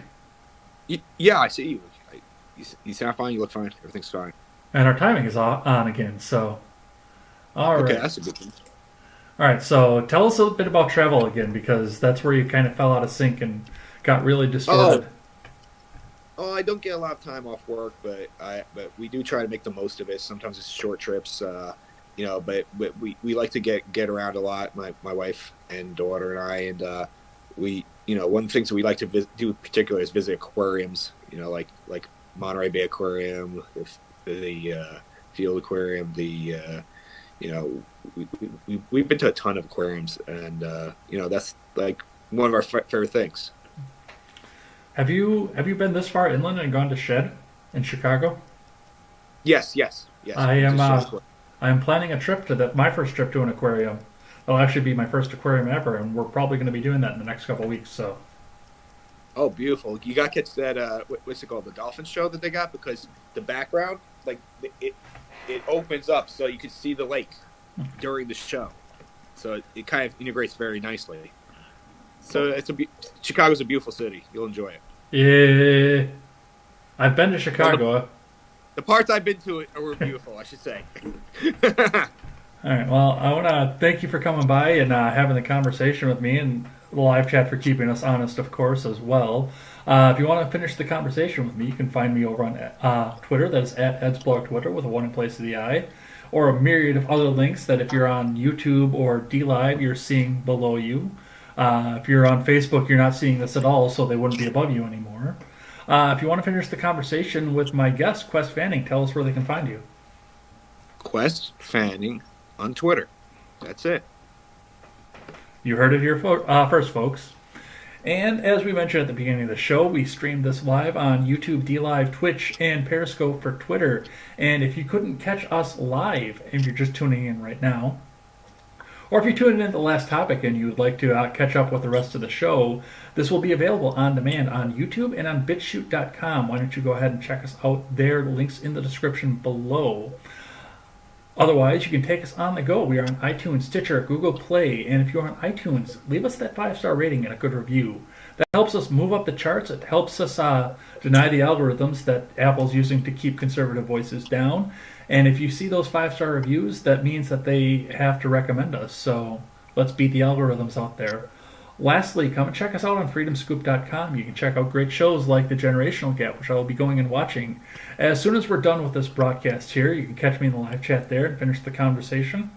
Yeah, I see you. You sound fine. You look fine. Everything's fine. And our timing is on again. So, all right. Okay, that's a good thing. All right. So tell us a bit about travel again, because that's where you kind of fell out of sync and got really distorted. Oh, I don't get a lot of time off work, but we do try to make the most of it. Sometimes it's short trips, but we like to get around a lot. My wife and daughter and I, and we, one of the things that we like to do in particular is visit aquariums. Like Monterey Bay Aquarium, the Field Aquarium. We've been to a ton of aquariums, and that's like one of our favorite things. Have you been this far inland and gone to Shed in Chicago? Yes. I am planning a trip to my first trip to an aquarium. It'll actually be my first aquarium ever, and we're probably going to be doing that in the next couple of weeks. So. Oh, beautiful! You got to catch that. What's it called? The dolphin show that they got, because the background, like it opens up so you can see the lake during the show. So it kind of integrates very nicely. So Chicago's a beautiful city. You'll enjoy it. Yeah, I've been to Chicago. Well, the parts I've been to were beautiful, I should say. All right. Well, I want to thank you for coming by and having the conversation with me, and the live chat for keeping us honest, of course, as well. If you want to finish the conversation with me, you can find me over on Twitter. That is at EdsBlog Twitter with a 1 in place of the I, or a myriad of other links that if you're on YouTube or DLive, you're seeing below you. If you're on Facebook, you're not seeing this at all, so they wouldn't be above you anymore. If you want to finish the conversation with my guest, Quest Fanning, tell us where they can find you. Quest Fanning on Twitter. That's it. You heard it here first, folks. And as we mentioned at the beginning of the show, we streamed this live on YouTube, DLive, Twitch, and Periscope for Twitter. And if you couldn't catch us live, if you're just tuning in right now, or if you're tuning in to the last topic and you would like to catch up with the rest of the show, this will be available on demand on YouTube and on BitChute.com. Why don't you go ahead and check us out there? The link's in the description below. Otherwise, you can take us on the go. We are on iTunes, Stitcher, Google Play, and if you're on iTunes, leave us that 5-star rating and a good review. That helps us move up the charts. It helps us deny the algorithms that Apple's using to keep conservative voices down. And if you see those 5-star reviews, that means that they have to recommend us. So let's beat the algorithms out there. Lastly, come and check us out on freedomscoop.com. You can check out great shows like The Generational Gap, which I will be going and watching. As soon as we're done with this broadcast here, you can catch me in the live chat there and finish the conversation.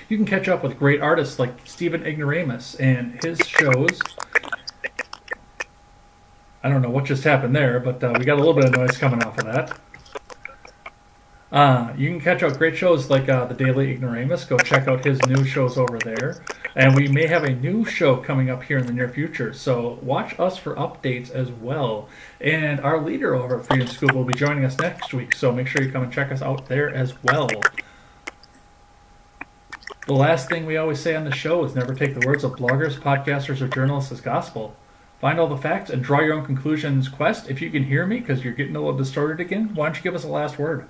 You can catch up with great artists like Stephen Ignoramus and his shows. I don't know what just happened there, but we got a little bit of noise coming off of that. You can catch out great shows like the Daily Ignoramus. Go check out his new shows over there. And we may have a new show coming up here in the near future, so watch us for updates as well. And our leader over at Freedom Scoop will be joining us next week, so make sure you come and check us out there as well. The last thing we always say on the show is never take the words of bloggers, podcasters, or journalists as gospel. Find all the facts and draw your own conclusions. Quest, if you can hear me, because you're getting a little distorted again, why don't you give us a last word?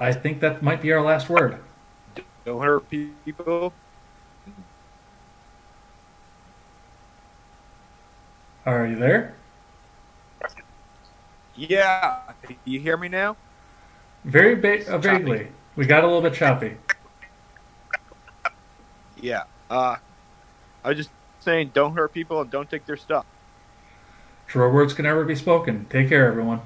I think that might be our last word. Don't hurt people. Are you there? Yeah. You hear me now? Very vaguely. We got a little bit choppy. Yeah. I was just saying, don't hurt people and don't take their stuff. Truer words can never be spoken. Take care, everyone.